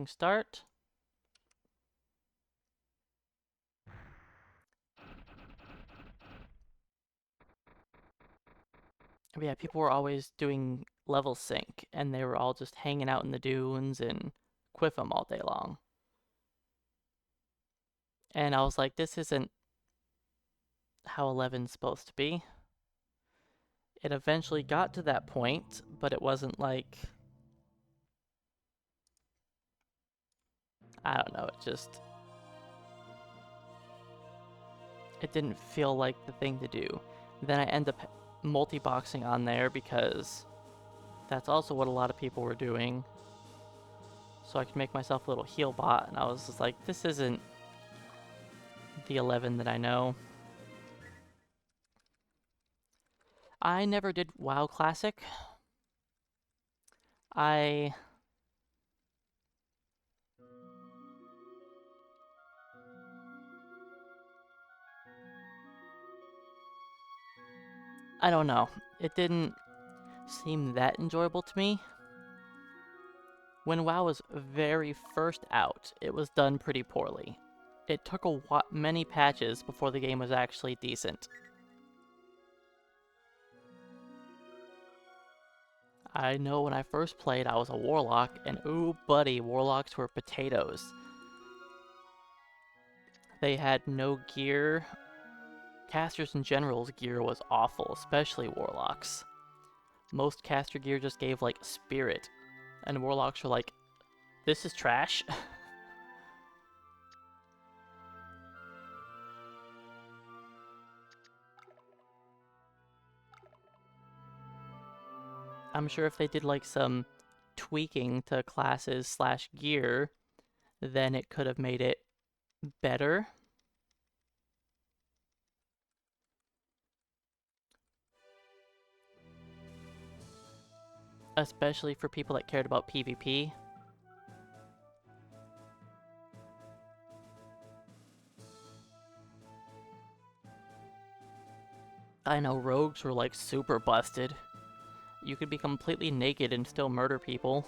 Recording start. But yeah, people were always doing level sync, and they were all just hanging out in the dunes and quiffing all day long. And I was like, this isn't how 11's supposed to be. It eventually got to that point, but it wasn't like... I don't know, it didn't feel like the thing to do. Then I end up multi-boxing on there because that's also what a lot of people were doing. So I could make myself a little heal bot, and I was just like, this isn't the 11 that I know. I never did WoW Classic. I don't know. It didn't seem that enjoyable to me. When WoW was very first out, it was done pretty poorly. It took many patches before the game was actually decent. I know when I first played, I was a warlock, and ooh buddy, warlocks were potatoes. They had no gear. Casters in general's gear was awful, especially warlocks. Most caster gear just gave, like, spirit, and warlocks were like, this is trash. I'm sure if they did, like, some tweaking to classes / gear, then it could have made it better. Especially for people that cared about PvP. I know rogues were, like, super busted. You could be completely naked and still murder people.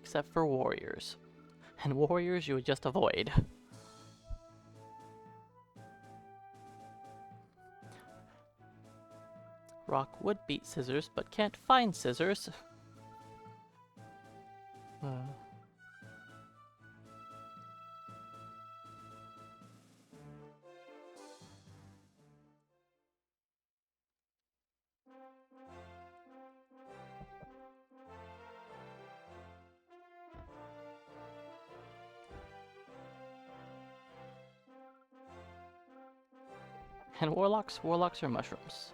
Except for warriors. And warriors you would just avoid. Rock would beat scissors, but can't find scissors. And warlocks are mushrooms.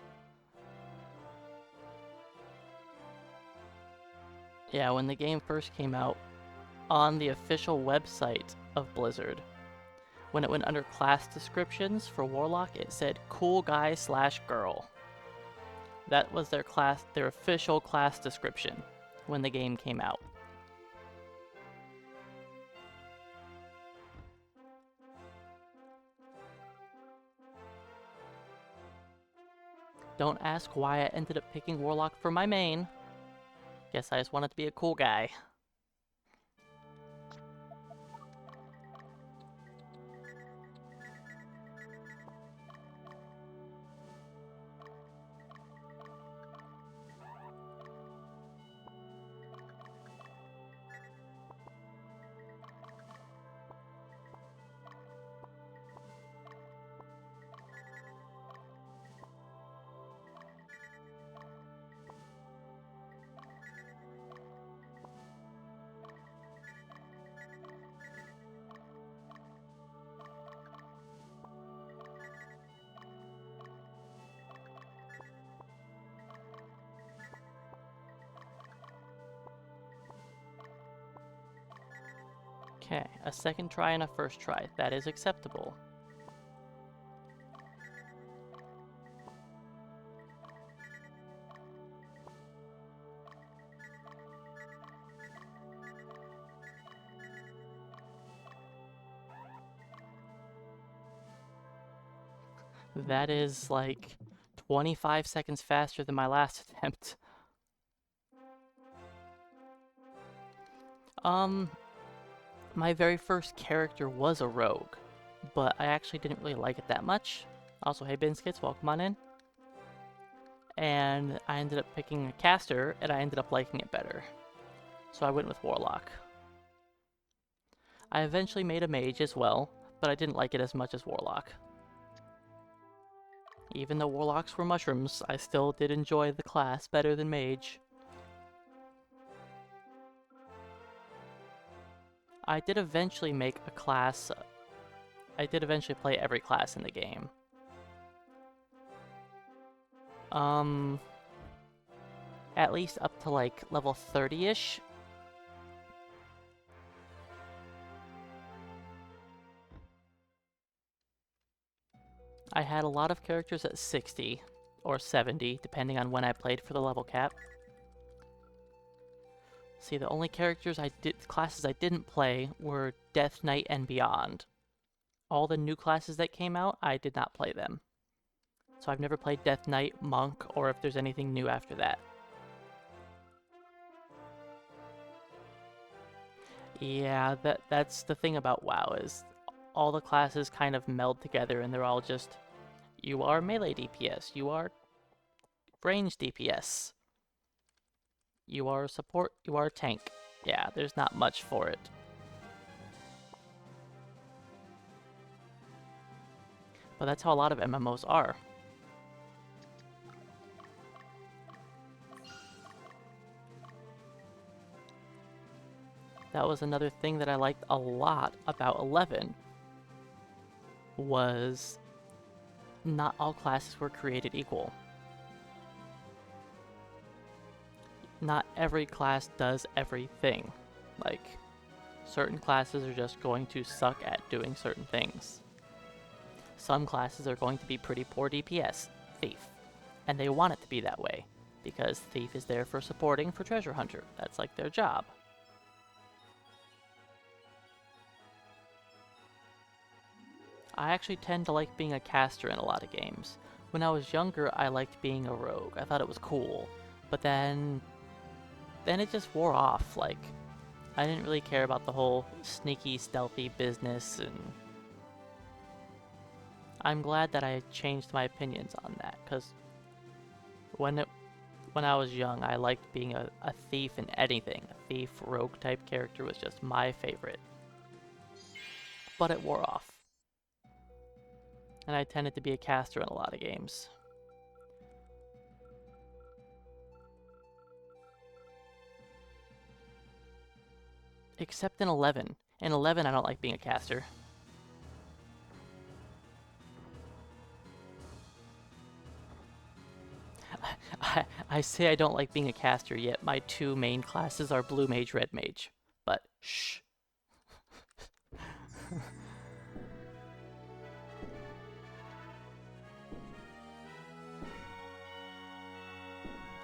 Yeah, when the game first came out, on the official website of Blizzard, when it went under class descriptions for Warlock, it said cool guy / girl. That was their official class description when the game came out. Don't ask why I ended up picking Warlock for my main. Guess I just wanted to be a cool guy. Okay, a second try and a first try. That is acceptable. That is like 25 seconds faster than my last attempt. Um, my very first character was a rogue, but I actually didn't really like it that much. Also, hey Binskits, welcome on in. And I ended up picking a caster, and I ended up liking it better. So I went with Warlock. I eventually made a mage as well, but I didn't like it as much as Warlock. Even though Warlocks were mushrooms, I still did enjoy the class better than mage. I did eventually make a class. I did eventually play every class in the game. At least up to like level 30-ish. I had a lot of characters at 60 or 70, depending on when I played for the level cap. See, the only classes I didn't play were Death Knight and beyond. All the new classes that came out, I did not play them. So I've never played Death Knight, Monk, or if there's anything new after that. Yeah, that's the thing about WoW, is all the classes kind of meld together and they're all just, you are melee DPS, you are range DPS, you are support, you are tank. Yeah, there's not much for it. But that's how a lot of MMOs are. That was another thing that I liked a lot about 11, was not all classes were created equal. Not every class does everything. Like, certain classes are just going to suck at doing certain things. Some classes are going to be pretty poor DPS, Thief, and they want it to be that way, because Thief is there for supporting for Treasure Hunter. That's like their job. I actually tend to like being a caster in a lot of games. When I was younger, I liked being a rogue. I thought it was cool. But then it just wore off. Like, I didn't really care about the whole sneaky, stealthy business, and I'm glad that I changed my opinions on that, because when I was young, I liked being a thief in anything. A thief, rogue type character was just my favorite. But it wore off. And I tended to be a caster in a lot of games. Except in 11. In 11, I don't like being a caster. I say I don't like being a caster, yet my two main classes are Blue Mage, Red Mage. But, shh.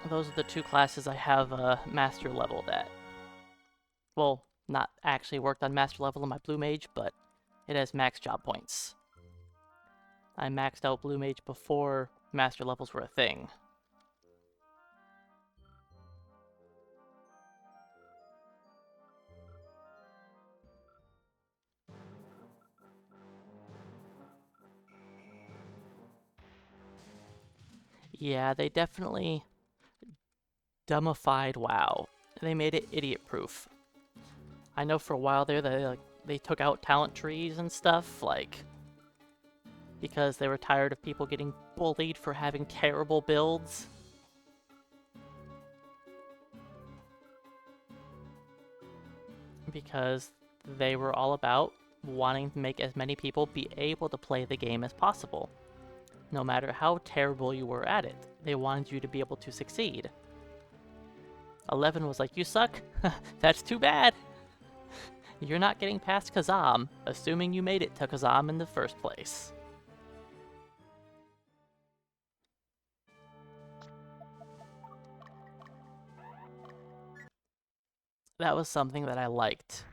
Those are the two classes I have master leveled at. Well, not actually worked on master level in my Blue Mage, but it has max job points. I maxed out Blue Mage before master levels were a thing. Yeah, they definitely dumbified WoW. They made it idiot-proof. I know for a while there they took out talent trees and stuff, like, because they were tired of people getting bullied for having terrible builds. Because they were all about wanting to make as many people be able to play the game as possible. No matter how terrible you were at it, they wanted you to be able to succeed. 11 was like, you suck? That's too bad! You're not getting past Kazam, assuming you made it to Kazam in the first place. That was something that I liked.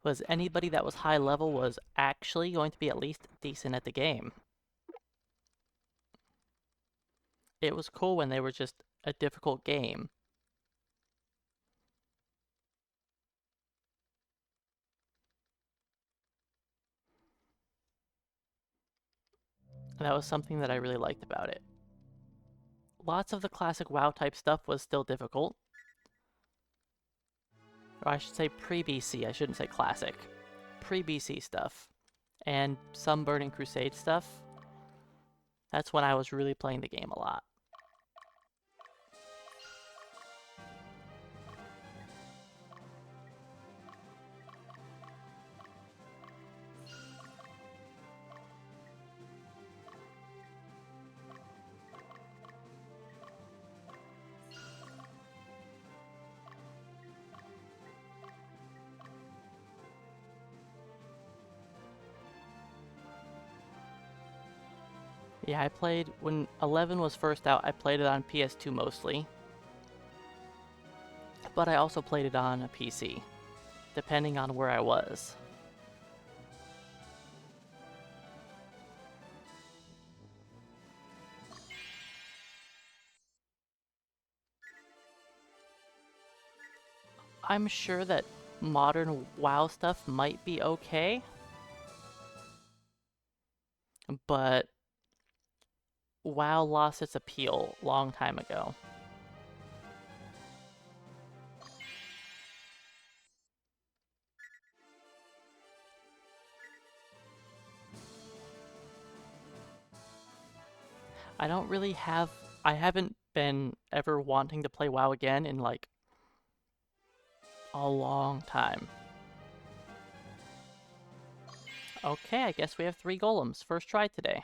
Was anybody that was high level was actually going to be at least decent at the game. It was cool when they were just a difficult game. That was something that I really liked about it. Lots of the classic WoW type stuff was still difficult. Or I should say pre-BC, I shouldn't say classic. Pre-BC stuff. And some Burning Crusade stuff. That's when I was really playing the game a lot. Yeah, I played, when 11 was first out, I played it on PS2 mostly. But I also played it on a PC, depending on where I was. I'm sure that modern WoW stuff might be okay, but WoW lost its appeal a long time ago. I don't really have... I haven't been ever wanting to play WoW again in like a long time. Okay, I guess we have 3 golems. First try today.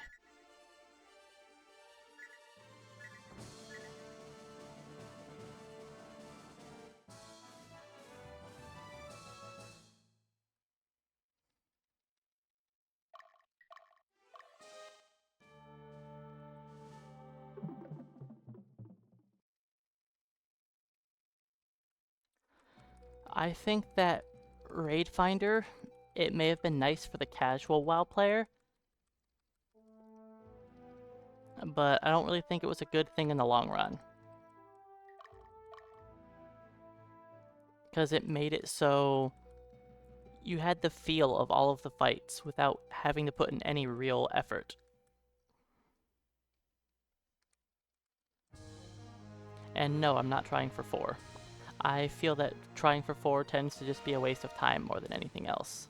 I think that Raid Finder, it may have been nice for the casual WoW player, but I don't really think it was a good thing in the long run. Because it made it so you had the feel of all of the fights without having to put in any real effort. And no, I'm not trying for 4. I feel that trying for 4 tends to just be a waste of time more than anything else.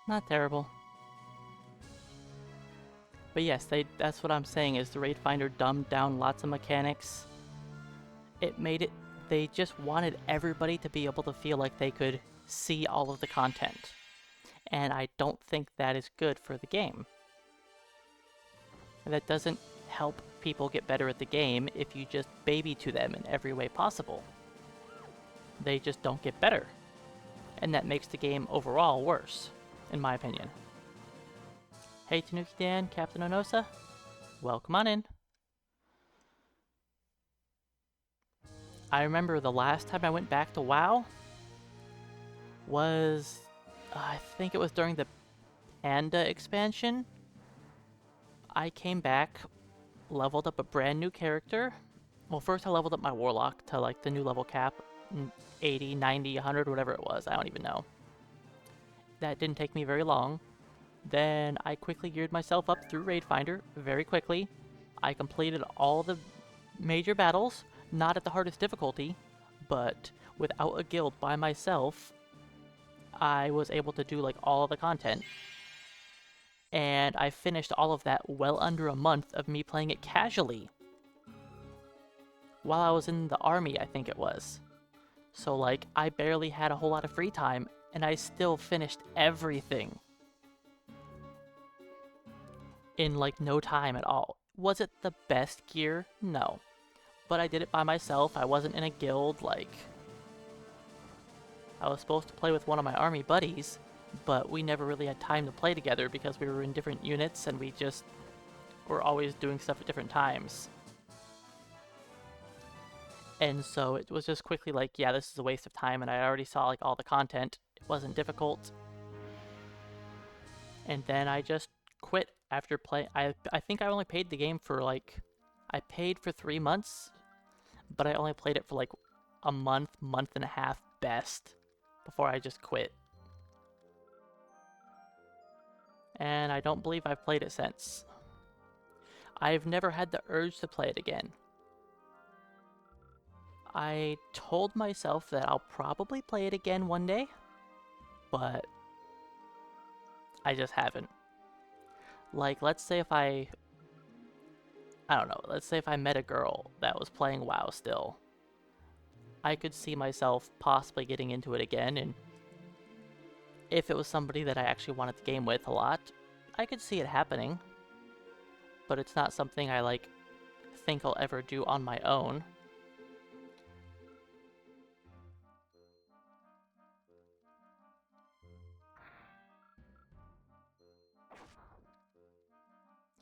Not terrible. But yes, that's what I'm saying is the Raid Finder dumbed down lots of mechanics. It made it... They just wanted everybody to be able to feel like they could see all of the content. And I don't think that is good for the game. And that doesn't help people get better at the game if you just baby to them in every way possible. They just don't get better. And that makes the game overall worse, in my opinion. Hey Tanuki Dan, Captain Onosa, welcome on in. I remember the last time I went back to WoW was, I think it was during the Panda expansion. I came back, leveled up a brand new character. Well, first I leveled up my Warlock to like the new level cap, 80, 90, 100, whatever it was, I don't even know. That didn't take me very long. Then I quickly geared myself up through Raid Finder very quickly, I completed all the major battles, not at the hardest difficulty, but without a guild by myself, I was able to do like all of the content. And I finished all of that well under a month of me playing it casually. While I was in the army, I think it was. So like, I barely had a whole lot of free time, and I still finished everything. In like no time at all. Was it the best gear? No. But I did it by myself, I wasn't in a guild, like... I was supposed to play with one of my army buddies, but we never really had time to play together because we were in different units and we just were always doing stuff at different times. And so it was just quickly like, yeah, this is a waste of time, and I already saw like all the content. It wasn't difficult. And then I just quit after play. I think I only paid the game for like, I paid for 3 months, but I only played it for like a month and a half best before I just quit. And I don't believe I've played it since. I've never had the urge to play it again. I told myself that I'll probably play it again one day, but I just haven't. Like, let's say if I don't know, let's say if I met a girl that was playing WoW still, I could see myself possibly getting into it again, and if it was somebody that I actually wanted to game with a lot, I could see it happening. But it's not something I, like, think I'll ever do on my own.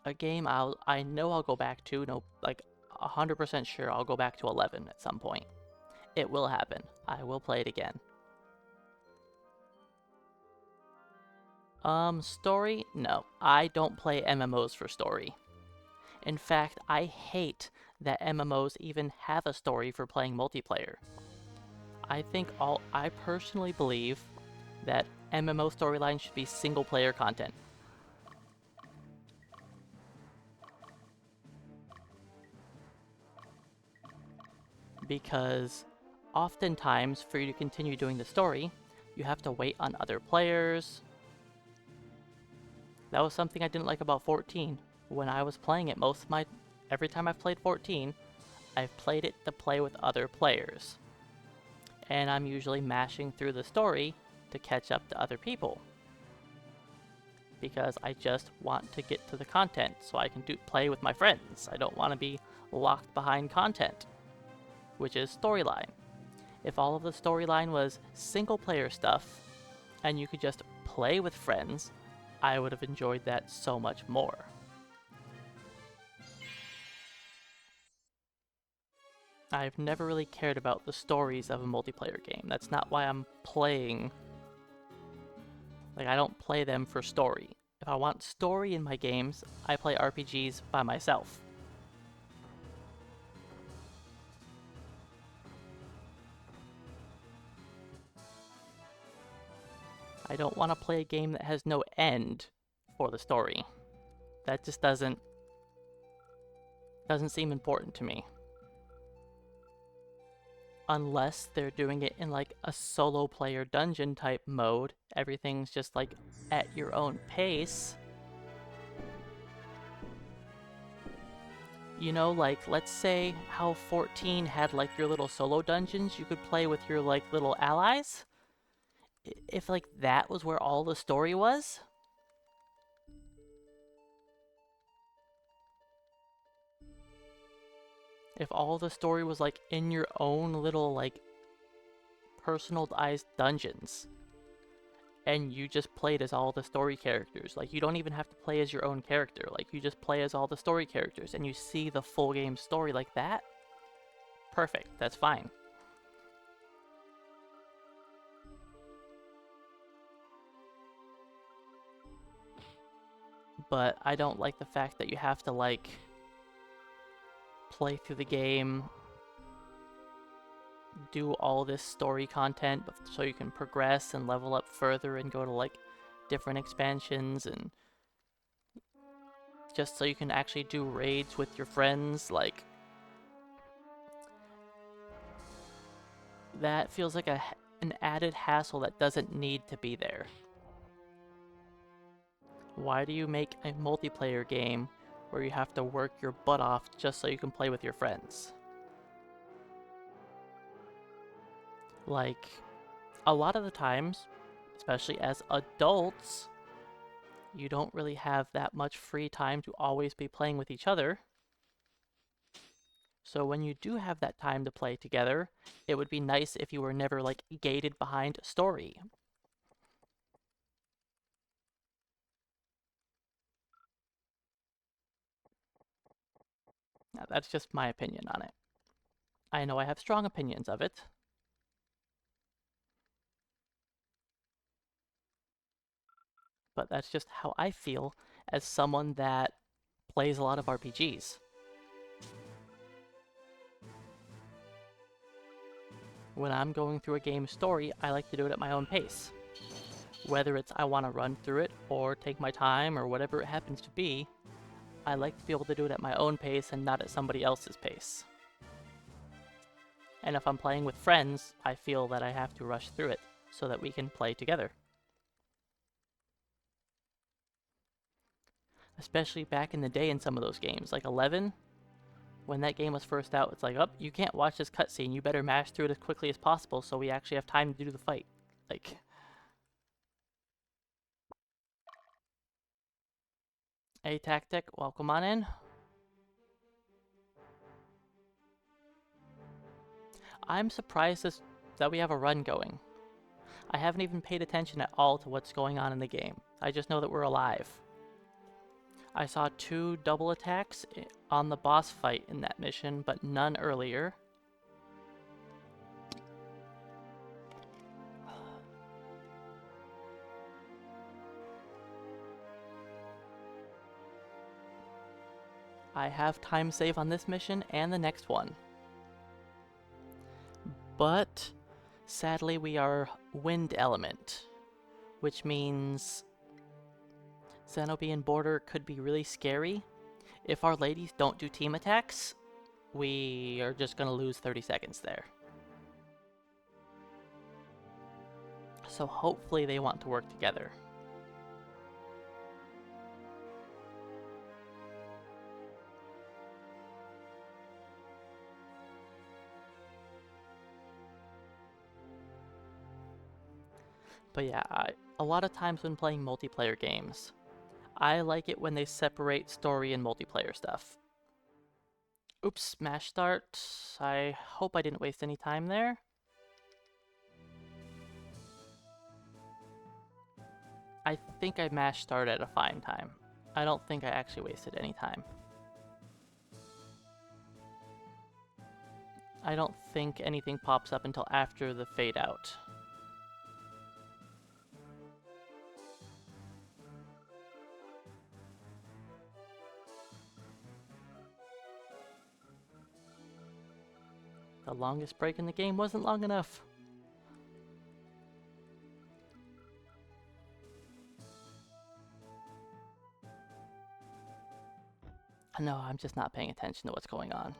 A game I know I'll go back to, no, like, 100% sure I'll go back to 11 at some point. It will happen. I will play it again. Story? No. I don't play MMOs for story. In fact, I hate that MMOs even have a story for playing multiplayer. I personally believe that MMO storylines should be single player content. Because oftentimes, for you to continue doing the story, you have to wait on other players. That was something I didn't like about 14. When I was playing it every time I've played 14, I've played it to play with other players. And I'm usually mashing through the story to catch up to other people. Because I just want to get to the content so I can play with my friends. I don't want to be locked behind content, which is storyline. If all of the storyline was single player stuff, and you could just play with friends, I would have enjoyed that so much more. I've never really cared about the stories of a multiplayer game. That's not why I'm playing. Like, I don't play them for story. If I want story in my games, I play RPGs by myself. I don't want to play a game that has no end for the story. That just doesn't seem important to me. Unless they're doing it in like a solo player dungeon type mode, everything's just like at your own pace. You know, like, let's say how 14 had like your little solo dungeons you could play with your like little allies? If like that was where all the story was? If all the story was like in your own little like personalized dungeons, and you just played as all the story characters, like you don't even have to play as your own character, like you just play as all the story characters and you see the full game story like that, perfect, that's fine. But I don't like the fact that you have to like play through the game, do all this story content so you can progress and level up further and go to like different expansions, and just so you can actually do raids with your friends, like, that feels like an added hassle that doesn't need to be there. Why do you make a multiplayer game where you have to work your butt off just so you can play with your friends? Like, a lot of the times, especially as adults, you don't really have that much free time to always be playing with each other. So when you do have that time to play together, it would be nice if you were never, like, gated behind a story. Now, that's just my opinion on it. I know I have strong opinions of it, but that's just how I feel as someone that plays a lot of RPGs. When I'm going through a game's story, I like to do it at my own pace. Whether it's I want to run through it or take my time or whatever it happens to be, I like to be able to do it at my own pace and not at somebody else's pace. And if I'm playing with friends, I feel that I have to rush through it so that we can play together. Especially back in the day in some of those games, like 11, when that game was first out, it's like, oh, you can't watch this cutscene, you better mash through it as quickly as possible so we actually have time to do the fight. Like, hey Tactic, welcome on in. I'm surprised that we have a run going. I haven't even paid attention at all to what's going on in the game. I just know that we're alive. I saw 2 double attacks on the boss fight in that mission, but none earlier. I have time save on this mission and the next one. But sadly we are wind element, which means Xenobian border could be really scary. If our ladies don't do team attacks, we are just going to lose 30 seconds there. So hopefully they want to work together. But yeah, a lot of times when playing multiplayer games, I like it when they separate story and multiplayer stuff. Oops, smash start. I hope I didn't waste any time there. I think I mashed start at a fine time. I don't think I actually wasted any time. I don't think anything pops up until after the fade out. The longest break in the game wasn't long enough. No, I'm just not paying attention to what's going on.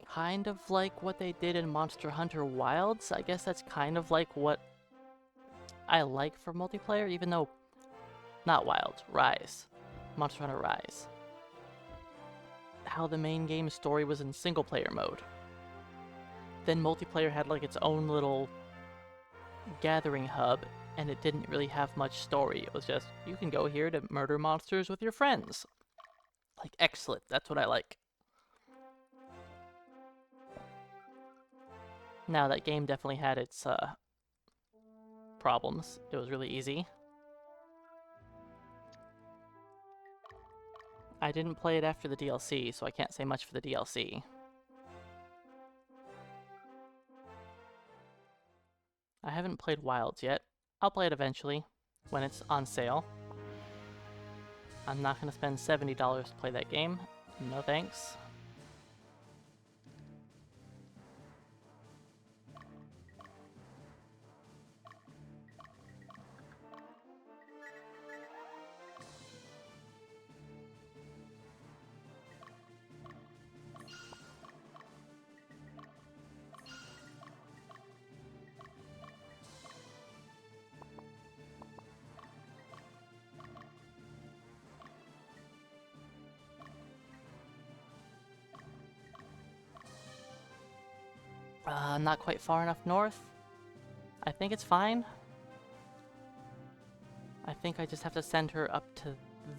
Kind of like what they did in Monster Hunter Wilds. I guess that's kind of like what I like for multiplayer, even though... Not Wilds, Rise. Monster Hunter Rise. How the main game story was in single player mode. Then multiplayer had like its own little gathering hub, and it didn't really have much story. It was just, you can go here to murder monsters with your friends. Like, excellent, that's what I like. Now, that game definitely had its problems. It was really easy. I didn't play it after the DLC, so I can't say much for the DLC. I haven't played Wilds yet. I'll play it eventually, when it's on sale. I'm not going to spend $70 to play that game, No thanks. Not quite far enough north. I think it's fine. I think I just have to send her up to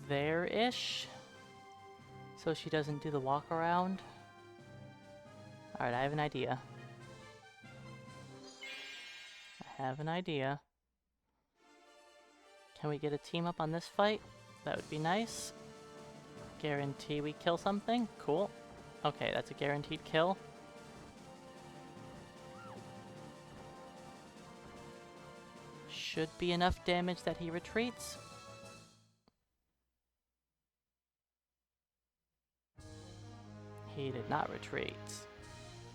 there-ish, so she doesn't do the walk around. Alright, I have an idea. Can we get a team up on this fight? That would be nice. Guarantee we kill something? Cool. Okay, that's a guaranteed kill. Should be enough damage that he retreats. He did not retreat.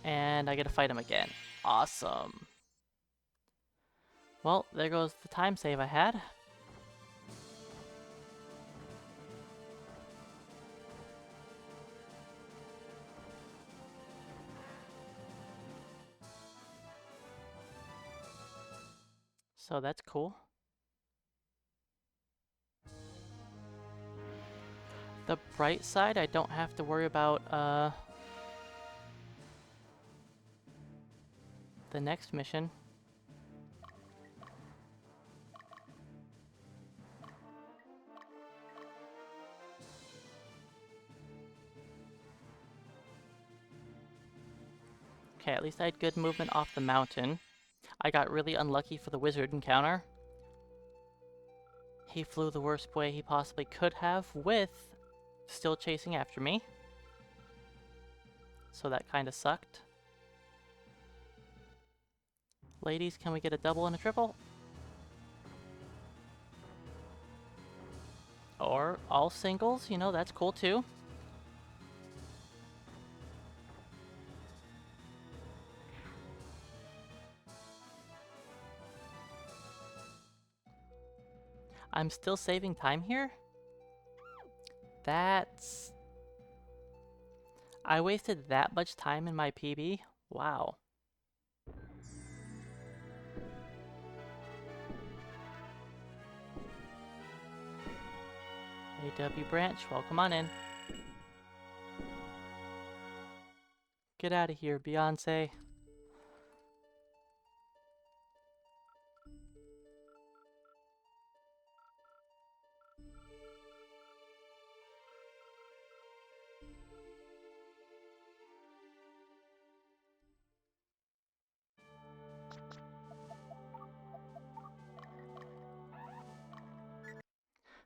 And I get to fight him again. Awesome. Well, there goes the time save I had. So that's cool. The bright side, I don't have to worry about the next mission. Okay, at least I had good movement off the mountain. I got really unlucky for the wizard encounter. He flew the worst way he possibly could have with still chasing after me. So that kind of sucked. Ladies, can we get a double and a triple? Or all singles, you know, that's cool too. I'm still saving time here? That's... I wasted that much time in my PB? Wow. AW Branch, welcome on in. Get out of here, Beyonce.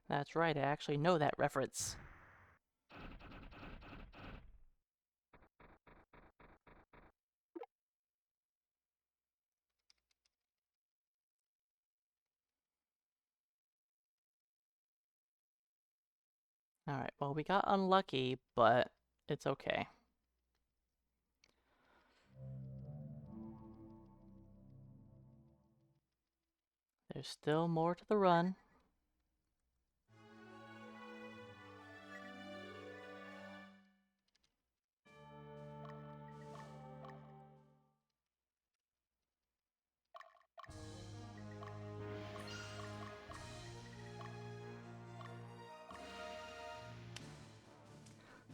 That's right, I actually know that reference. Alright, well, we got unlucky, but it's okay. There's still more to the run.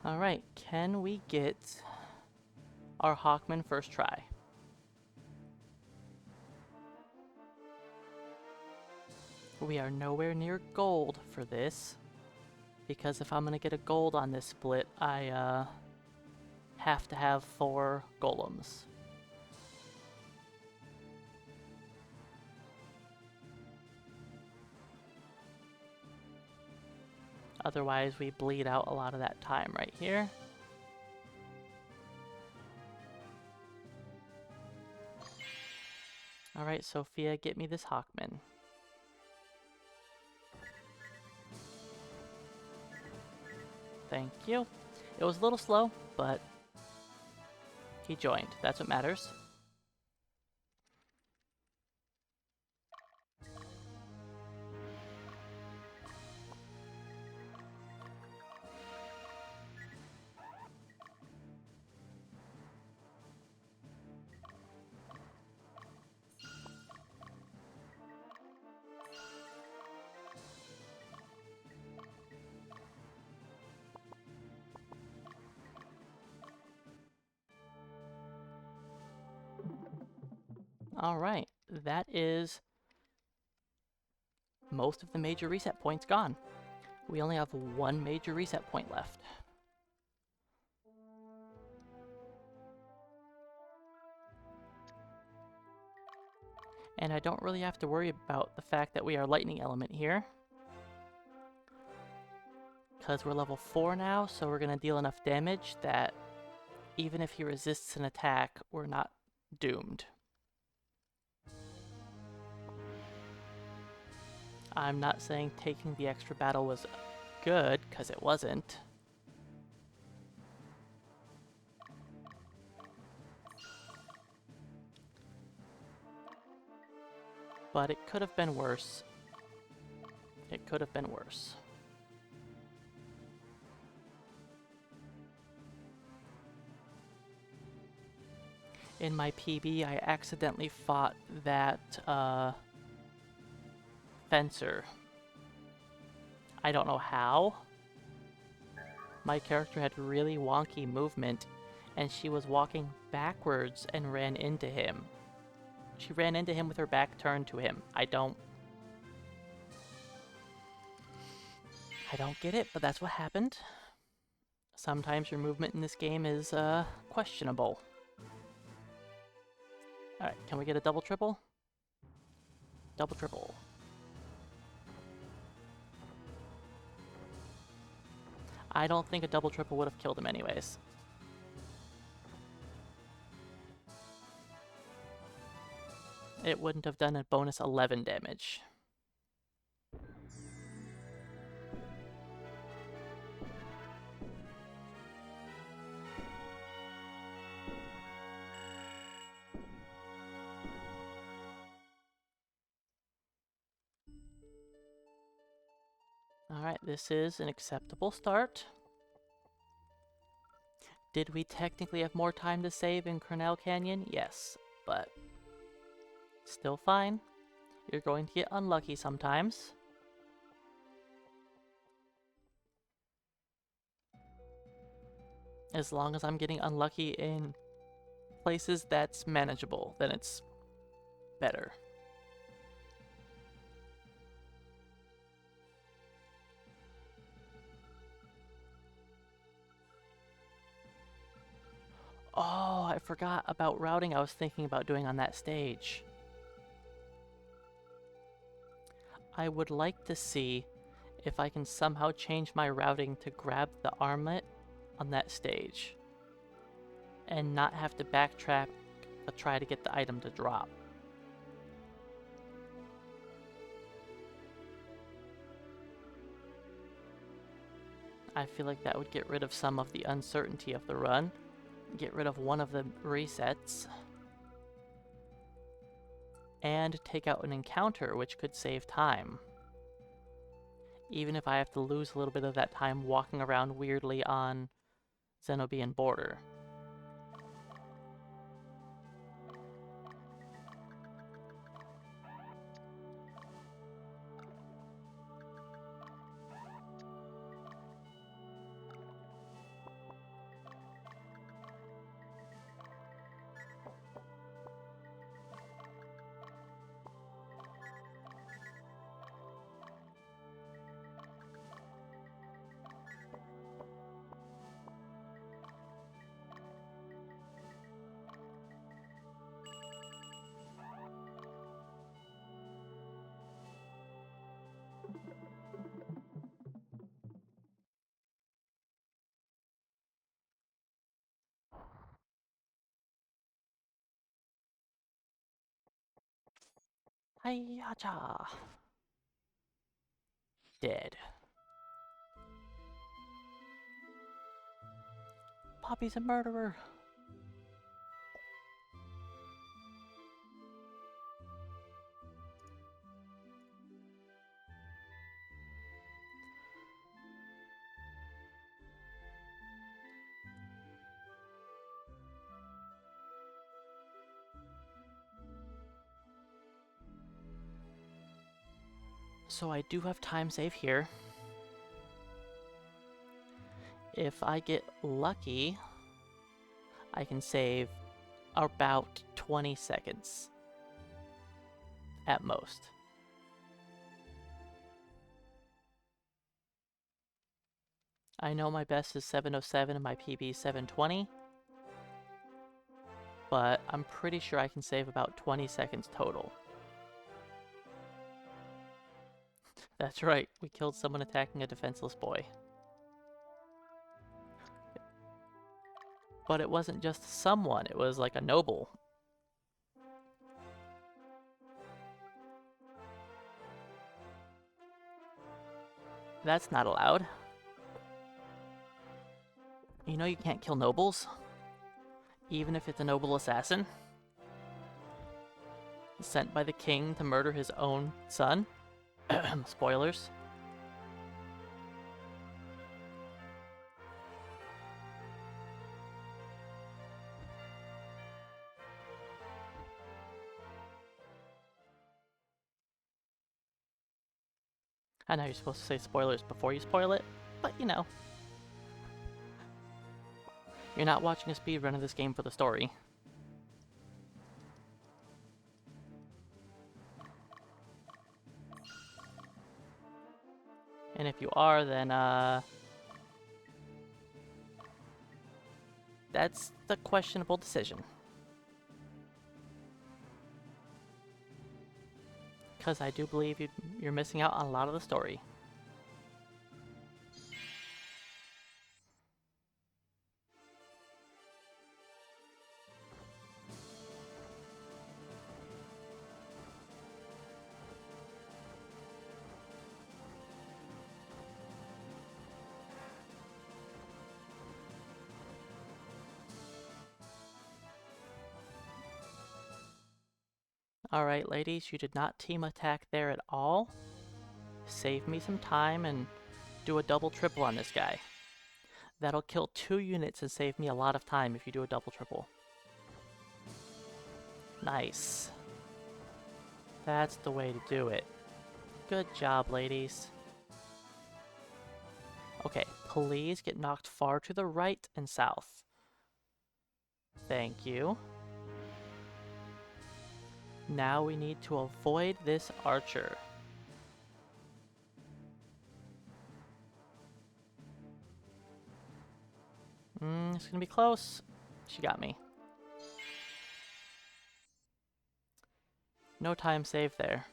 Alright, can we get our Hawkman first try? We are nowhere near gold for this, because if I'm gonna get a gold on this split, I have to have 4 golems. Otherwise, we bleed out a lot of that time right here. Alright, Sophia, get me this Hawkman. Thank you. It was a little slow, but he joined. That's what matters. Alright, that is most of the major reset points gone. We only have one major reset point left. And I don't really have to worry about the fact that we are lightning element here, because we're level 4 now, so we're going to deal enough damage that even if he resists an attack, we're not doomed. I'm not saying taking the extra battle was good, because it wasn't. But it could have been worse. It could have been worse. In my PB, I accidentally fought that fencer. I don't know how. My character had really wonky movement, and she was walking backwards and ran into him. She ran into him with her back turned to him. I don't get it, but that's what happened. Sometimes your movement in this game is questionable. Alright, can we get a double triple? Double triple. I don't think a double triple would have killed him anyways. It wouldn't have done a bonus 11 damage. Alright, this is an acceptable start. Did we technically have more time to save in Cornell Canyon? Yes, but still fine. You're going to get unlucky sometimes. As long as I'm getting unlucky in places that's manageable, then it's better. Oh, I forgot about routing I was thinking about doing on that stage. I would like to see if I can somehow change my routing to grab the armlet on that stage and not have to backtrack to try to get the item to drop. I feel like that would get rid of some of the uncertainty of the run, get rid of one of the resets, and take out an encounter, which could save time. Even if I have to lose a little bit of that time walking around weirdly on Zenobian border. Hiyacha! Dead. Poppy's a murderer. So I do have time save here. If I get lucky, I can save about 20 seconds at most. I know my best is 707 and my PB is 720, but I'm pretty sure I can save about 20 seconds total. That's right, we killed someone attacking a defenseless boy. But it wasn't just someone, it was like a noble. That's not allowed. You know you can't kill nobles, even if it's a noble assassin sent by the king to murder his own son. Spoilers. I know you're supposed to say spoilers before you spoil it, but you know. You're not watching a speedrun of this game for the story. And if you are, then, that's the questionable decision. Because I do believe you're missing out on a lot of the story. Alright, ladies, you did not team attack there at all. Save me some time and do a double triple on this guy. That'll kill 2 units and save me a lot of time if you do a double triple. Nice. That's the way to do it. Good job, ladies. Okay, please get knocked far to the right and south. Thank you. Now we need to avoid this archer. It's gonna be close. She got me. No time save there.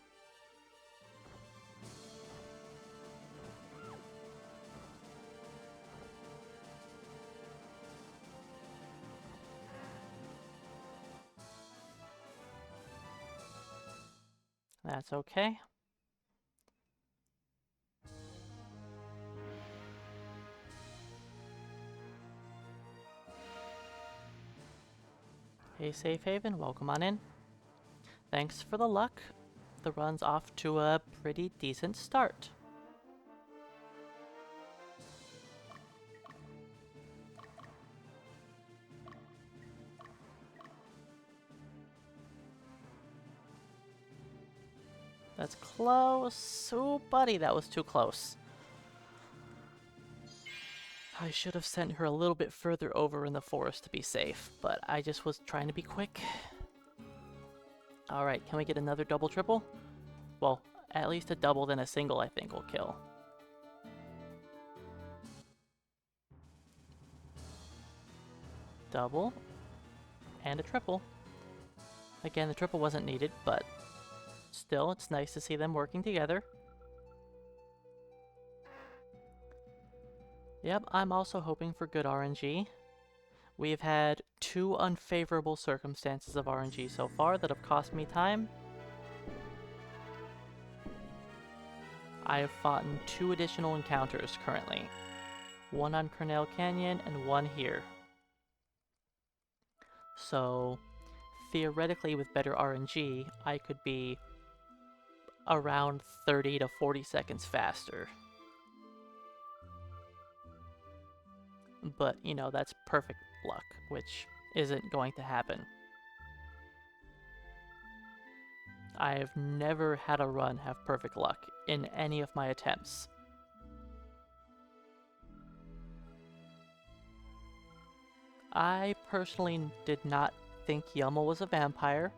That's okay. Hey, Safe Haven, welcome on in. Thanks for the luck. The run's off to a pretty decent start. That's close. Ooh, buddy, that was too close. I should have sent her a little bit further over in the forest to be safe, but I just was trying to be quick. Alright, can we get another double triple? Well, at least a double then a single I think will kill. Double. And a triple. Again, the triple wasn't needed, but still, it's nice to see them working together. Yep, I'm also hoping for good RNG. We've had 2 unfavorable circumstances of RNG so far that have cost me time. I have fought in 2 additional encounters currently. One on Cornell Canyon and one here. So theoretically, with better RNG, I could be around 30 to 40 seconds faster. But, you know, that's perfect luck, which isn't going to happen. I've never had a run have perfect luck in any of my attempts. I personally did not think Yelmo was a vampire,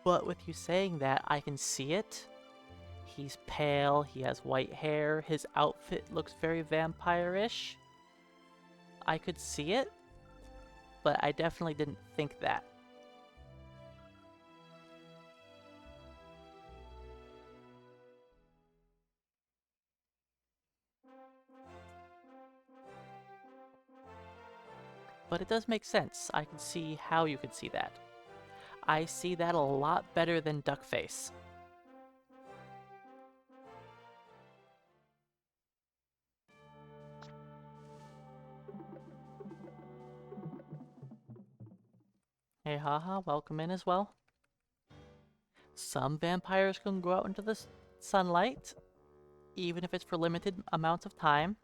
but with you saying that, I can see it. He's pale, he has white hair, his outfit looks very vampire-ish. I could see it, but I definitely didn't think that. But it does make sense. I can see how you could see that. I see that a lot better than Duckface. Hey haha, welcome in as well. Some vampires can go out into the sunlight, even if it's for limited amounts of time.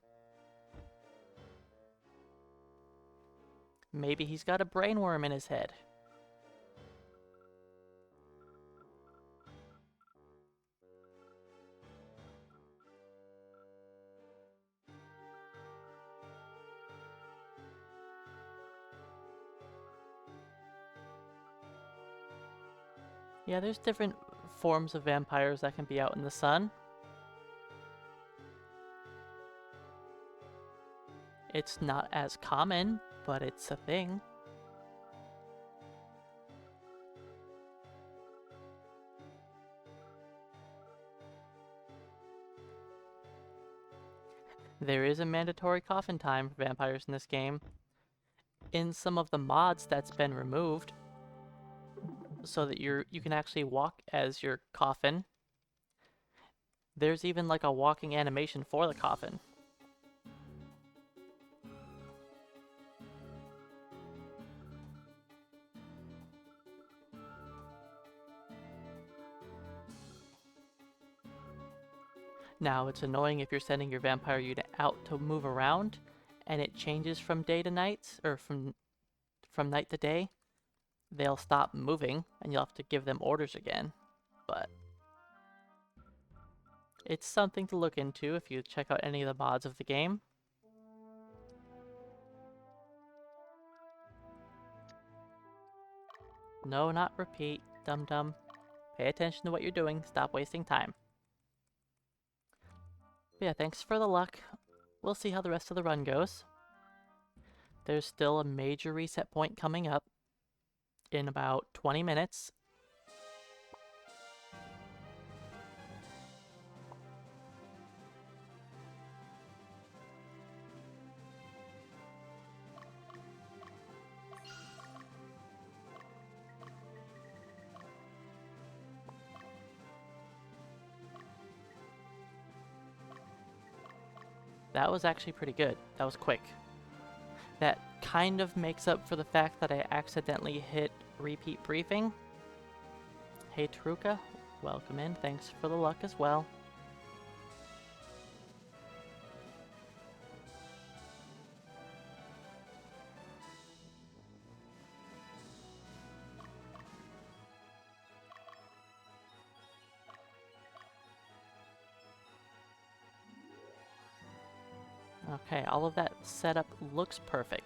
Maybe he's got a brainworm in his head. Yeah, there's different forms of vampires that can be out in the sun. It's not as common, but it's a thing. There is a mandatory coffin time for vampires in this game. In some of the mods that's been removed, so that you can actually walk as your coffin. There's even like a walking animation for the coffin. Now, it's annoying if you're sending your vampire unit out to move around, and it changes from day to night, or from night to day. They'll stop moving, and you'll have to give them orders again. But it's something to look into if you check out any of the mods of the game. No, not repeat, dum-dum. Pay attention to what you're doing, stop wasting time. But yeah, thanks for the luck. We'll see how the rest of the run goes. There's still a major reset point coming up in about 20 minutes. That was actually pretty good. That was quick. That kind of makes up for the fact that I accidentally hit repeat briefing. Hey Taruka, welcome in. Thanks for the luck as well. Okay, all of that setup looks perfect.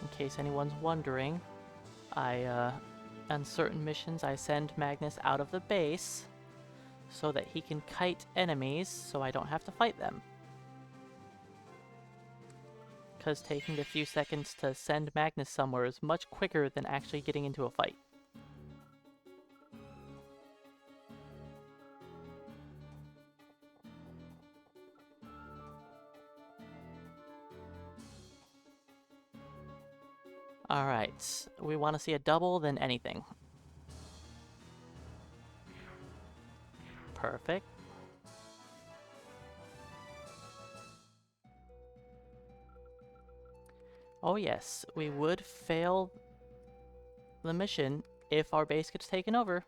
In case anyone's wondering, on certain missions I send Magnus out of the base so that he can kite enemies so I don't have to fight them. Because taking a few seconds to send Magnus somewhere is much quicker than actually getting into a fight. Alright, we want to see a double, then anything. Perfect. Oh yes, we would fail the mission if our base gets taken over.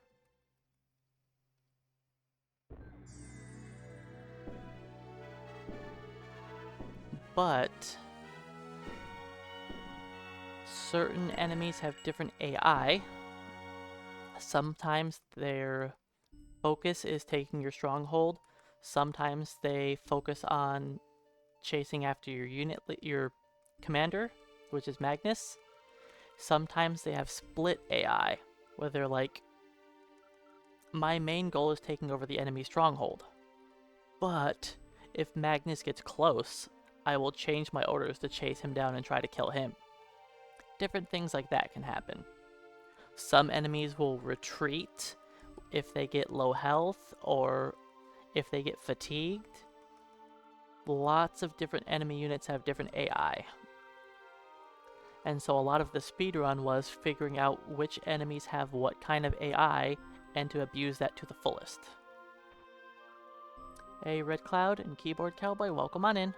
But certain enemies have different AI. Sometimes their focus is taking your stronghold. Sometimes they focus on chasing after your your commander, which is Magnus. Sometimes they have split AI, where they're like, my main goal is taking over the enemy stronghold. But if Magnus gets close, I will change my orders to chase him down and try to kill him. Different things like that can happen. Some enemies will retreat if they get low health or if they get fatigued. Lots of different enemy units have different AI. And so a lot of the speedrun was figuring out which enemies have what kind of AI and to abuse that to the fullest. Hey, Red Cloud and Keyboard Cowboy, welcome on in.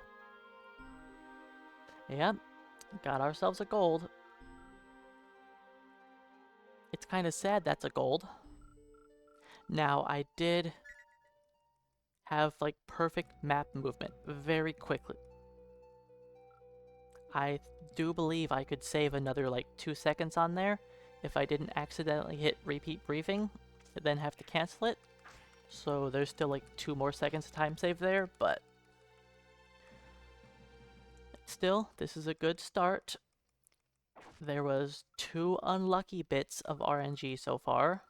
Yep, got ourselves a gold. It's kind of sad that's a gold. Now, I did have like perfect map movement very quickly. I do believe I could save another like 2 seconds on there if I didn't accidentally hit repeat briefing and then have to cancel it. So there's still like 2 more seconds of time save there, but still, this is a good start. There was 2 unlucky bits of RNG so far.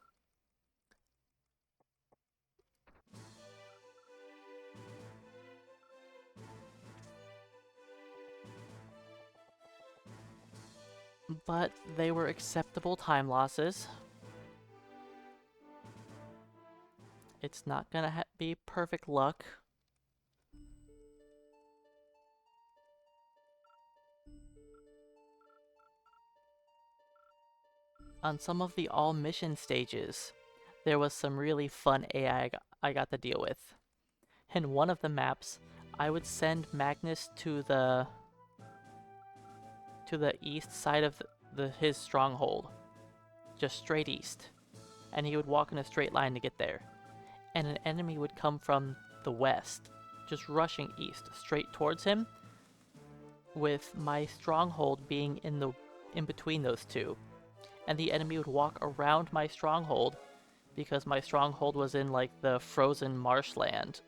But they were acceptable time losses. It's not gonna be perfect luck. On some of the all mission stages, there was some really fun AI I got to deal with. In one of the maps, I would send Magnus to the east side of his stronghold, just straight east, and he would walk in a straight line to get there. And an enemy would come from the west, just rushing east, straight towards him, with my stronghold being in between those two. And the enemy would walk around my stronghold because my stronghold was in like the frozen marshland.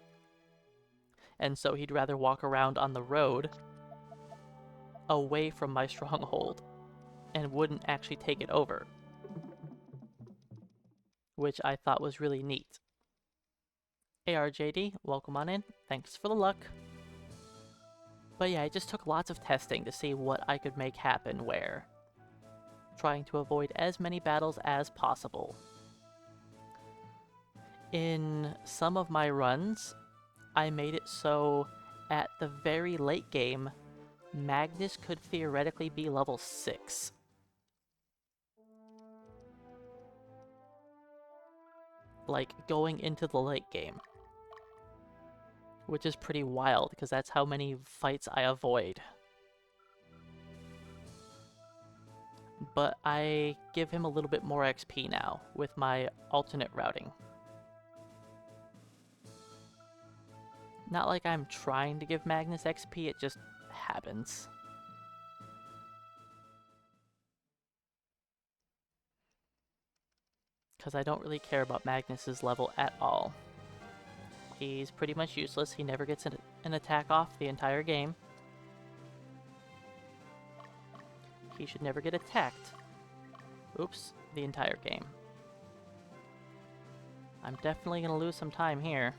And so he'd rather walk around on the road away from my stronghold and wouldn't actually take it over, which I thought was really neat. ARJD, welcome on in. Thanks for the luck. But yeah, it just took lots of testing to see what I could make happen where, trying to avoid as many battles as possible. In some of my runs, I made it so at the very late game, Magnus could theoretically be level 6. Like, going into the late game. Which is pretty wild, because that's how many fights I avoid. But I give him a little bit more XP now, with my alternate routing. Not like I'm trying to give Magnus XP, it just happens. Because I don't really care about Magnus's level at all. He's pretty much useless, he never gets an attack off the entire game. He should never get attacked. Oops, the entire game. I'm definitely going to lose some time here.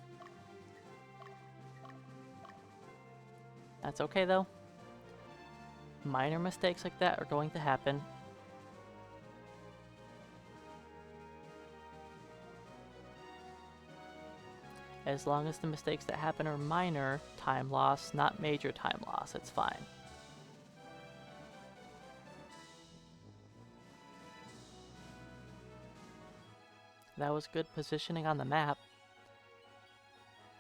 That's okay though. Minor mistakes like that are going to happen. As long as the mistakes that happen are minor time loss, not major time loss, it's fine. That was good positioning on the map.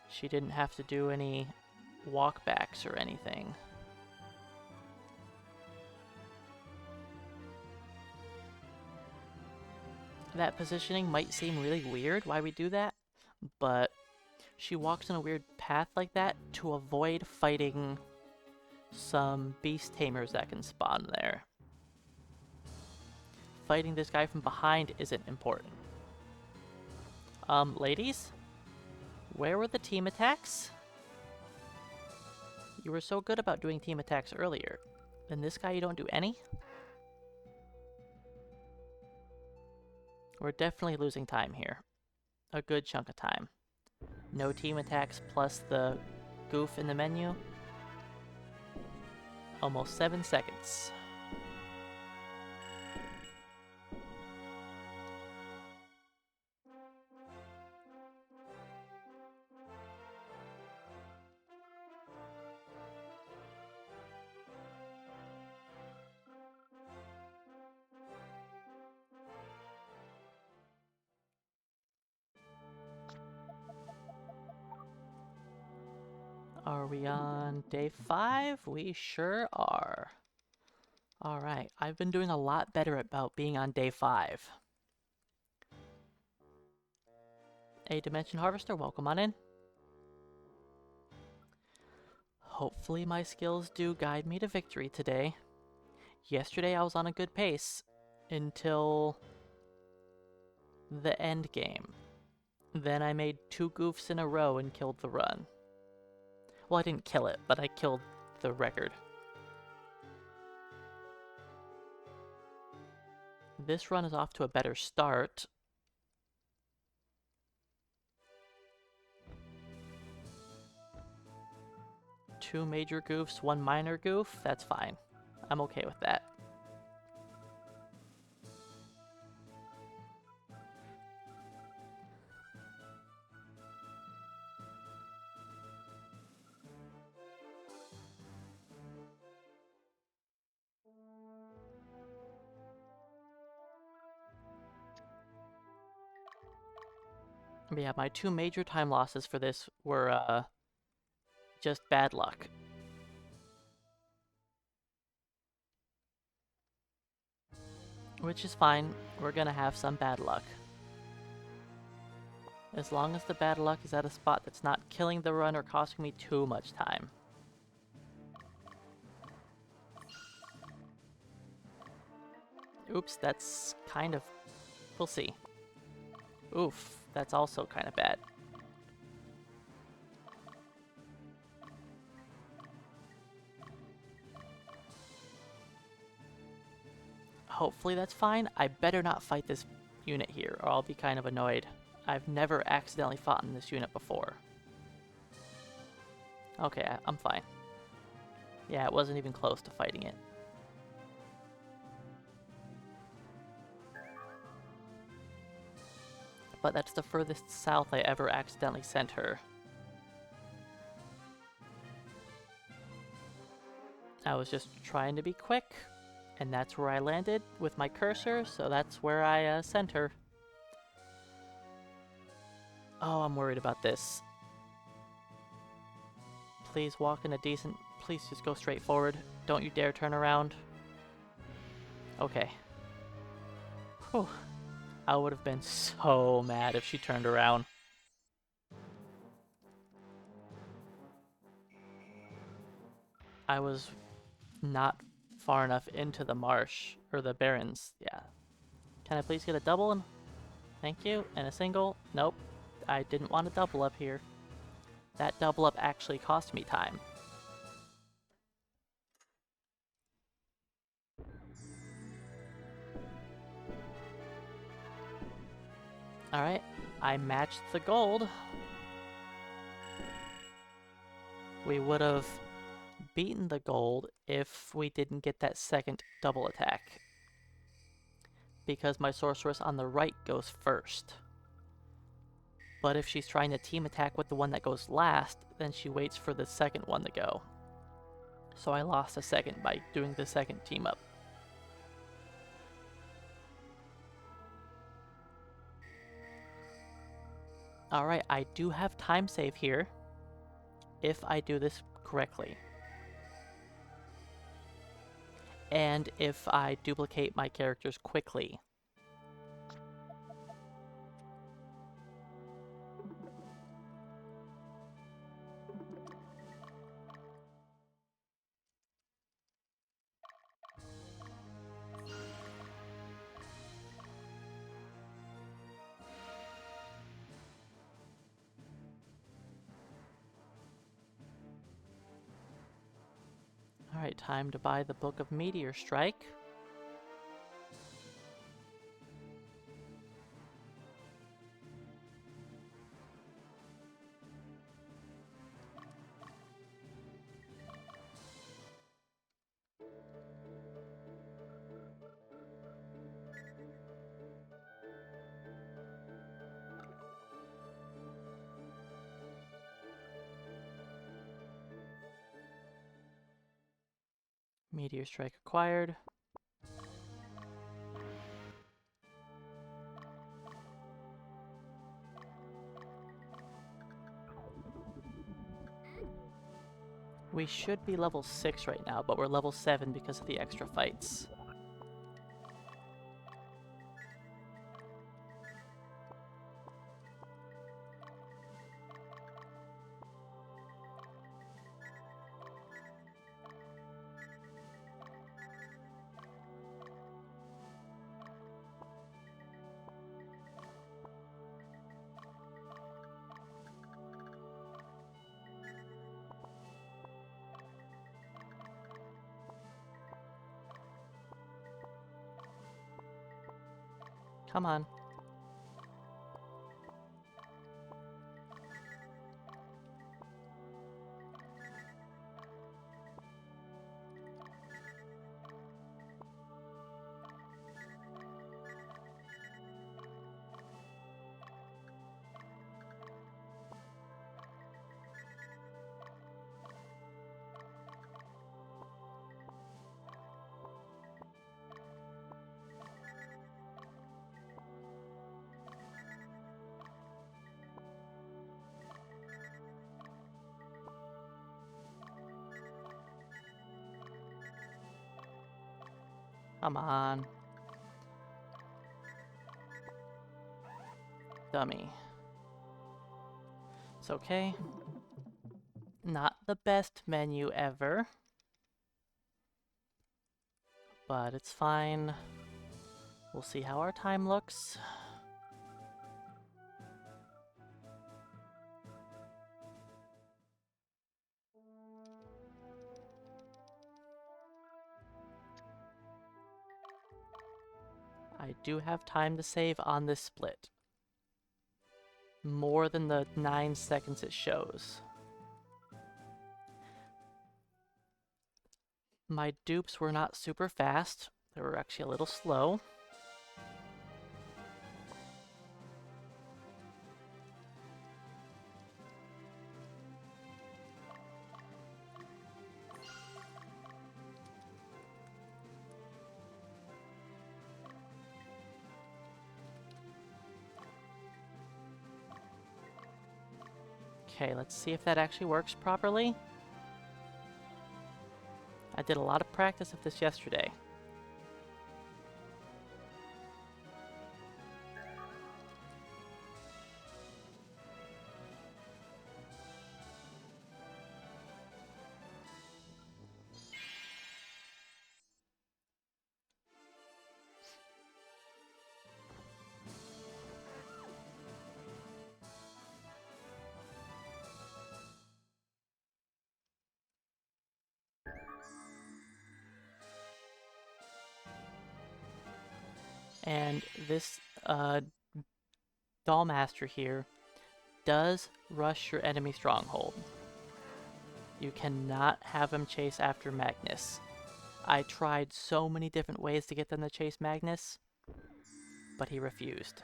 She didn't have to do any walkbacks or anything. That positioning might seem really weird why we do that, but she walks in a weird path like that to avoid fighting some beast tamers that can spawn there. Fighting this guy from behind isn't important. Ladies? Where were the team attacks? You were so good about doing team attacks earlier. And this guy you don't do any? We're definitely losing time here. A good chunk of time. No team attacks plus the goof in the menu. Almost 7 seconds. Are we on day 5? We sure are. Alright, I've been doing a lot better about being on day 5. A Dimension Harvester, welcome on in. Hopefully my skills do guide me to victory today. Yesterday I was on a good pace until the end game. Then I made 2 goofs in a row and killed the run. Well, I didn't kill it, but I killed the record. This run is off to a better start. Two major goofs, 1 minor goof, that's fine. I'm okay with that. But yeah, my 2 major time losses for this were just bad luck. Which is fine, we're gonna have some bad luck. As long as the bad luck is at a spot that's not killing the run or costing me too much time. Oops, that's kind of... we'll see. Oof, that's also kind of bad. Hopefully that's fine. I better not fight this unit here, or I'll be kind of annoyed. I've never accidentally fought in this unit before. Okay, I'm fine. Yeah, it wasn't even close to fighting it. But that's the furthest south I ever accidentally sent her. I was just trying to be quick, and that's where I landed with my cursor, so that's where I sent her. Oh, I'm worried about this. Please walk in a decent... please just go straight forward. Don't you dare turn around. Okay. Whew. I would have been so mad if she turned around. I was not far enough into the marsh, or the barrens, yeah. Can I please get a double? Thank you, and a single? Nope, I didn't want a double up here. That double up actually cost me time. Alright, I matched the gold. We would have beaten the gold if we didn't get that second double attack. Because my sorceress on the right goes first. But if she's trying to team attack with the one that goes last, then she waits for the second one to go. So I lost a second by doing the second team up. Alright, I do have time save here, if I do this correctly. And if I duplicate my characters quickly. time to buy the Book of Meteor Strike. Meteor Strike acquired. We should be level 6 right now, but we're level 7 because of the extra fights. Come on. Come on. Dummy. It's okay. Not the best menu ever, but it's fine. We'll see how our time looks. I do have time to save on this split. More than the 9 seconds it shows. My dupes were not super fast. They were actually a little slow. Okay, let's see if that actually works properly. I did a lot of practice of this yesterday. And this Dollmaster here does rush your enemy stronghold. You cannot have him chase after Magnus. I tried so many different ways to get them to chase Magnus, but he refused.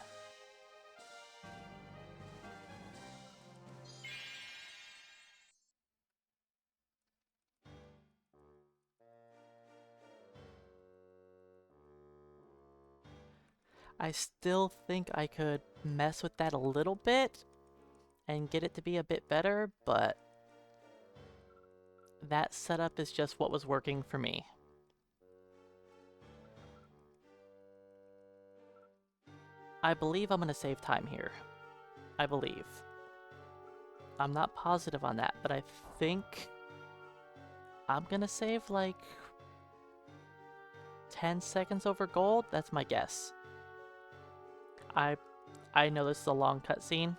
I still think I could mess with that a little bit and get it to be a bit better, but that setup is just what was working for me. I believe I'm going to save time here. I believe. I'm not positive on that, but I think I'm going to save like 10 seconds over gold. That's my guess. I know this is a long cutscene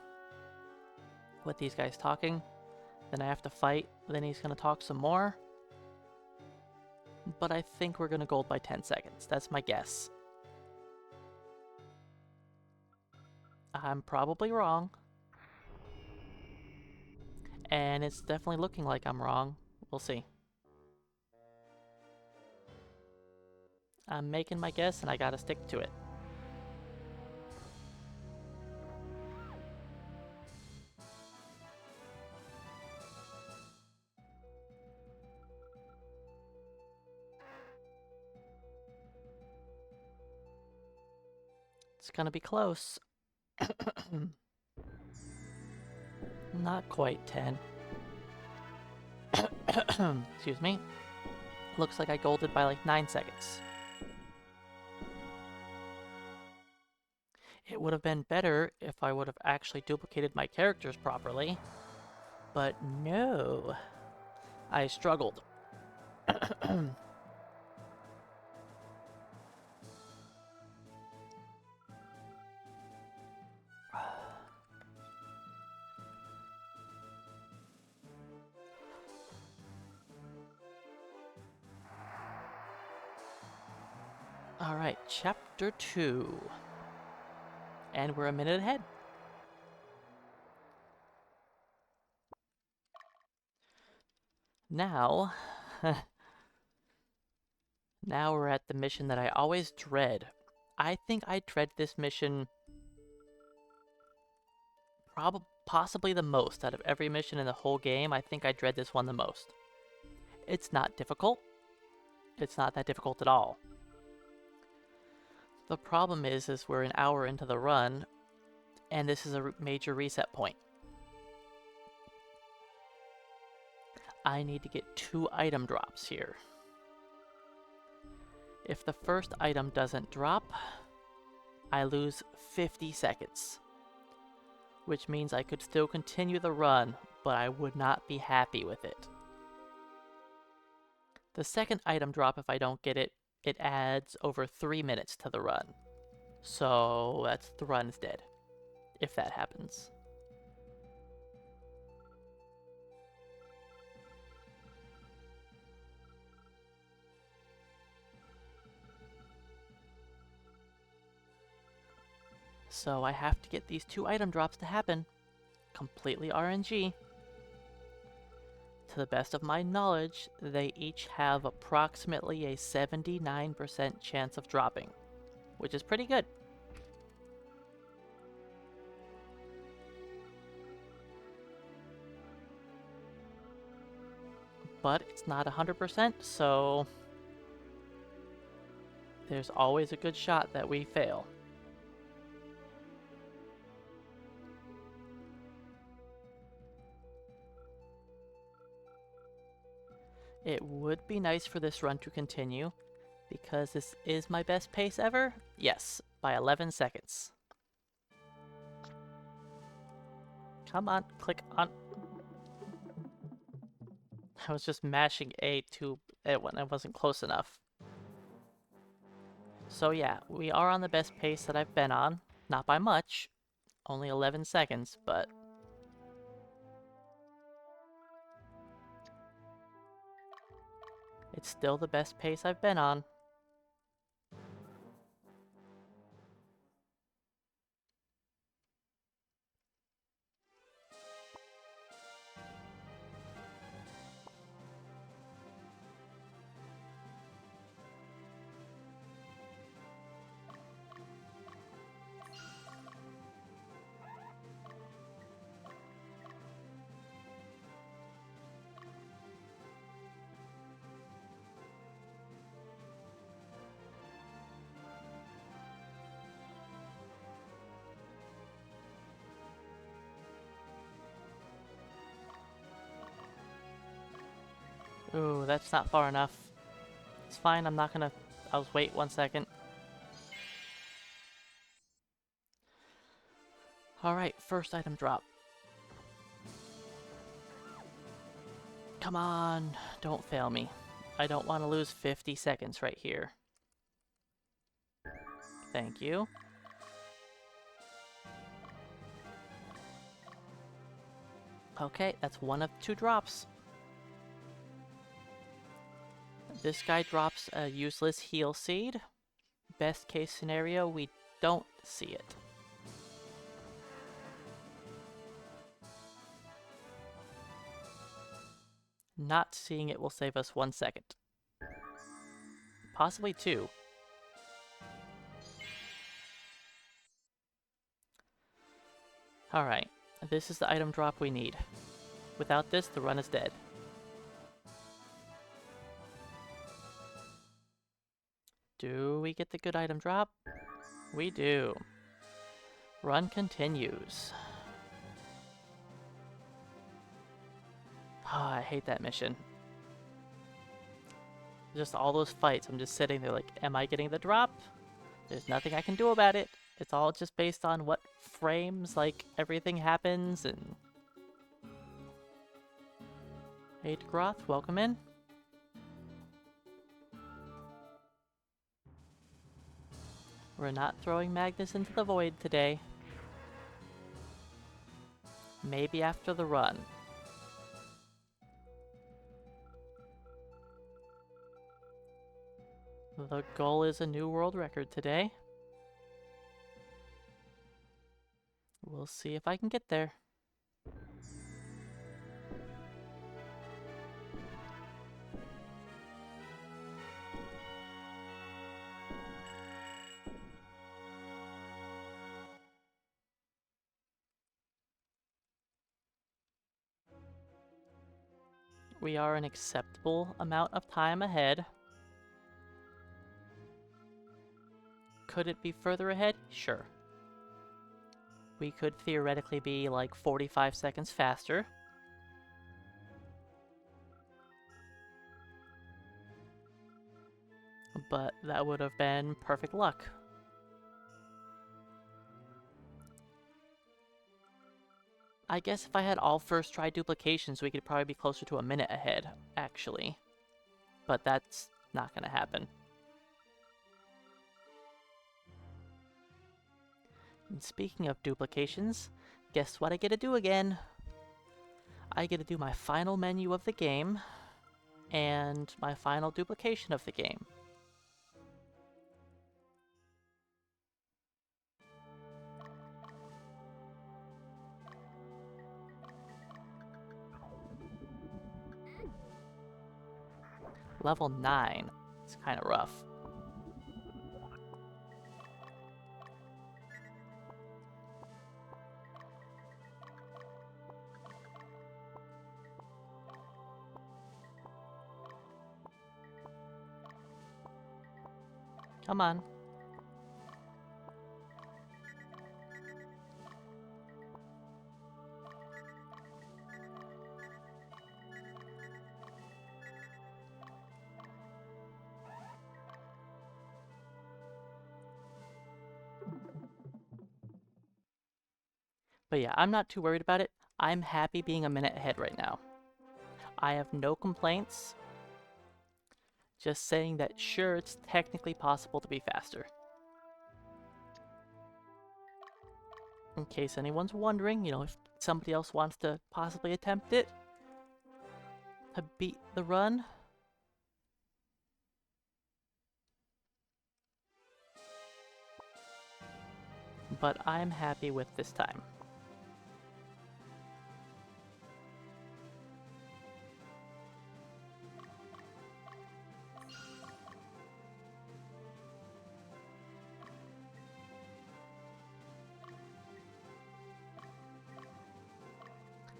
with these guys talking. Then I have to fight. Then he's going to talk some more. but I think we're gonna gold by 10 seconds. That's my guess. I'm probably wrong. And it's definitely looking like I'm wrong. We'll see. I'm making my guess and I gotta stick to it. It's gonna be close. Not quite 10. Excuse me. Looks like I golded by like 9 seconds. It would have been better if I would have actually duplicated my characters properly. But no. I struggled. Alright, chapter 2. And we're a minute ahead. Now, now we're at the mission that I always dread. I think I dread this mission possibly the most out of every mission in the whole game. I think I dread this one the most. It's not difficult. It's not that difficult at all. The problem is we're an hour into the run, and this is a major reset point. I need to get 2 item drops here. If the first item doesn't drop, I lose 50 seconds. Which means I could still continue the run, but I would not be happy with it. The second item drop, if I don't get it, it adds over 3 minutes to the run. So the run's dead, if that happens. So I have to get these 2 item drops to happen. Completely RNG. To the best of my knowledge, they each have approximately a 79% chance of dropping, which is pretty good. But it's not 100%, so there's always a good shot that we fail. It would be nice for this run to continue, because this is my best pace ever. Yes, by 11 seconds. Come on, click on. I was just mashing A to it when I wasn't close enough. So yeah, we are on the best pace that I've been on. Not by much, only 11 seconds, but it's still the best pace I've been on. Ooh, that's not far enough. It's fine, I'm not gonna... I'll wait 1 second. Alright, first item drop. Come on, don't fail me. I don't want to lose 50 seconds right here. Thank you. Okay, that's 1 of 2 drops. This guy drops a useless heal seed. Best case scenario, we don't see it. Not seeing it will save us 1 second. Possibly 2. Alright, this is the item drop we need. Without this, the run is dead. Do we get the good item drop? We do. Run continues. Oh, I hate that mission. Just all those fights, I'm just sitting there like, am I getting the drop? There's nothing I can do about it. It's all just based on what frames, like, everything happens, and... Hey, Groth, welcome in. We're not throwing Magnus into the void today. Maybe after the run. The goal is a new world record today. We'll see if I can get there. We are an acceptable amount of time ahead. Could it be further ahead? Sure. We could theoretically be like 45 seconds faster. But that would have been perfect luck. I guess if I had all first try duplications, we could probably be closer to a minute ahead, actually. But that's not gonna happen. And speaking of duplications, guess what I get to do again? I get to do my final menu of the game, and my final duplication of the game. Level 9. It's kind of rough. Come on. But yeah, I'm not too worried about it. I'm happy being a minute ahead right now. I have no complaints. Just saying that sure, it's technically possible to be faster. In case anyone's wondering, you know, if somebody else wants to possibly attempt it to beat the run. But I'm happy with this time.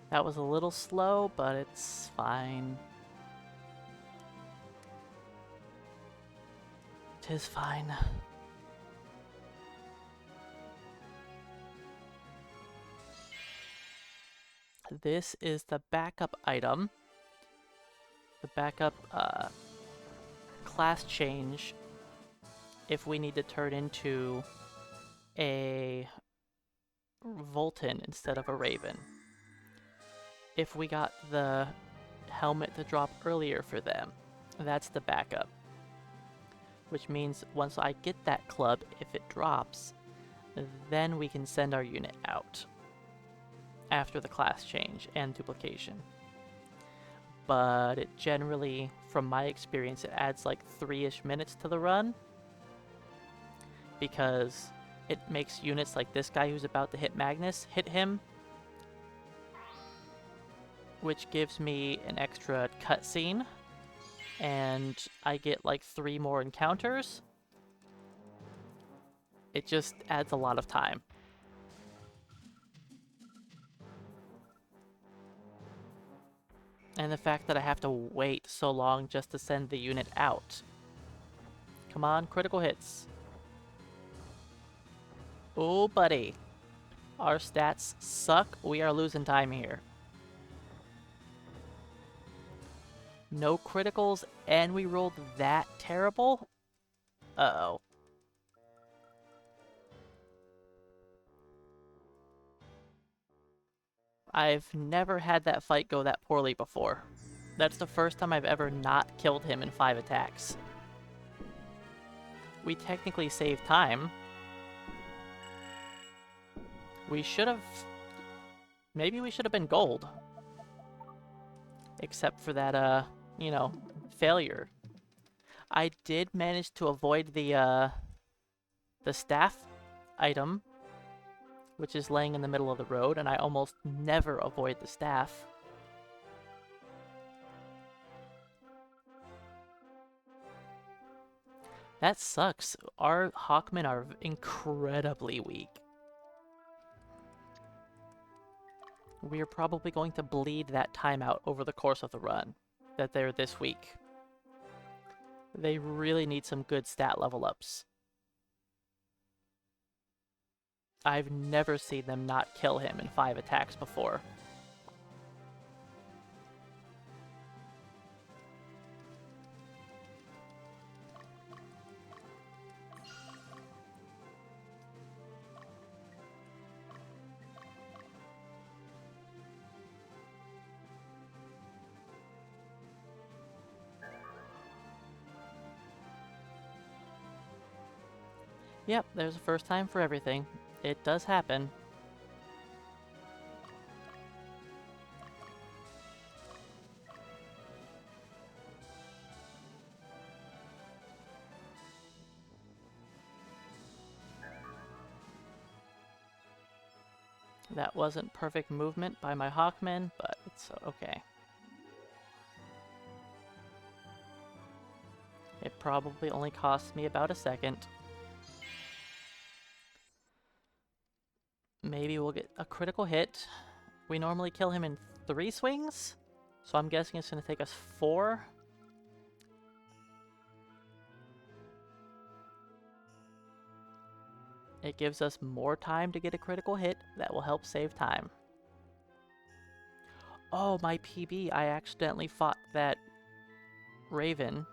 That was a little slow, but it's fine. Tis fine. This is the backup item. The backup class change if we need to turn into a Volton instead of a Raven. If we got the helmet to drop earlier for them, that's the backup. Which means once I get that club, if it drops, then we can send our unit out after the class change and duplication. but it generally, from my experience, it adds like 3-ish minutes to the run because it makes units like this guy who's about to hit Magnus hit him, which gives me an extra cutscene, and I get like 3 more encounters. It just adds a lot of time. And the fact that I have to wait so long just to send the unit out. Come on, critical hits. Oh, buddy. Our stats suck. We are losing time here. No criticals, and we rolled that terrible? Uh-oh. I've never had that fight go that poorly before. That's the first time I've ever not killed him in 5 attacks. We technically saved time. We should have... Maybe we should have been gold. Except for that, you know, failure. I did manage to avoid the staff item, which is laying in the middle of the road, and I almost never avoid the staff. That sucks. Our Hawkmen are incredibly weak. We're probably going to bleed that timeout over the course of the run, that they're this weak. They really need some good stat level ups. I've never seen them not kill him in 5 attacks before. Yep, there's a first time for everything. It does happen. That wasn't perfect movement by my Hawkmen, but it's okay. It probably only cost me about a second. Maybe we'll get a critical hit. We normally kill him in 3 swings, so I'm guessing it's going to take us 4. It gives us more time to get a critical hit. That will help save time. Oh, my PB, I accidentally fought that Raven,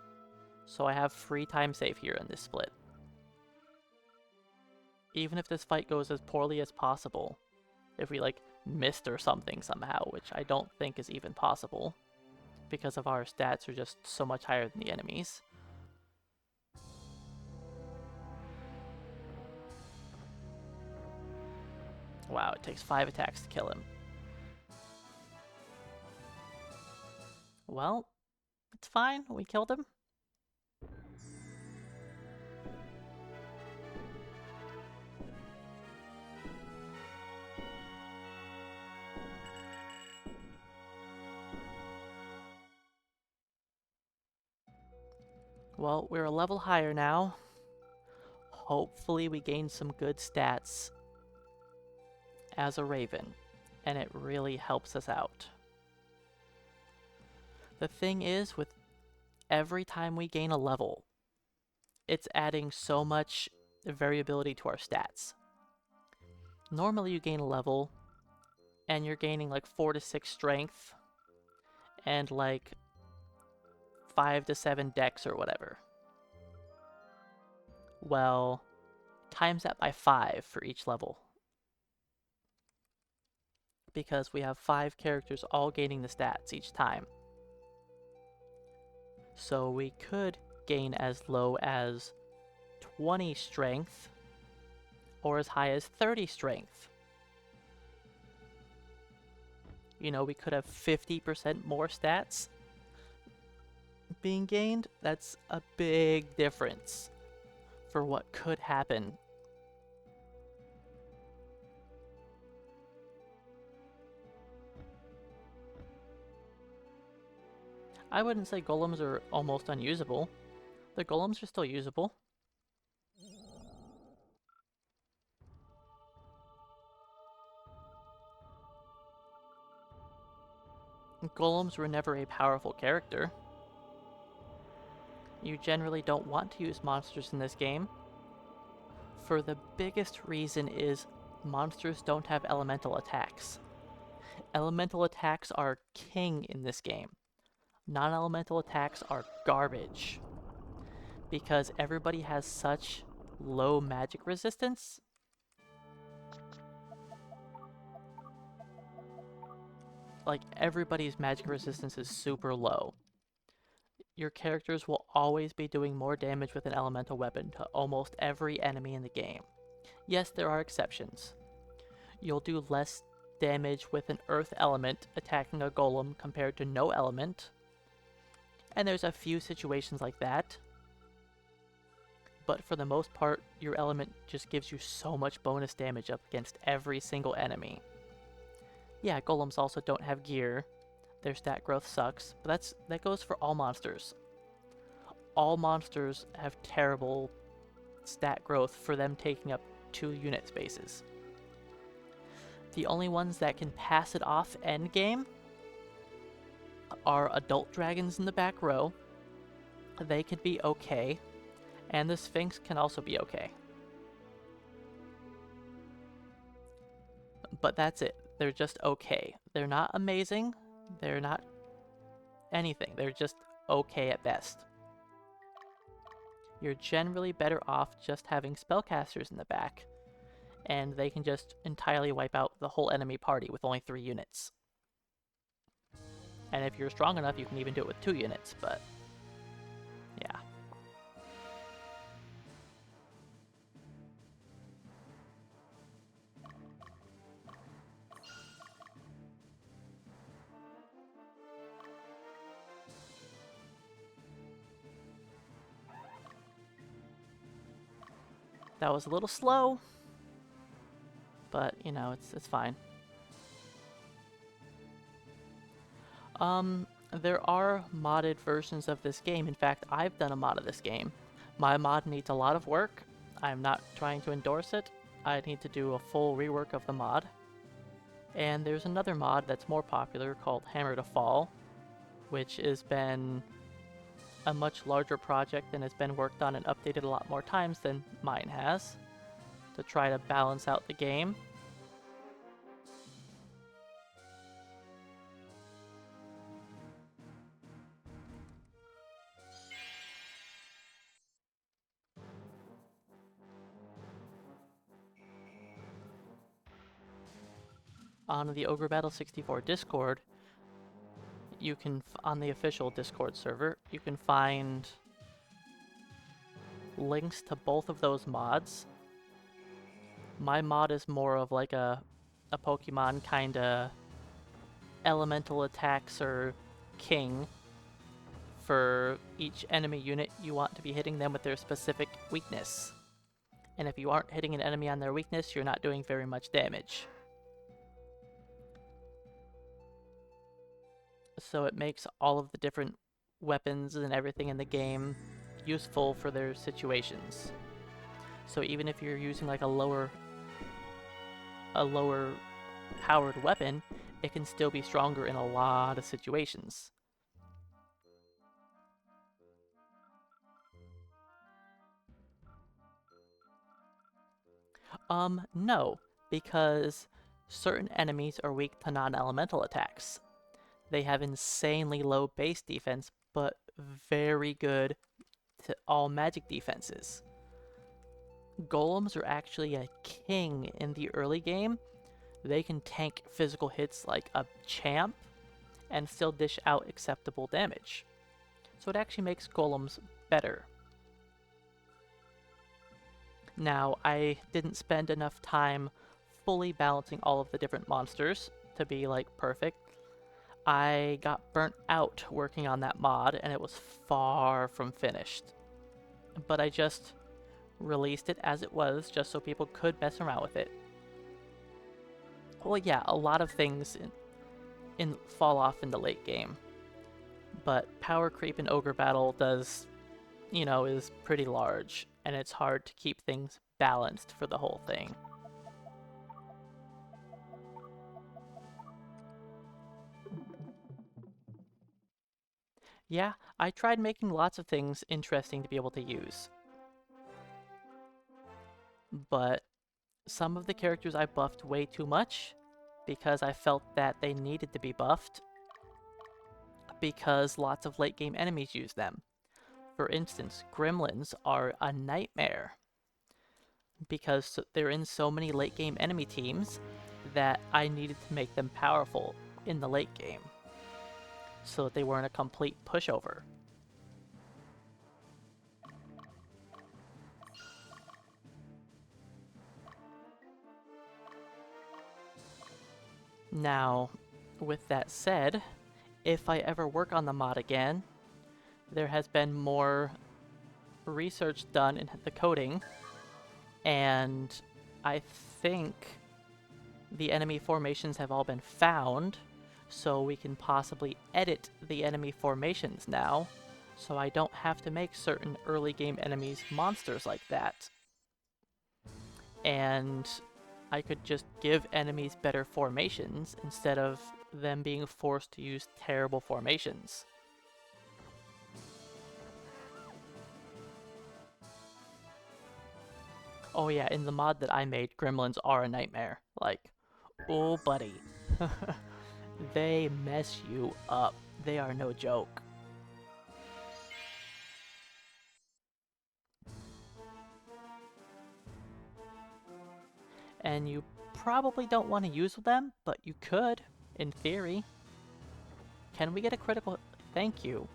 so I have free time save here in this split. Even if this fight goes as poorly as possible, if we like missed or something somehow, which I don't think is even possible because of our stats are just so much higher than the enemies. Wow, it takes 5 attacks to kill him. Well, it's fine, we killed him. Well, we're a level higher now. Hopefully we gain some good stats as a Raven, and it really helps us out. The thing is, with every time we gain a level, it's adding so much variability to our stats. Normally you gain a level, and you're gaining like 4 to 6 strength, and like 5 to 7 dex or whatever. Well, times that by 5 for each level. Because we have 5 characters all gaining the stats each time. So we could gain as low as 20 strength, or as high as 30 strength. You know, we could have 50% more stats being gained, that's a big difference for what could happen. I wouldn't say golems are almost unusable. The golems are still usable. Golems were never a powerful character. You generally don't want to use monsters in this game. For the biggest reason is monsters don't have elemental attacks. Elemental attacks are king in this game. Non-elemental attacks are garbage. Because everybody has such low magic resistance. Like, everybody's magic resistance is super low. Your characters will always be doing more damage with an elemental weapon to almost every enemy in the game. Yes, there are exceptions. You'll do less damage with an earth element attacking a golem compared to no element. And there's a few situations like that. But for the most part, your element just gives you so much bonus damage up against every single enemy. Yeah, golems also don't have gear. Their stat growth sucks, but that goes for all monsters. All monsters have terrible stat growth for them taking up 2 unit spaces. The only ones that can pass it off endgame are adult dragons in the back row. They could be okay, and the Sphinx can also be okay. But that's it. They're just okay. They're not amazing. They're not anything. They're just okay at best. You're generally better off just having spellcasters in the back, and they can just entirely wipe out the whole enemy party with only 3 units. And if you're strong enough, you can even do it with 2 units, but yeah. That was a little slow, but you know, it's fine. There are modded versions of this game. In fact, I've done a mod of this game. My mod needs a lot of work. I'm not trying to endorse it. I need to do a full rework of the mod. And there's another mod that's more popular called Hammer to Fall, which has been a much larger project and has been worked on and updated a lot more times than mine has, to try to balance out the game. On the Ogre Battle 64 Discord, you can, on the official Discord server, you can find links to both of those mods. My mod is more of like a Pokemon kinda elemental attacks or king. For each enemy unit, you want to be hitting them with their specific weakness. And if you aren't hitting an enemy on their weakness, you're not doing very much damage. So it makes all of the different weapons and everything in the game useful for their situations. So even if you're using like a lower powered weapon, it can still be stronger in a lot of situations. No, because certain enemies are weak to non-elemental attacks. They have insanely low base defense, but very good to all magic defenses. Golems are actually a king in the early game. They can tank physical hits like a champ and still dish out acceptable damage. So it actually makes golems better. Now, I didn't spend enough time fully balancing all of the different monsters to be like perfect. I got burnt out working on that mod, and it was far from finished. But I just released it as it was, just so people could mess around with it. Well, yeah, a lot of things fall off in the late game, but power creep in Ogre Battle does, is pretty large, and it's hard to keep things balanced for the whole thing. Yeah, I tried making lots of things interesting to be able to use, but some of the characters I buffed way too much because I felt that they needed to be buffed because lots of late game enemies use them. For instance, gremlins are a nightmare because they're in so many late game enemy teams that I needed to make them powerful in the late game so that they weren't a complete pushover. Now, with that said, if I ever work on the mod again, there has been more research done in the coding, and I think the enemy formations have all been found, so we can possibly edit the enemy formations now, so I don't have to make certain early game enemies monsters like that. And I could just give enemies better formations instead of them being forced to use terrible formations. Oh yeah, in the mod that I made, gremlins are a nightmare. Like, oh buddy. They mess you up. They are no joke. And you probably don't want to use them, but you could, in theory. Can we get a critical... Thank you.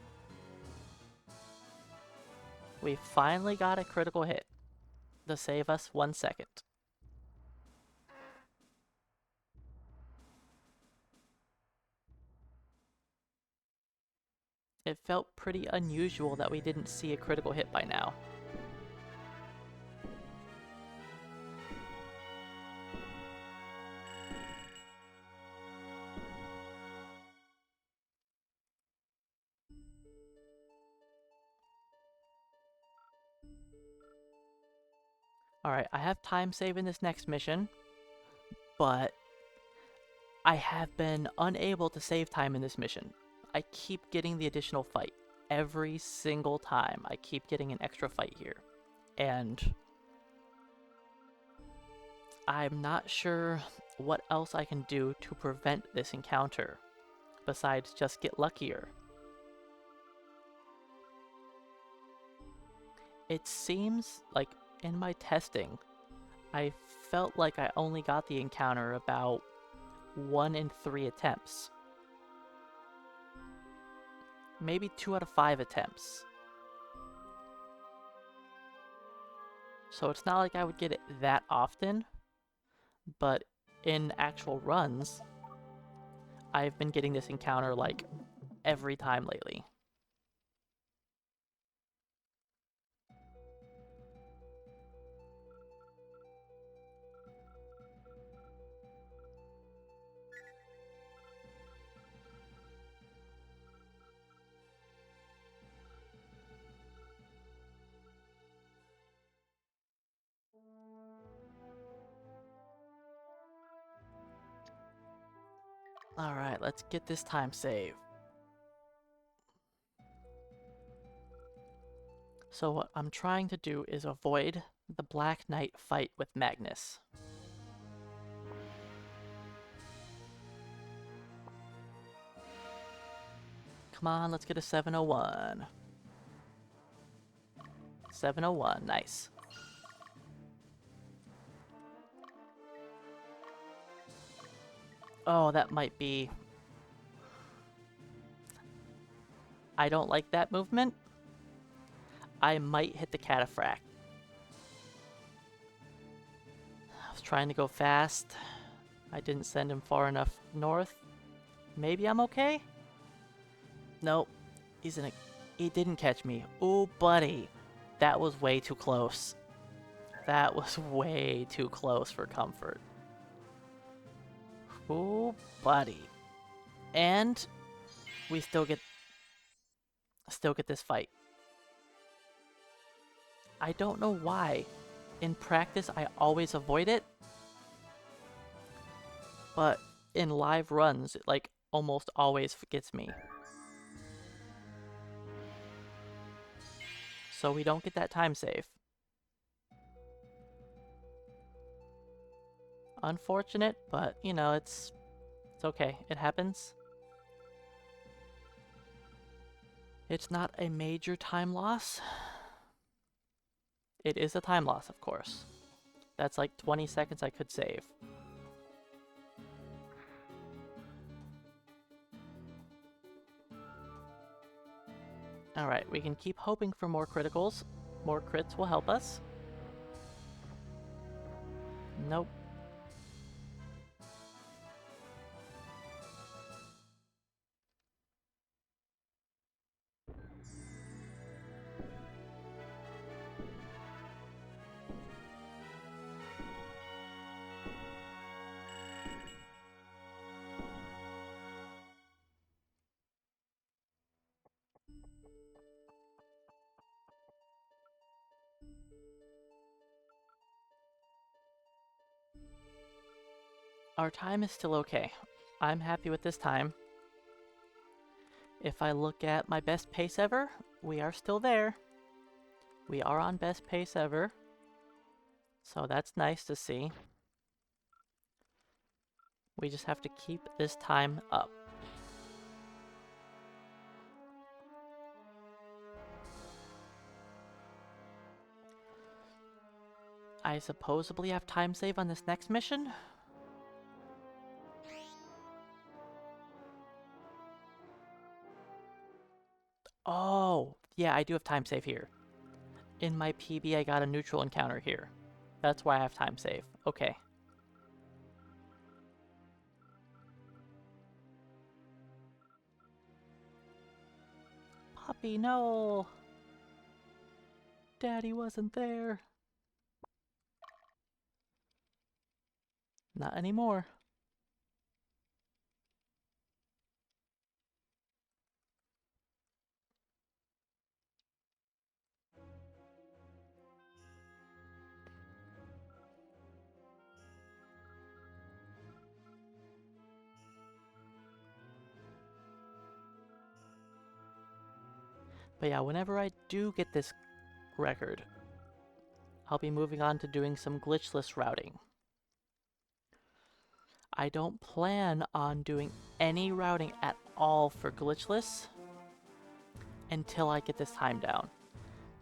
We finally got a critical hit to save us 1 second. It felt pretty unusual that we didn't see a critical hit by now. Alright, I have time save in this next mission, but I have been unable to save time in this mission. I keep getting the additional fight. Every single time I keep getting an extra fight here. And I'm not sure what else I can do to prevent this encounter, besides just get luckier. It seems like in my testing, I felt like I only got the encounter about 1 in 3 attempts. Maybe 2 out of 5 attempts. So it's not like I would get it that often, but in actual runs, I've been getting this encounter like every time lately. Alright, let's get this time save. So what I'm trying to do is avoid the Black Knight fight with Magnus. Come on, let's get a 701. 701, nice. Oh, that might be... I don't like that movement. I might hit the cataphract. I was trying to go fast. I didn't send him far enough north. Maybe I'm okay? Nope. He didn't catch me. Ooh, buddy. That was way too close. That was way too close for comfort. Ooh, buddy. And we still get this fight. I don't know why. In practice, I always avoid it. But in live runs, it like almost always gets me. So we don't get that time save. Unfortunate, but you know, it's okay. It happens. It's not a major time loss. It is a time loss, of course. That's like 20 seconds I could save. Alright, we can keep hoping for more criticals. More crits will help us. Nope. Our time is still okay. I'm happy with this time. If I look at my best pace ever, we are still there. We are on best pace ever. So that's nice to see. We just have to keep this time up. I supposedly have time save on this next mission? Oh, yeah, I do have time save here. In my PB, I got a neutral encounter here. That's why I have time save. Okay. Puppy, no! Daddy wasn't there. Not anymore. But yeah, whenever I do get this record, I'll be moving on to doing some glitchless routing. I don't plan on doing any routing at all for glitchless until I get this time down,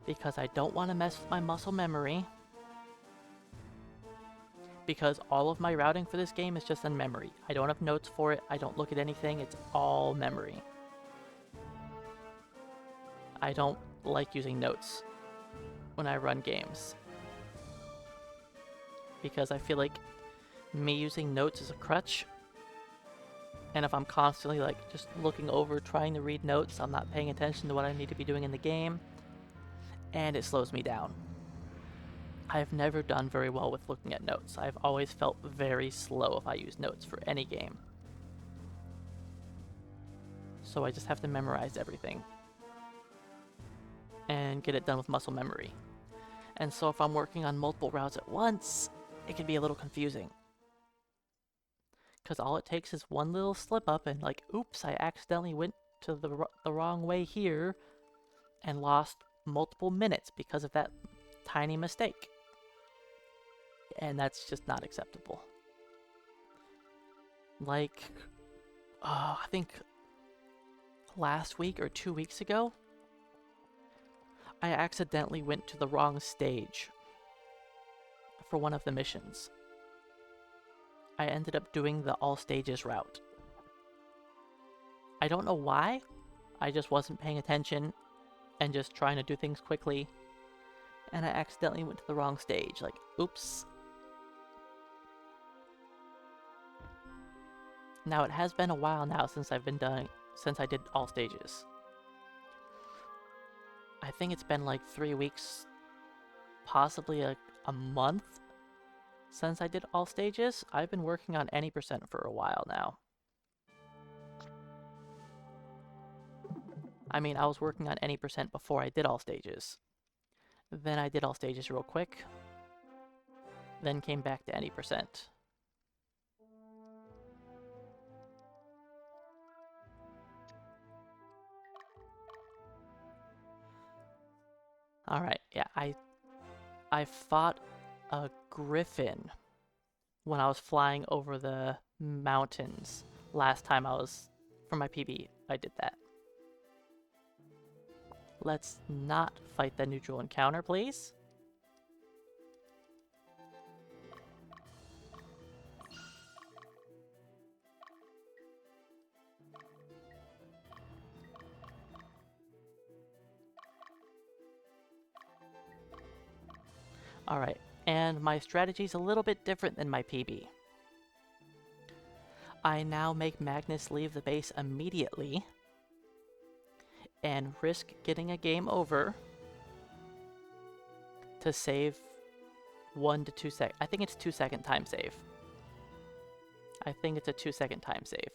because I don't want to mess with my muscle memory, because all of my routing for this game is just in memory. I don't have notes for it, I don't look at anything, it's all memory. I don't like using notes when I run games, because I feel like me using notes is a crutch, and if I'm constantly like just looking over trying to read notes, I'm not paying attention to what I need to be doing in the game, and it slows me down. I've never done very well with looking at notes. I've always felt very slow if I use notes for any game. So I just have to memorize everything and get it done with muscle memory. And so if I'm working on multiple routes at once, it can be a little confusing. Because all it takes is one little slip up and like, oops, I accidentally went to the wrong way here and lost multiple minutes because of that tiny mistake. And that's just not acceptable. Like, I think last week or 2 weeks ago, I accidentally went to the wrong stage for one of the missions. I ended up doing the all stages route. I don't know why. I just wasn't paying attention and just trying to do things quickly. And I accidentally went to the wrong stage. Like, oops. Now it has been a while now since I did all stages. I think it's been like 3 weeks, possibly a month since I did all stages. I've been working on any percent for a while now. I mean, I was working on any percent before I did all stages. Then I did all stages real quick. Then came back to any percent. Alright, yeah, I fought a griffin when I was flying over the mountains. Last time for my PB, I did that. Let's not fight the neutral encounter, please. Alright, and my strategy's a little bit different than my PB. I now make Magnus leave the base immediately and risk getting a game over to save 1 to 2 sec. I think it's 2-second time save. I think it's a 2-second time save.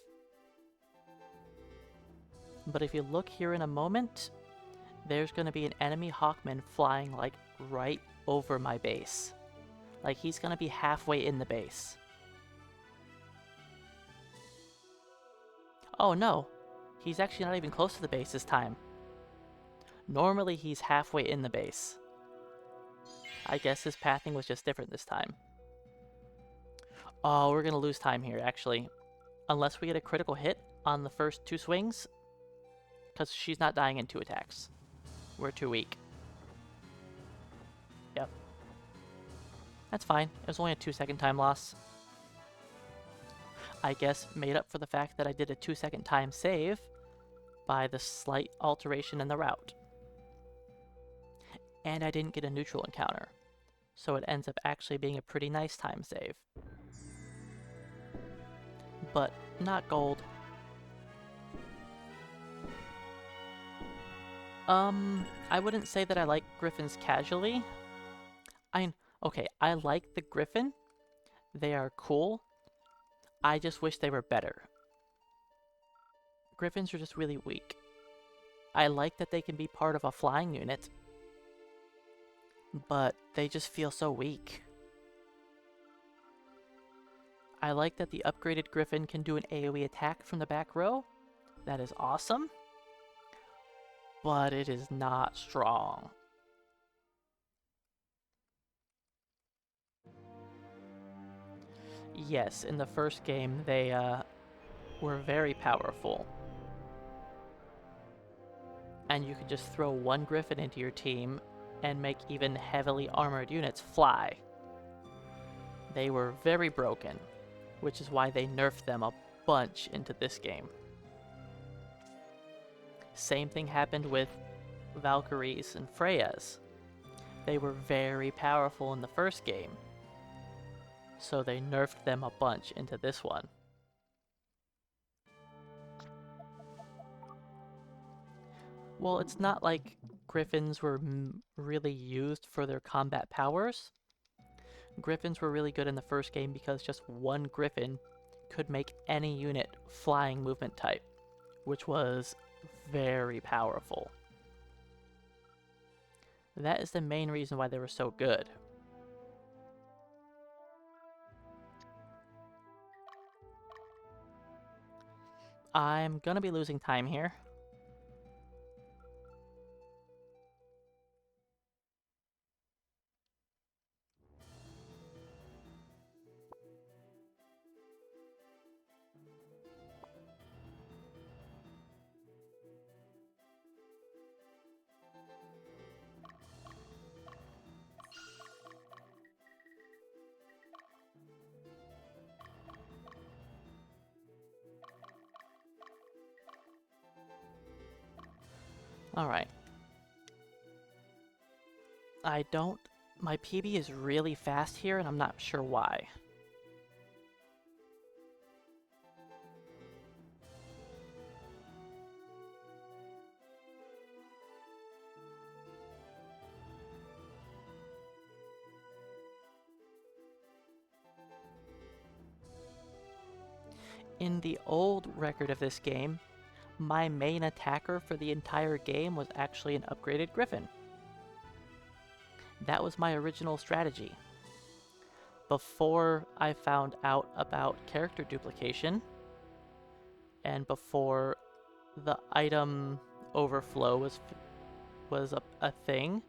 But if you look here in a moment, there's going to be an enemy Hawkman flying like right over my base. Like he's going to be halfway in the base. Oh no, he's actually not even close to the base this time. Normally he's halfway in the base. I guess his pathing was just different this time. Oh, we're going to lose time here, actually. Unless we get a critical hit on the first 2 swings. Because she's not dying in 2 attacks. We're too weak. Yep. That's fine. It was only a 2-second time loss. I guess made up for the fact that I did a 2-second time save by the slight alteration in the route. And I didn't get a neutral encounter. So it ends up actually being a pretty nice time save. But not gold. I wouldn't say that I like Griffins casually. Okay, I like the Griffin. They are cool. I just wish they were better. Griffins are just really weak. I like that they can be part of a flying unit, but they just feel so weak. I like that the upgraded Griffin can do an AoE attack from the back row. That is awesome. But it is not strong. Yes, in the first game, they were very powerful. And you could just throw 1 Griffin into your team and make even heavily armored units fly. They were very broken, which is why they nerfed them a bunch into this game. Same thing happened with Valkyries and Freyas. They were very powerful in the first game, so they nerfed them a bunch into this one. Well, it's not like Griffins were really used for their combat powers. Griffins were really good in the first game because just 1 Griffin could make any unit flying movement type, which was very powerful. That is the main reason why they were so good. I'm gonna be losing time here. Alright. My PB is really fast here, and I'm not sure why. In the old record of this game, my main attacker for the entire game was actually an upgraded Griffin. That was my original strategy. Before I found out about character duplication, and before the item overflow was a thing,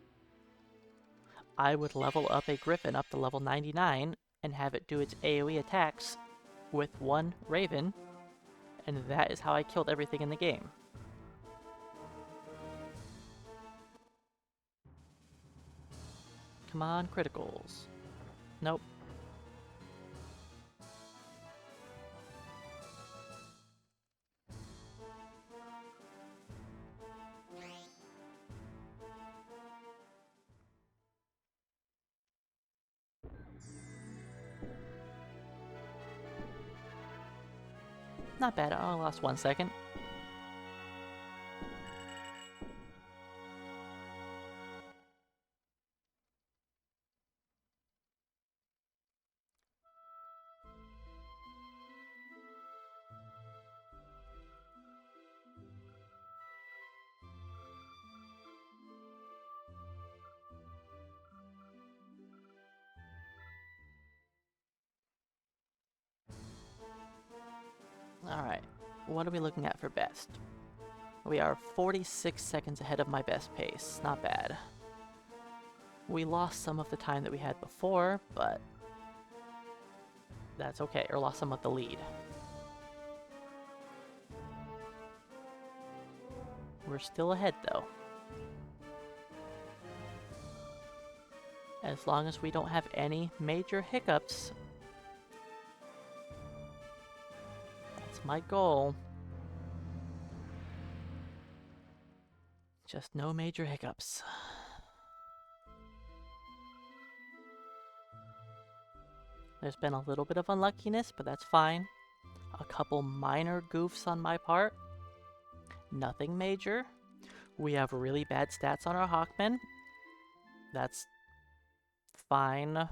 I would level up a Griffin up to level 99 and have it do its AoE attacks with one Raven, and that is how I killed everything in the game. Come on, criticals. Nope. Not bad. I lost 1 second. Alright, what are we looking at for best? We are 46 seconds ahead of my best pace. Not bad. We lost some of the time that we had before, but that's okay. Or lost some of the lead. We're still ahead, though. As long as we don't have any major hiccups. That's my goal. Just no major hiccups. There's been a little bit of unluckiness, but that's fine. A couple minor goofs on my part. Nothing major. We have really bad stats on our Hawkmen. That's fine.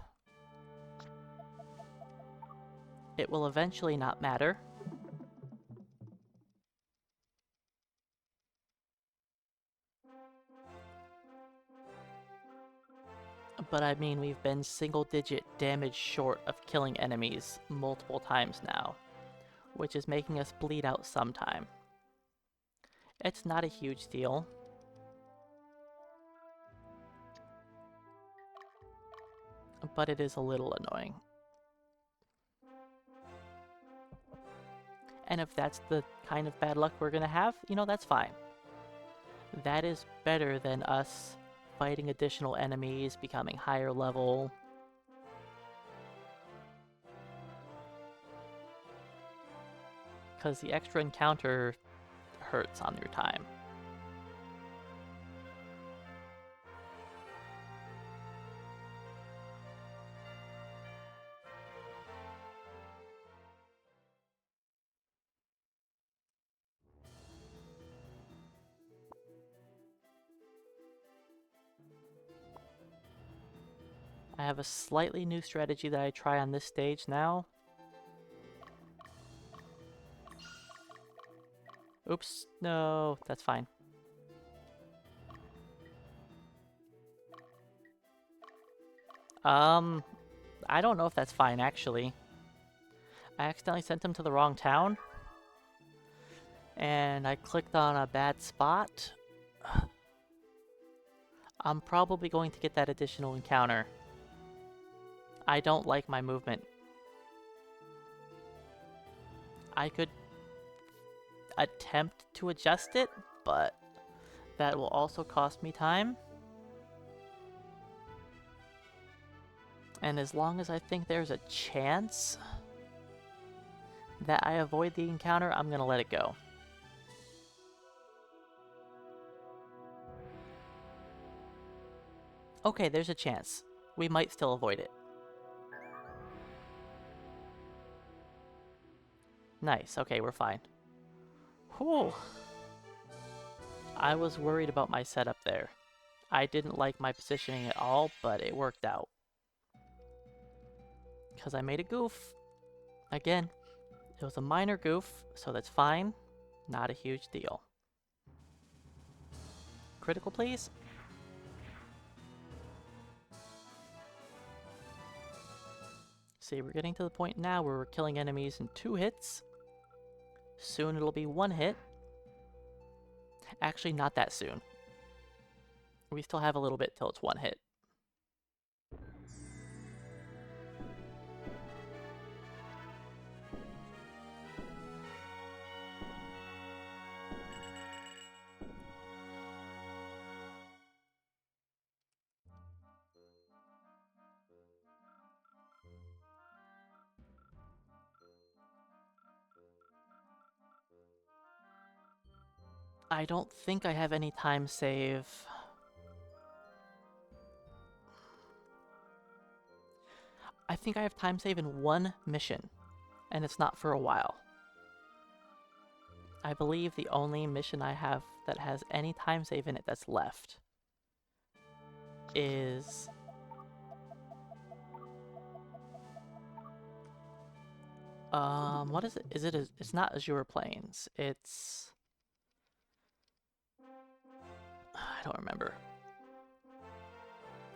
It will eventually not matter. But I mean, we've been single-digit damage short of killing enemies multiple times now, which is making us bleed out sometime. It's not a huge deal. But it is a little annoying. And if that's the kind of bad luck we're gonna have, you know, that's fine. That is better than us fighting additional enemies, becoming higher level. Because the extra encounter hurts on your time. I have a slightly new strategy that I try on this stage now. Oops, no, that's fine. I don't know if that's fine, actually. I accidentally sent him to the wrong town. And I clicked on a bad spot. I'm probably going to get that additional encounter. I don't like my movement. I could attempt to adjust it, but that will also cost me time. And as long as I think there's a chance that I avoid the encounter, I'm gonna let it go. Okay, there's a chance. We might still avoid it. Nice, okay, we're fine. Whew. I was worried about my setup there. I didn't like my positioning at all, but it worked out. Because I made a goof. Again, It was a minor goof, so that's fine. Not a huge deal. Critical, please. See, we're getting to the point now where we're killing enemies in 2 hits. Soon it'll be 1 hit. Actually, not that soon. We still have a little bit till it's 1 hit. I don't think I have any time save. I think I have time save in 1 mission, and it's not for a while. I believe the only mission I have that has any time save in it that's left is... what is it? It's not Azure Plains. It's... I don't remember.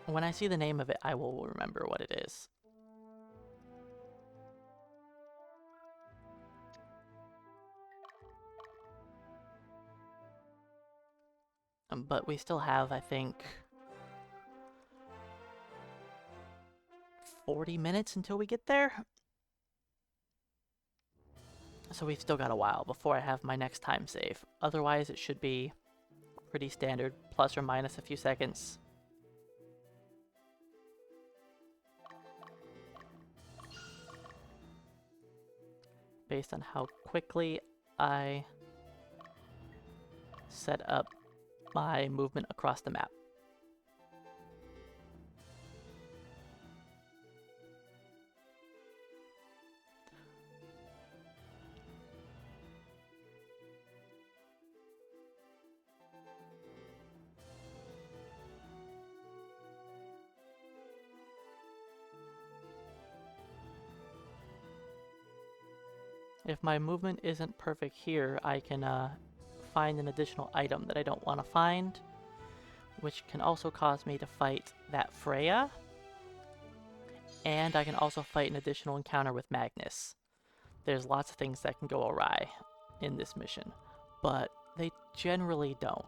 When I see the name of it, I will remember what it is. But we still have, I think, 40 minutes until we get there. So we've still got a while before I have my next time save. Otherwise, it should be pretty standard, plus or minus a few seconds. Based on how quickly I set up my movement across the map. If my movement isn't perfect here, I can find an additional item that I don't want to find, which can also cause me to fight that Freya, and I can also fight an additional encounter with Magnus. There's lots of things that can go awry in this mission, but they generally don't.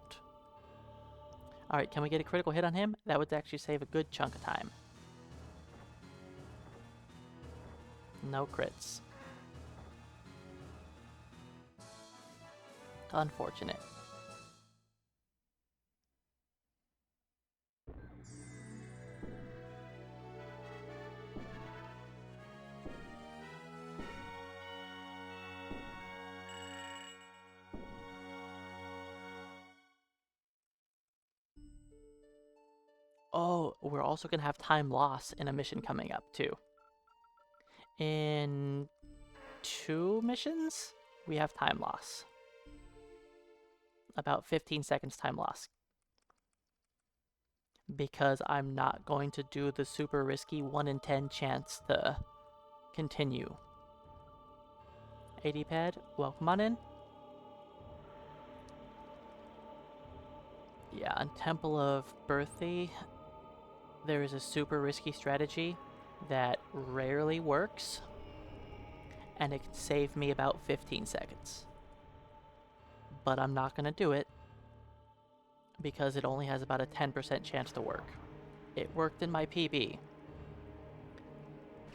Alright, can we get a critical hit on him? That would actually save a good chunk of time. No crits. Unfortunate. Oh, we're also going to have time loss in a mission coming up, too. In 2 missions, we have time loss. About 15 seconds time loss. Because I'm not going to do the super risky 1 in 10 chance to continue. AD pad, welcome on in. Yeah, on Temple of Birthday, there is a super risky strategy that rarely works, and it can save me about 15 seconds. But I'm not going to do it because it only has about a 10% chance to work. It worked in my PB.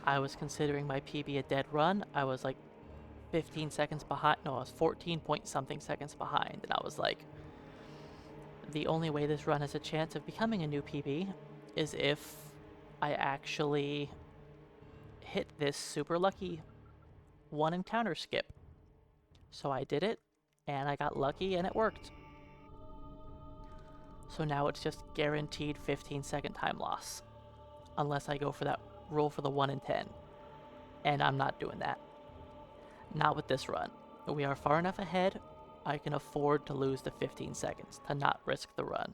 I was considering my PB a dead run. I was like 15 seconds behind. No, I was 14 point something seconds behind, and I was like, the only way this run has a chance of becoming a new PB is if I actually hit this super lucky 1 encounter skip. So I did it, and I got lucky, and it worked. So now it's just guaranteed 15-second time loss. Unless I go for that roll for the 1 in 10. And I'm not doing that. Not with this run. We are far enough ahead, I can afford to lose the 15 seconds to not risk the run.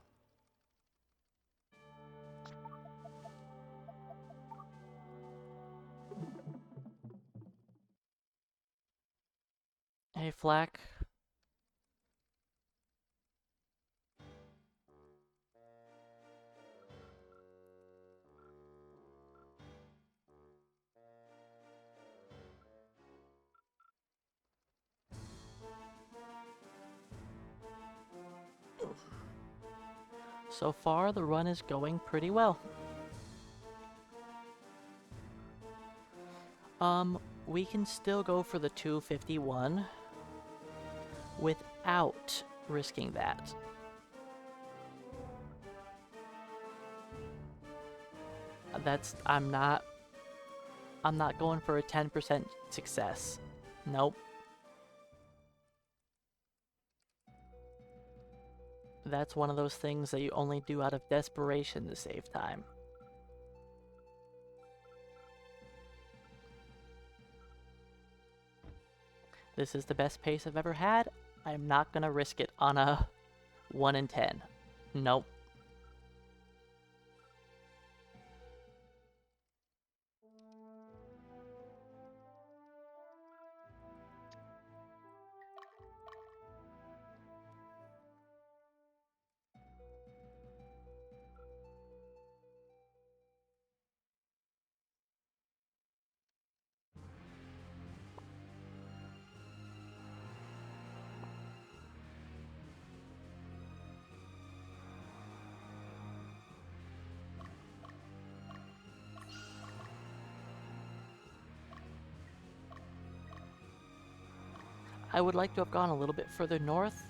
Hey, Flack. So far, the run is going pretty well. We can still go for the 251 without risking that. I'm not going for a 10% success. Nope. That's one of those things that you only do out of desperation to save time. This is the best pace I've ever had. I'm not gonna risk it on a 1 in 10. Nope. I would like to have gone a little bit further north,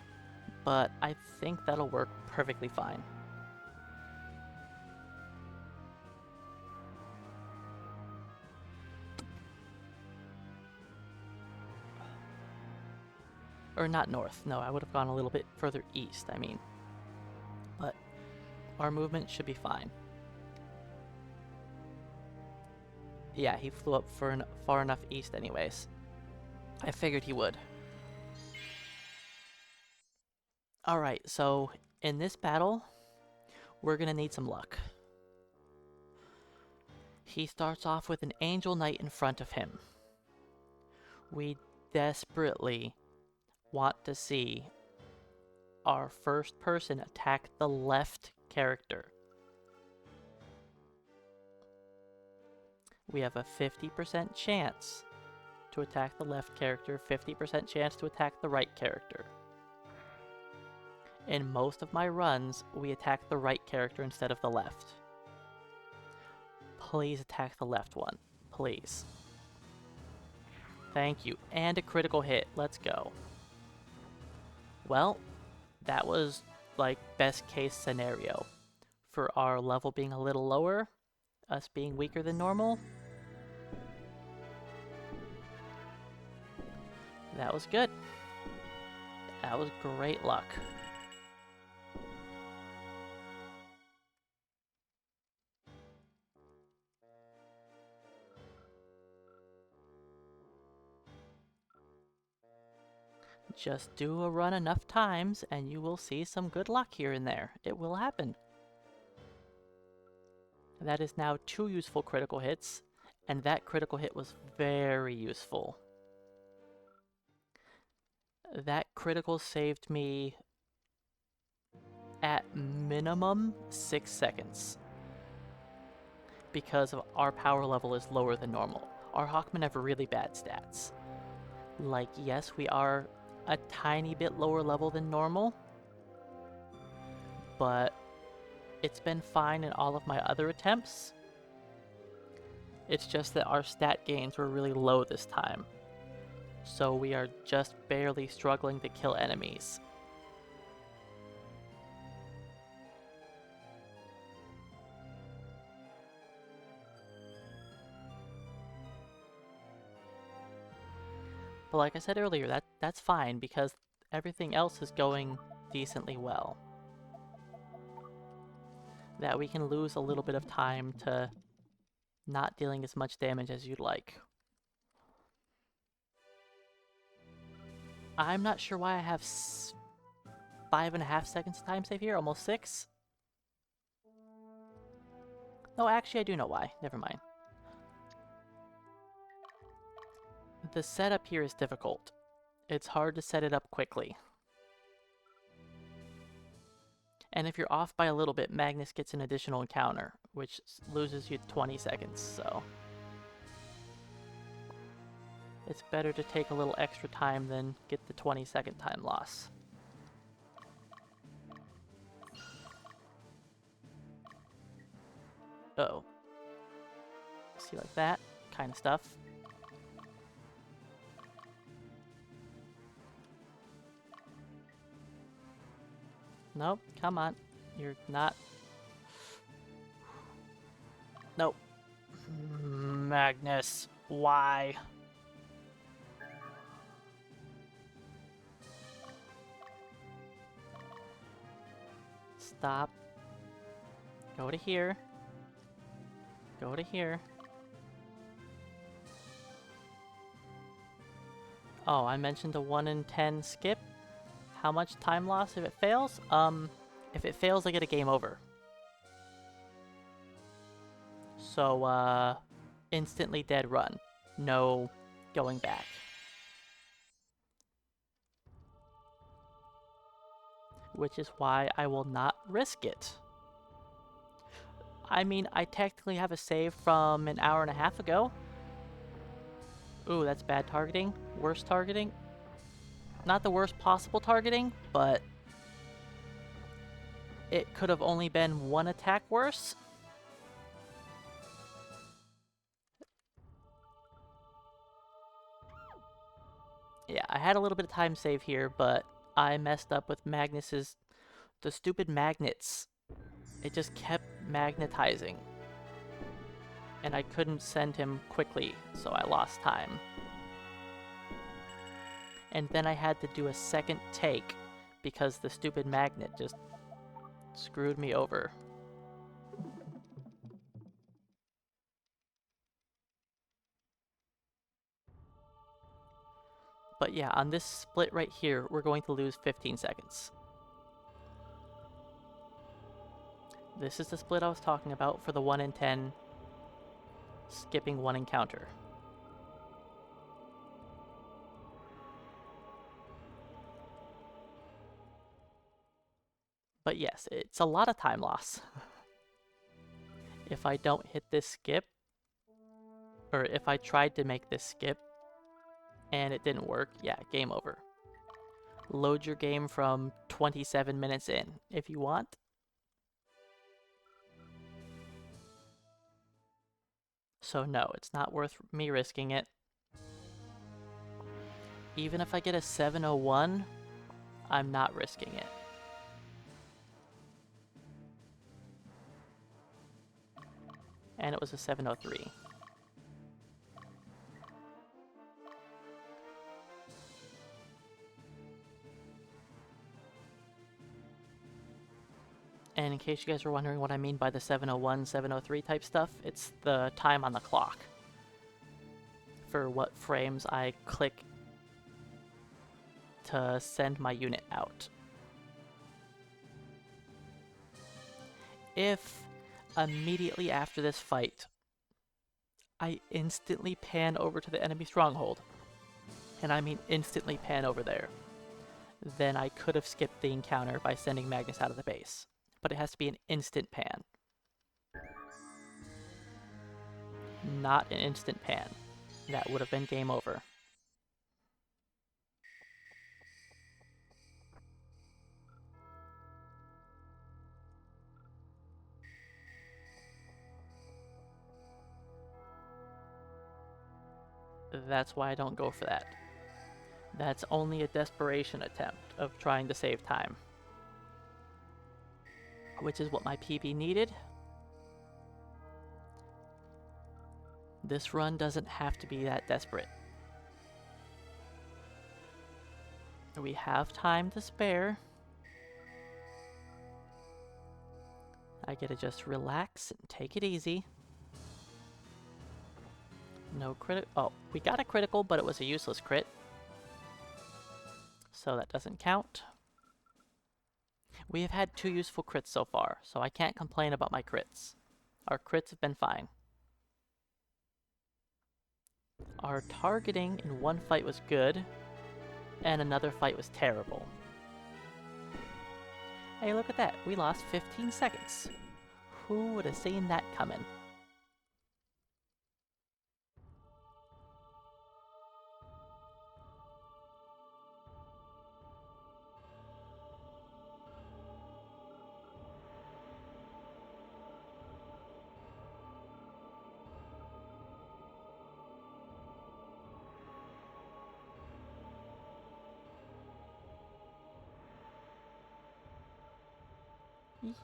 but I think that'll work perfectly fine. Or not north, no, I would have gone a little bit further east, I mean. But our movement should be fine. Yeah, he flew up far enough east anyways. I figured he would. Alright, so in this battle, we're gonna need some luck. He starts off with an Angel Knight in front of him. We desperately want to see our first person attack the left character. We have a 50% chance to attack the left character, 50% chance to attack the right character. In most of my runs, we attack the right character instead of the left. Please attack the left one. Please. Thank you. And a critical hit. Let's go. Well, that was like best case scenario. For our level being a little lower, us being weaker than normal. That was good. That was great luck. Just do a run enough times and you will see some good luck here and there. It will happen. That is now 2 useful critical hits, and that critical hit was very useful. That critical saved me at minimum 6 seconds. Because of our power level is lower than normal. Our Hawkmen have really bad stats. Like, yes, we are a tiny bit lower level than normal, but it's been fine in all of my other attempts. It's just that our stat gains were really low this time. So we are just barely struggling to kill enemies. But like I said earlier, that's fine because everything else is going decently well. That we can lose a little bit of time to not dealing as much damage as you'd like. I'm not sure why I have 5.5 seconds time save here, almost 6. No, actually I do know why. Never mind. The setup here is difficult. It's hard to set it up quickly. And if you're off by a little bit, Magnus gets an additional encounter, which loses you 20 seconds, so... It's better to take a little extra time than get the 20-second time loss. Uh-oh. See, like that kind of stuff. Nope, come on. You're not... Nope. Magnus, why? Stop. Go to here. Go to here. Oh, I mentioned a 1 in 10 skip. How much time loss if it fails? If it fails, I get a game over. So, instantly dead run. No going back. Which is why I will not risk it. I mean, I technically have a save from an hour and a half ago. Ooh, that's bad targeting. Worst targeting. Not the worst possible targeting, but it could have only been one attack worse. Yeah, I had a little bit of time save here, but I messed up with Magnus's... the stupid magnets. It just kept magnetizing. And I couldn't send him quickly, so I lost time. And then I had to do a second take because the stupid magnet just screwed me over. But yeah, on this split right here, we're going to lose 15 seconds. This is the split I was talking about for the 1 in 10, skipping one encounter. But yes, it's a lot of time loss. If I don't hit this skip, or if I tried to make this skip, and it didn't work, yeah, game over. Load your game from 27 minutes in, if you want. So no, it's not worth me risking it. Even if I get a 701, I'm not risking it. And it was a 703. And in case you guys were wondering what I mean by the 701, 703 type stuff, it's the time on the clock for what frames I click to send my unit out. If immediately after this fight, I instantly pan over to the enemy stronghold, and I mean instantly pan over there, then I could have skipped the encounter by sending Magnus out of the base. But it has to be an instant pan. Not an instant pan. That would have been game over. That's why I don't go for that. That's only a desperation attempt of trying to save time. Which is what my PB needed. This run doesn't have to be that desperate. We have time to spare. I get to just relax and take it easy. No crit. Oh, we got a critical, but it was a useless crit. So that doesn't count. We have had 2 useful crits so far, so I can't complain about my crits. Our crits have been fine. Our targeting in one fight was good. And another fight was terrible. Hey, look at that. We lost 15 seconds. Who would have seen that coming?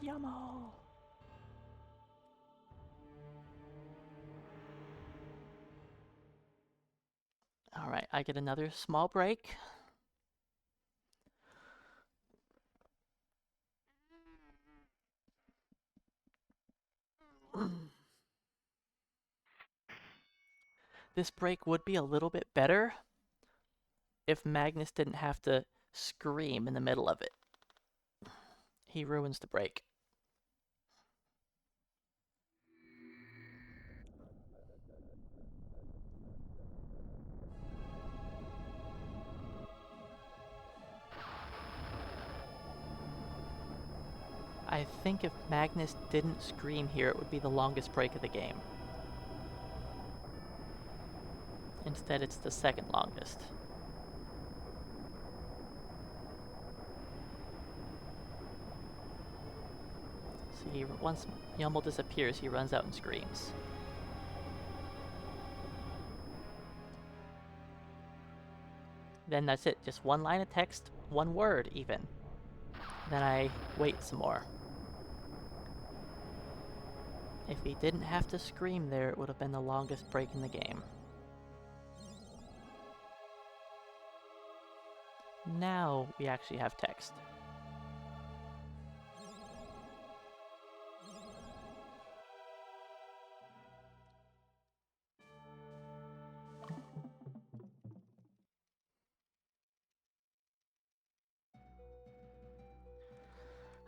Yummo! Alright, I get another small break. This break would be a little bit better if Magnus didn't have to scream in the middle of it. He ruins the break. I think if Magnus didn't scream here, it would be the longest break of the game. Instead, it's the second longest. See, once Yummel disappears, he runs out and screams. Then that's it, just one line of text, one word even. Then I wait some more. If he didn't have to scream there, it would have been the longest break in the game. Now we actually have text.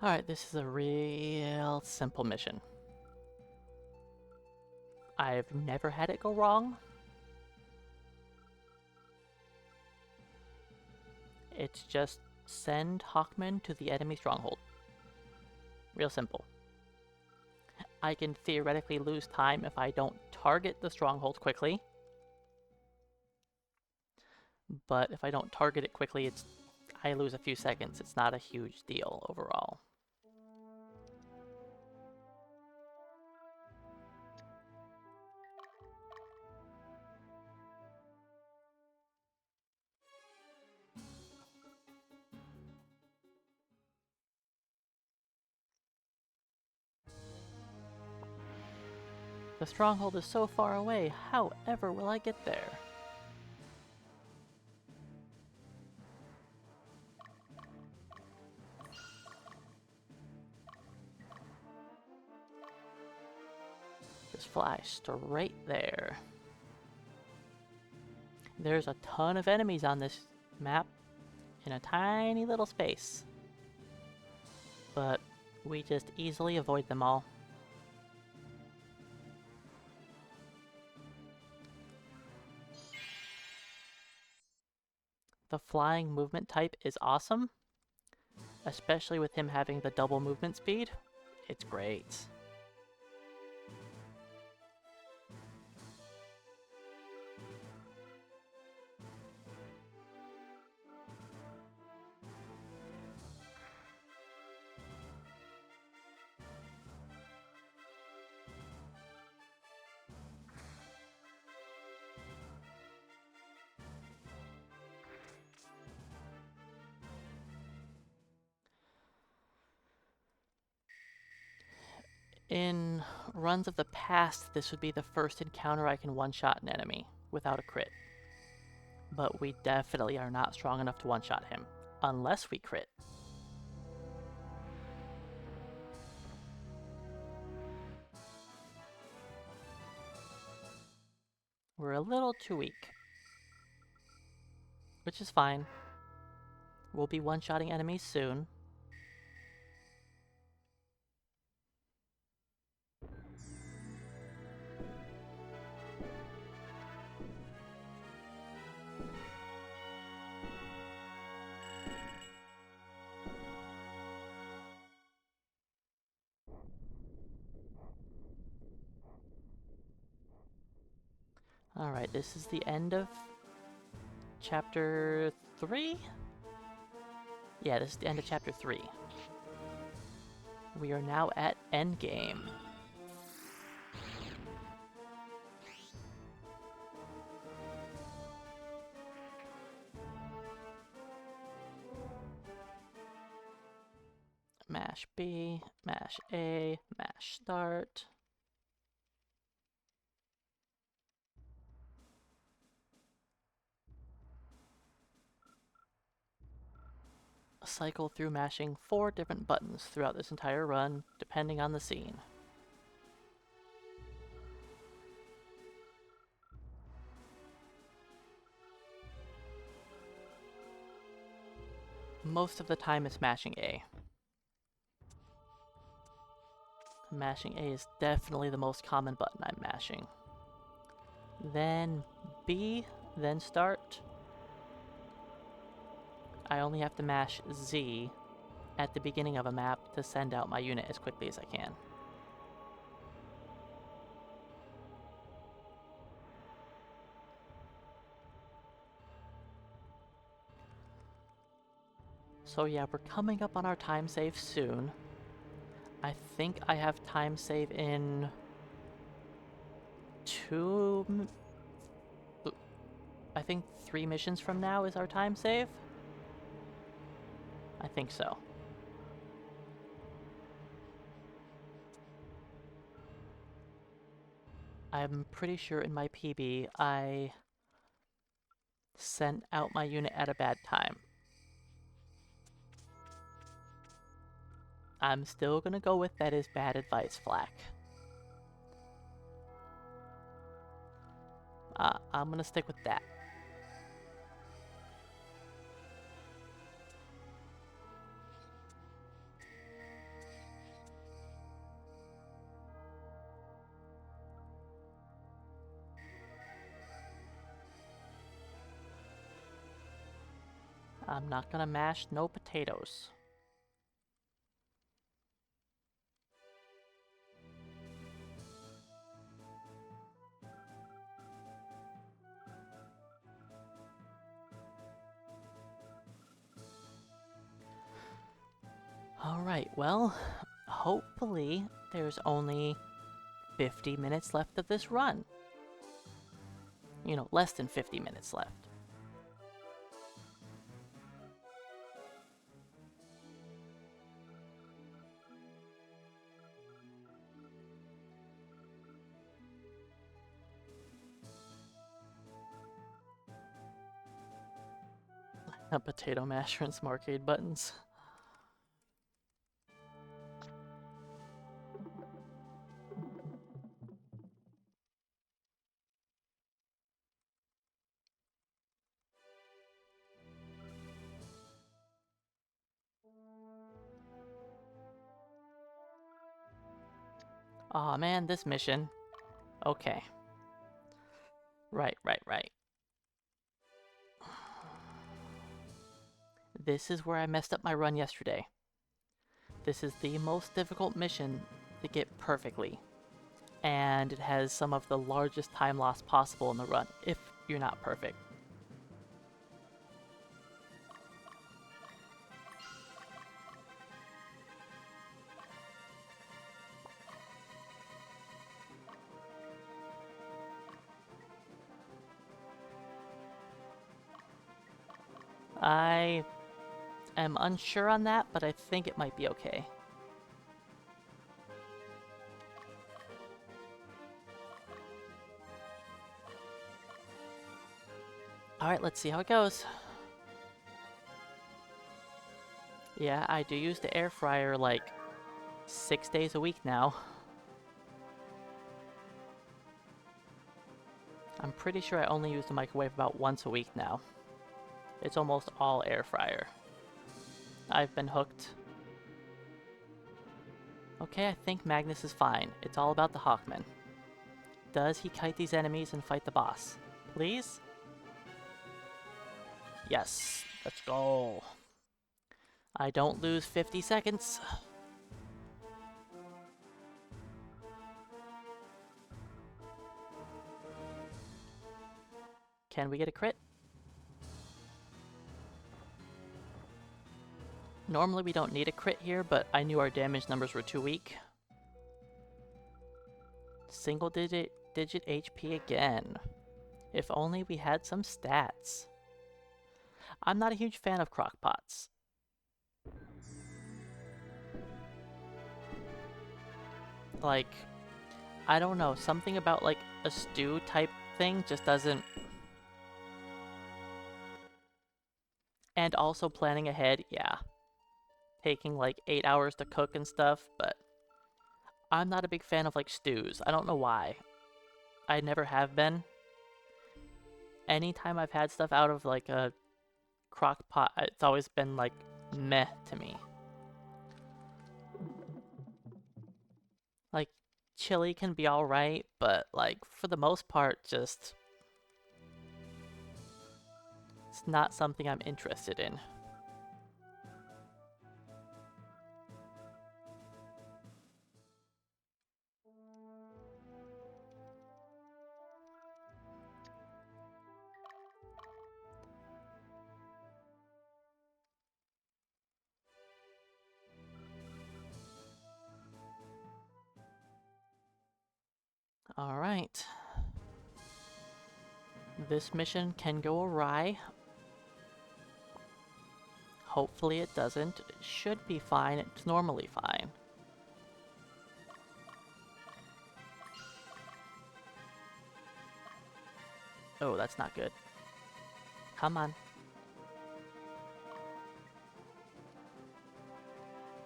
Alright, this is a real simple mission. I've never had it go wrong. It's just send Hawkman to the enemy stronghold. Real simple. I can theoretically lose time if I don't target the stronghold quickly. But if I don't target it quickly, I lose a few seconds. It's not a huge deal overall. The stronghold is so far away, however will I get there? Just fly straight there. There's a ton of enemies on this map in a tiny little space. But we just easily avoid them all. The flying movement type is awesome, especially with him having the double movement speed. It's great. In runs of the past, this would be the first encounter I can one-shot an enemy without a crit. But we definitely are not strong enough to one-shot him, unless we crit. We're a little too weak. Which is fine. We'll be one-shotting enemies soon. Alright, this is the end of chapter 3? Yeah, this is the end of chapter 3. We are now at endgame. Mash B, mash A, mash start. Cycle through mashing 4 different buttons throughout this entire run, depending on the scene. Most of the time it's mashing A. Mashing A is definitely the most common button I'm mashing. Then B, then start. I only have to mash Z at the beginning of a map to send out my unit as quickly as I can. So yeah, we're coming up on our time save soon. I think I have time save in 3 missions from now is our time save? I think so. I'm pretty sure in my PB I sent out my unit at a bad time. I'm still gonna go with that is bad advice, Flack. I'm gonna stick with that. I'm not gonna mash no potatoes. Alright, well, hopefully there's only 50 minutes left of this run. You know, less than 50 minutes left. A potato masher and some arcade buttons. Aw, man, this mission. Okay. Right. This is where I messed up my run yesterday. This is the most difficult mission to get perfectly. And it has some of the largest time loss possible in the run, if you're not perfect. I am unsure on that, but I think it might be okay. Alright, let's see how it goes. Yeah, I do use the air fryer like 6 days a week now. I'm pretty sure I only use the microwave about once a week now. It's almost all air fryer. I've been hooked. Okay, I think Magnus is fine. It's all about the Hawkman. Does he kite these enemies and fight the boss? Please? Yes, let's go. I don't lose 50 seconds. Can we get a crit? Normally we don't need a crit here, but I knew our damage numbers were too weak. Single digit HP again. If only we had some stats. I'm not a huge fan of crockpots. Like, I don't know, something about like a stew type thing just doesn't... And also planning ahead, yeah. Taking like 8 hours to cook and stuff, but I'm not a big fan of like stews. I don't know why. I never have been. Anytime I've had stuff out of like a crock pot, it's always been like meh to me. Like, chili can be alright, but like for the most part, just... it's not something I'm interested in. Alright. This mission can go awry. Hopefully it doesn't. It should be fine. It's normally fine. Oh, that's not good. Come on.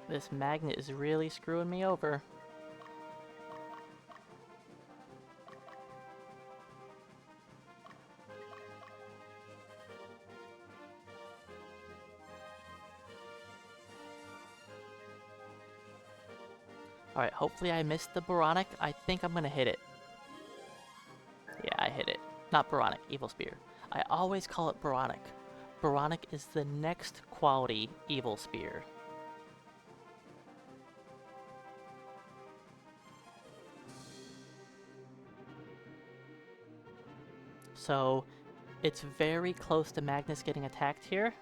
This magnet is really screwing me over. Alright, hopefully I missed the Boronic. I think I'm gonna hit it. Yeah, I hit it. Not Boronic, Evil Spear. I always call it Boronic. Boronic is the next quality Evil Spear. So, it's very close to Magnus getting attacked here.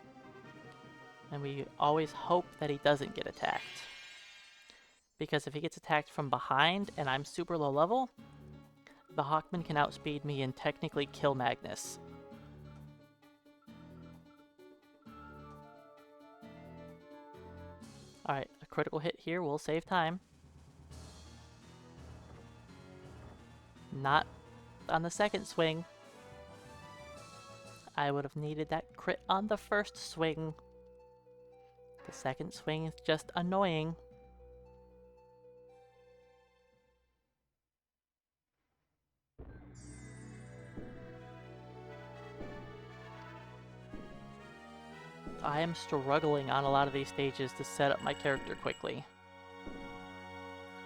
And we always hope that he doesn't get attacked. Because if he gets attacked from behind and I'm super low level, the Hawkman can outspeed me and technically kill Magnus. Alright, a critical hit here will save time. Not on the second swing. I would have needed that crit on the first swing. The second swing is just annoying. I am struggling on a lot of these stages to set up my character quickly.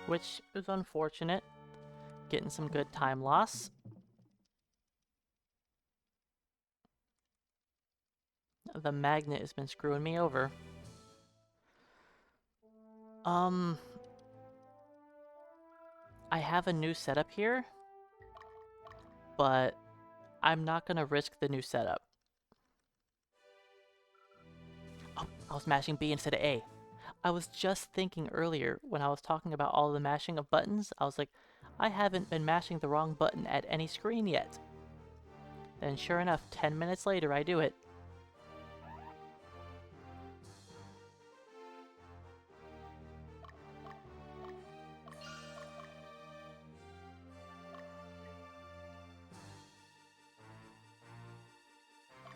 Which is unfortunate. Getting some good time loss. The magnet has been screwing me over. I have a new setup here, but I'm not gonna risk the new setup. Oh, I was mashing B instead of A. I was just thinking earlier when I was talking about all the mashing of buttons, I was like, I haven't been mashing the wrong button at any screen yet. Then sure enough, 10 minutes later I do it.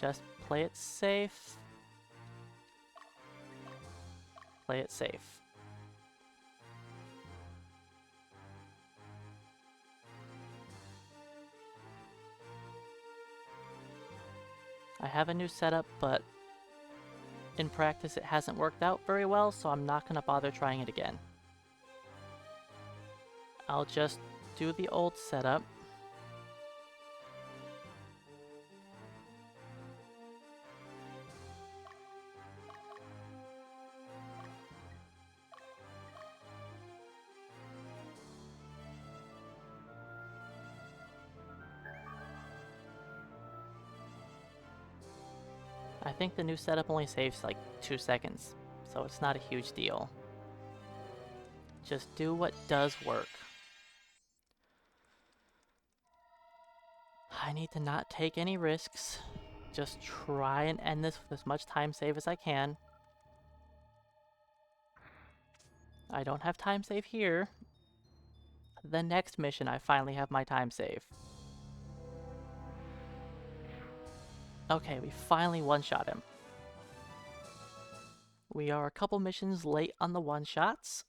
Just play it safe. Play it safe. I have a new setup, but in practice it hasn't worked out very well, so I'm not going to bother trying it again. I'll just do the old setup. I think the new setup only saves like 2 seconds, so it's not a huge deal. Just do what does work. I need to not take any risks. Just try and end this with as much time save as I can. I don't have time save here. The next mission, I finally have my time save. Okay, we finally one-shot him. We are a couple missions late on the one-shots.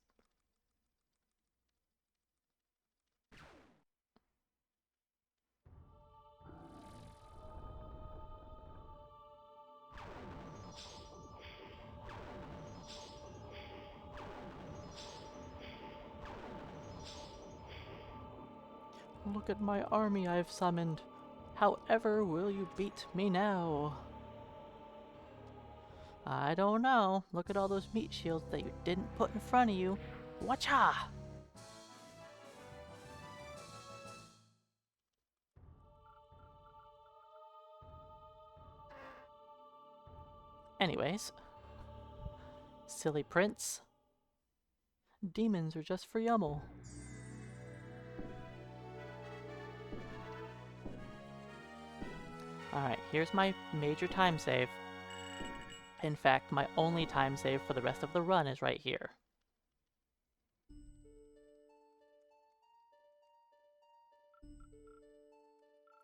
Look at my army I've summoned. However will you beat me now? I don't know. Look at all those meat shields that you didn't put in front of you. Watcha! Anyways. Silly prince. Demons are just for Yummel. Alright, here's my major time save. In fact, my only time save for the rest of the run is right here.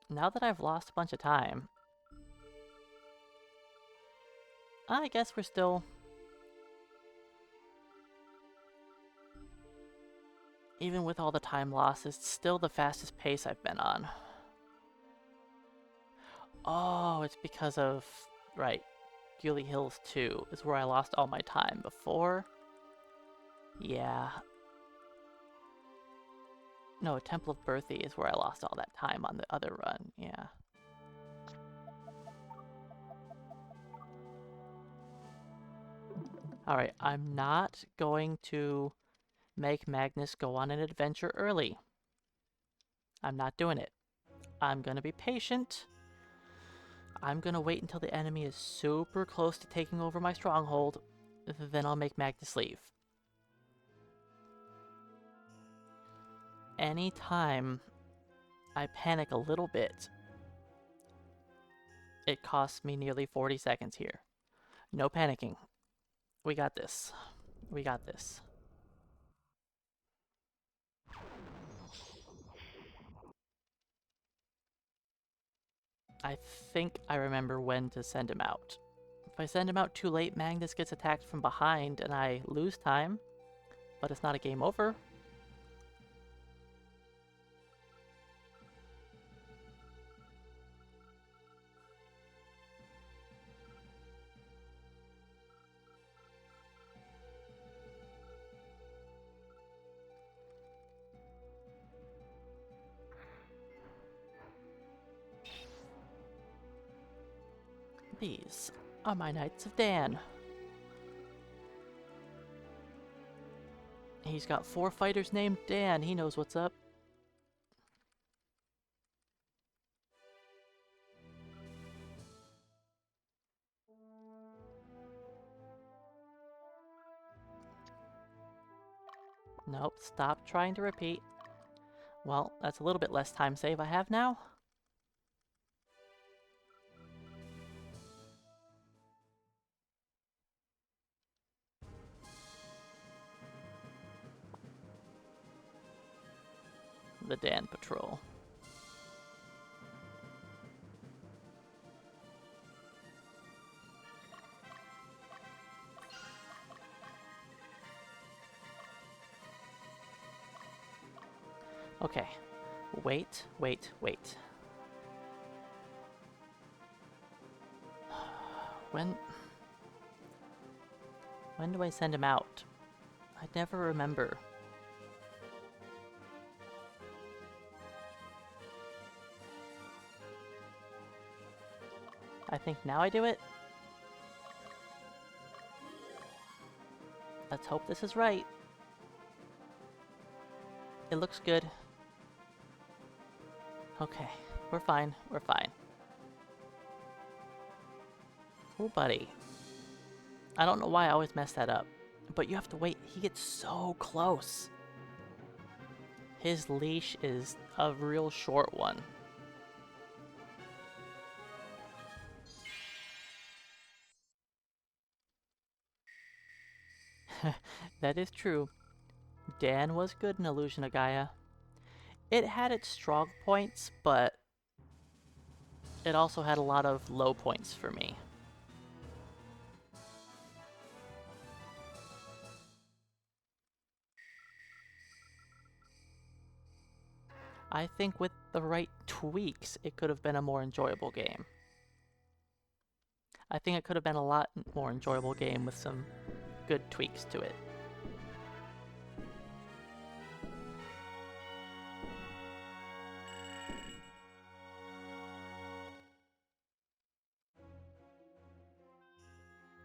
Now that I've lost a bunch of time, I guess we're still... Even with all the time lost, it's still the fastest pace I've been on. Oh, it's because of... Right. Gully Hills 2 is where I lost all my time before. Yeah. No, Temple of Berthy is where I lost all that time on the other run. Yeah. Alright, I'm not going to make Magnus go on an adventure early. I'm not doing it. I'm gonna be patient. I'm gonna wait until the enemy is super close to taking over my stronghold. Then I'll make Magnus leave. Anytime I panic a little bit, it costs me nearly 40 seconds here. No panicking. We got this. We got this. I think I remember when to send him out. If I send him out too late, Magnus gets attacked from behind and I lose time. But it's not a game over. These are my Knights of Dan. He's got 4 fighters named Dan. He knows what's up. Nope, stop trying to repeat. Well, that's a little bit less time save I have now. The Dan Patrol. Okay. Wait, wait, wait. When do I send him out? I never remember. I think now I do it. Let's hope this is right. It looks good. Okay, we're fine, we're fine. Oh, buddy. I don't know why I always mess that up. But you have to wait. He gets so close. His leash is a real short one. That is true. Dan was good in Illusion of Gaia. It had its strong points, but it also had a lot of low points for me. I think with the right tweaks, it could have been a more enjoyable game. I think it could have been a lot more enjoyable game with some good tweaks to it.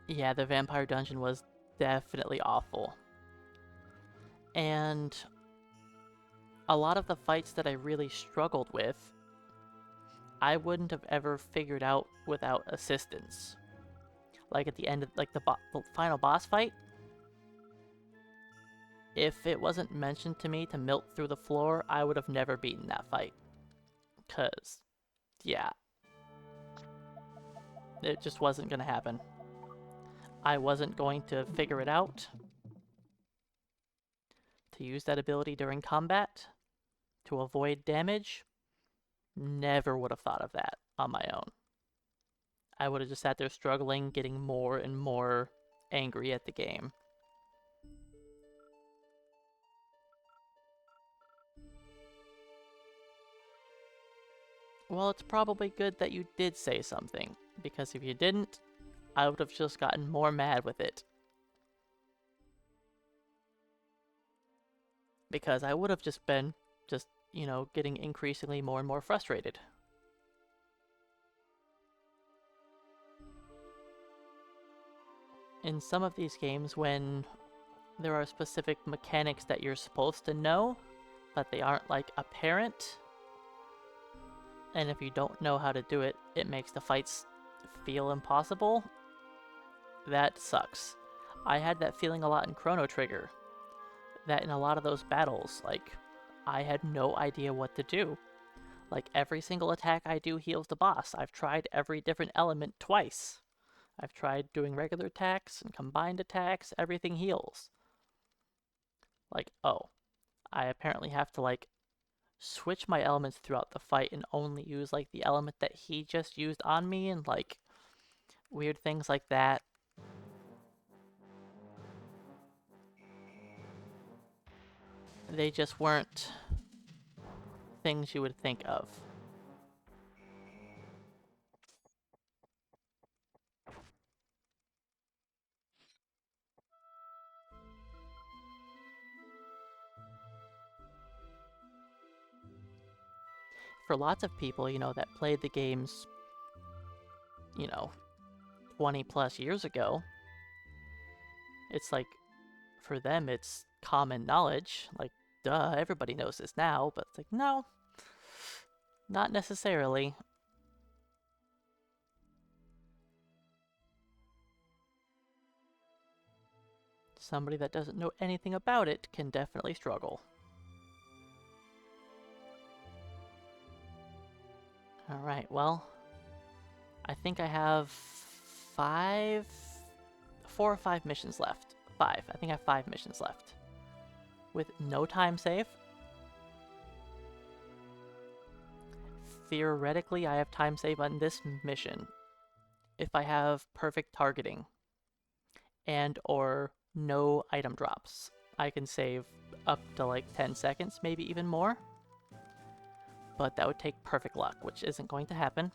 Yeah, the vampire dungeon was definitely awful. And a lot of the fights that I really struggled with, I wouldn't have ever figured out without assistance. Like at the end of the final boss fight, if it wasn't mentioned to me to milk through the floor, I would have never beaten that fight. 'Cause, yeah, it just wasn't gonna happen. I wasn't going to figure it out to use that ability during combat to avoid damage. Never would have thought of that on my own. I would have just sat there struggling, getting more and more angry at the game. Well, it's probably good that you did say something, because if you didn't, I would have just gotten more mad with it. Because I would have just been, getting increasingly more and more frustrated. In some of these games, when there are specific mechanics that you're supposed to know, but they aren't, like, apparent, and if you don't know how to do it, it makes the fights feel impossible. That sucks. I had that feeling a lot in Chrono Trigger. That in a lot of those battles, like, I had no idea what to do. Like, every single attack I do heals the boss. I've tried every different element twice. I've tried doing regular attacks and combined attacks, everything heals. Like, oh, I apparently have to, like, switch my elements throughout the fight and only use, like, the element that he just used on me, and, like, weird things like that. They just weren't things you would think of. For lots of people, that played the games, 20 plus years ago, it's like, for them, it's common knowledge. Like, duh, everybody knows this now, but it's like, no, not necessarily. Somebody that doesn't know anything about it can definitely struggle. Alright, well, I think I have 4 or 5 missions left. 5. I think I have 5 missions left. With no time save. Theoretically, I have time save on this mission if I have perfect targeting and or no item drops. I can save up to like 10 seconds, maybe even more. But that would take perfect luck, which isn't going to happen.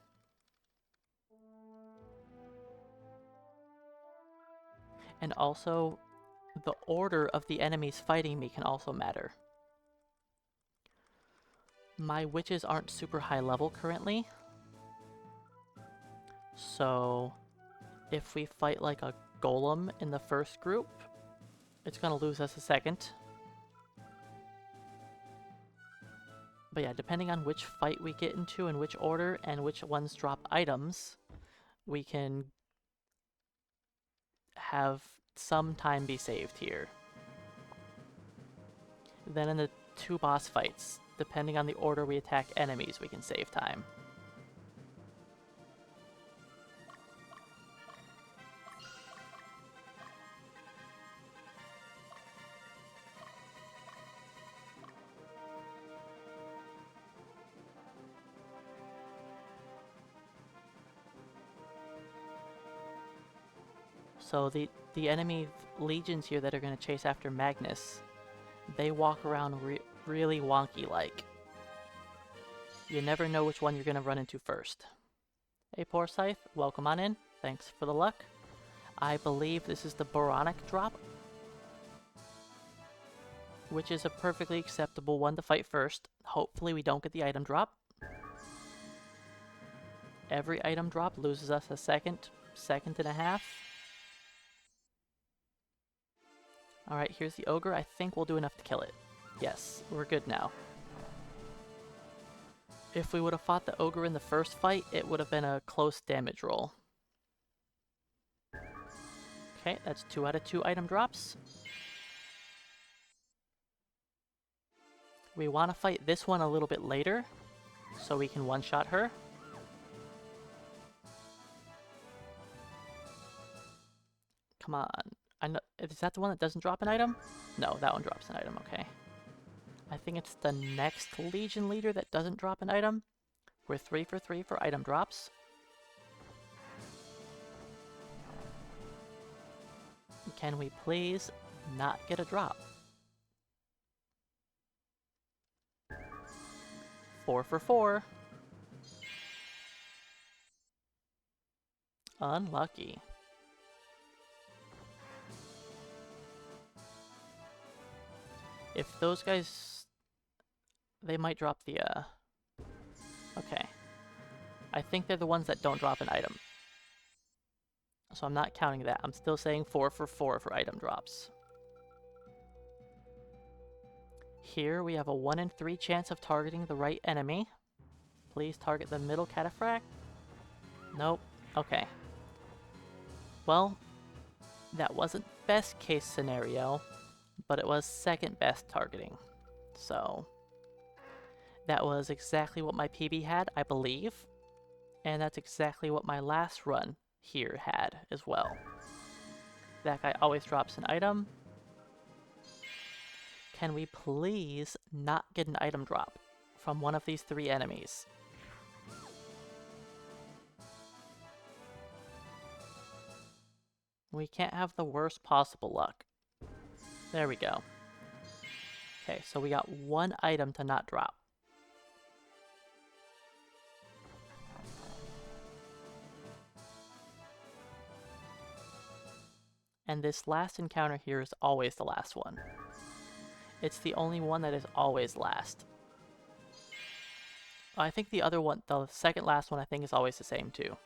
And also, the order of the enemies fighting me can also matter. My witches aren't super high level currently. So, if we fight like a golem in the first group, it's gonna lose us a second. But yeah, depending on which fight we get into and which order and which ones drop items, we can have some time be saved here. Then in the 2 boss fights, depending on the order we attack enemies, we can save time. So the enemy legions here that are going to chase after Magnus, they walk around really wonky-like. You never know which one you're going to run into first. Hey, poor Scythe, welcome on in. Thanks for the luck. I believe this is the Boronic drop, which is a perfectly acceptable one to fight first. Hopefully we don't get the item drop. Every item drop loses us a second and a half. Alright, here's the Ogre. I think we'll do enough to kill it. Yes, we're good now. If we would have fought the Ogre in the first fight, it would have been a close damage roll. Okay, that's 2 out of 2 item drops. We want to fight this one a little bit later, so we can one-shot her. Come on. I know, is that the one that doesn't drop an item? No, that one drops an item, okay. I think it's the next Legion leader that doesn't drop an item. We're 3 for 3 for item drops. Can we please not get a drop? 4 for 4. Unlucky. If those guys... They might drop the, Okay. I think they're the ones that don't drop an item. So I'm not counting that. I'm still saying 4 for 4 for item drops. Here we have a 1 in 3 chance of targeting the right enemy. Please target the middle cataphract. Nope. Okay. Well, that wasn't best case scenario, but it was second best targeting. So that was exactly what my PB had, I believe. And that's exactly what my last run here had as well. That guy always drops an item. Can we please not get an item drop from one of these 3 enemies? We can't have the worst possible luck. There we go. Okay, so we got 1 item to not drop. And this last encounter here is always the last one. It's the only one that is always last. I think the other one, the second last one, I think is always the same too.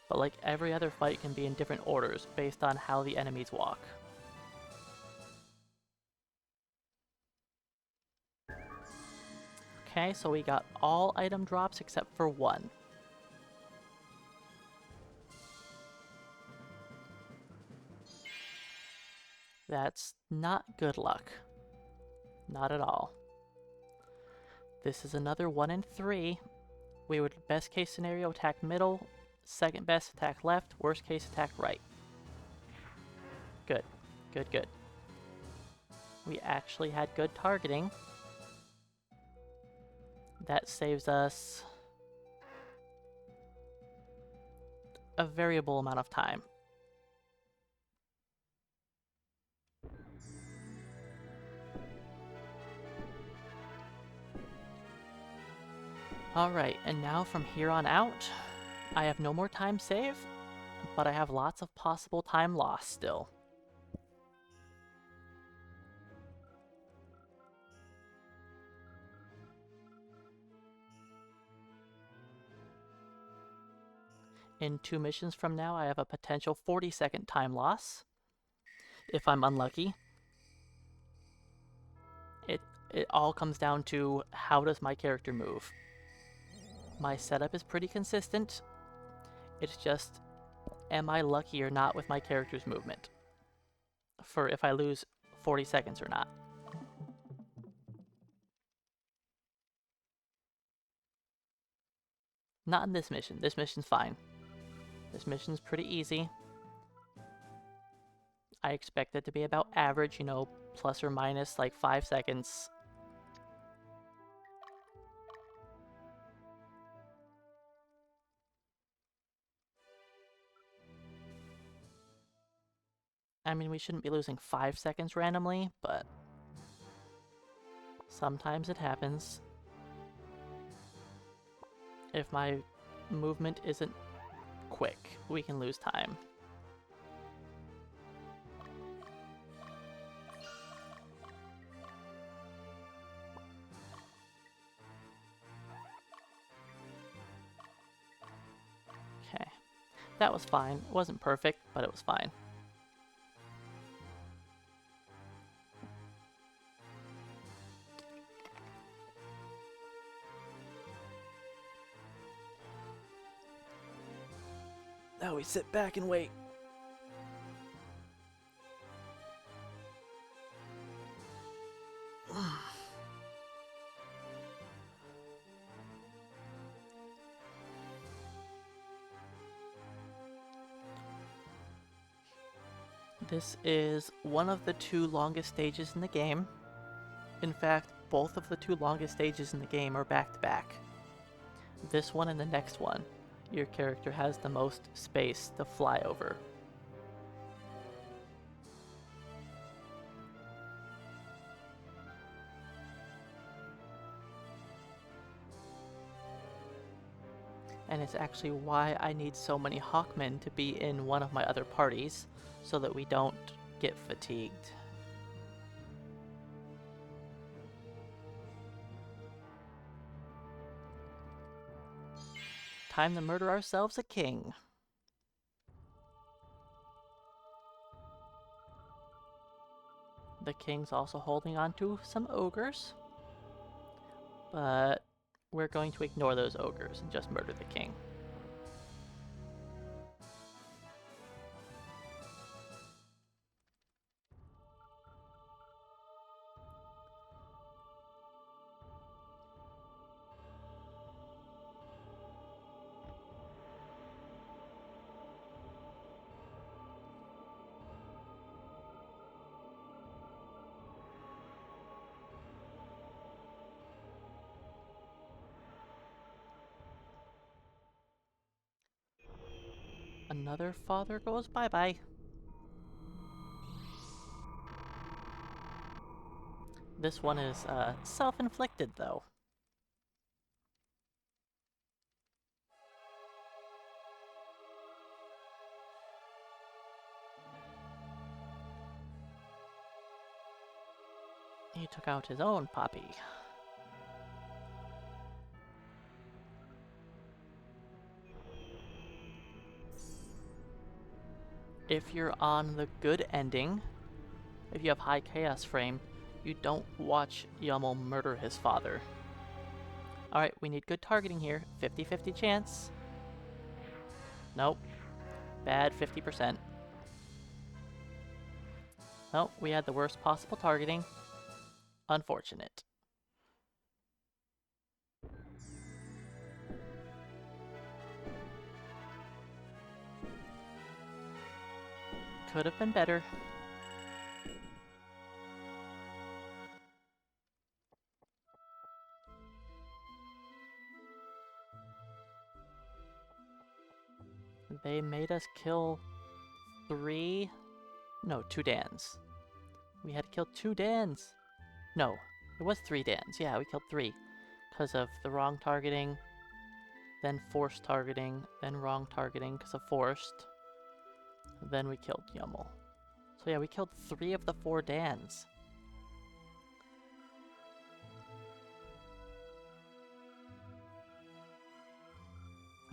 But like every other fight can be in different orders based on how the enemies walk. Okay, so we got all item drops except for 1. That's not good luck. Not at all. This is another 1 in 3. We would, best case scenario, attack middle, second best attack left, worst case attack right. Good. Good, good. We actually had good targeting. That saves us a variable amount of time. Alright, and now from here on out, I have no more time save, but I have lots of possible time loss still. In 2 missions from now, I have a potential 40-second time loss, if I'm unlucky. It all comes down to how does my character move. My setup is pretty consistent. It's just am I lucky or not with my character's movement for if I lose 40 seconds or not. Not in this mission. This mission's fine. This mission's pretty easy. I expect it to be about average, you know, plus or minus like 5 seconds. I mean, we shouldn't be losing 5 seconds randomly, but sometimes it happens. If my movement isn't quick, we can lose time. Okay, that was fine. It wasn't perfect, but it was fine. Now we sit back and wait. This is one of the 2 longest stages in the game. In fact, both of the 2 longest stages in the game are back to back. This one and the next one, your character has the most space to fly over. And it's actually why I need so many Hawkmen to be in one of my other parties, so that we don't get fatigued. Time to murder ourselves a king. The king's also holding on to some ogres, but we're going to ignore those ogres and just murder the king. Another father goes bye-bye. This one is self-inflicted, though. He took out his own puppy. If you're on the good ending, if you have high chaos frame, you don't watch Yummel murder his father. Alright, we need good targeting here. 50-50 chance. Nope. Bad 50%. Nope, we had the worst possible targeting. Unfortunate. Could have been better. They made us kill 2 Dans. We had to kill 2 Dans. No, it was 3 Dans. Yeah, we killed 3. Because of the wrong targeting, then forced targeting, then wrong targeting because of forced. Then we killed Yummel. So yeah, we killed 3 of the 4 Dans.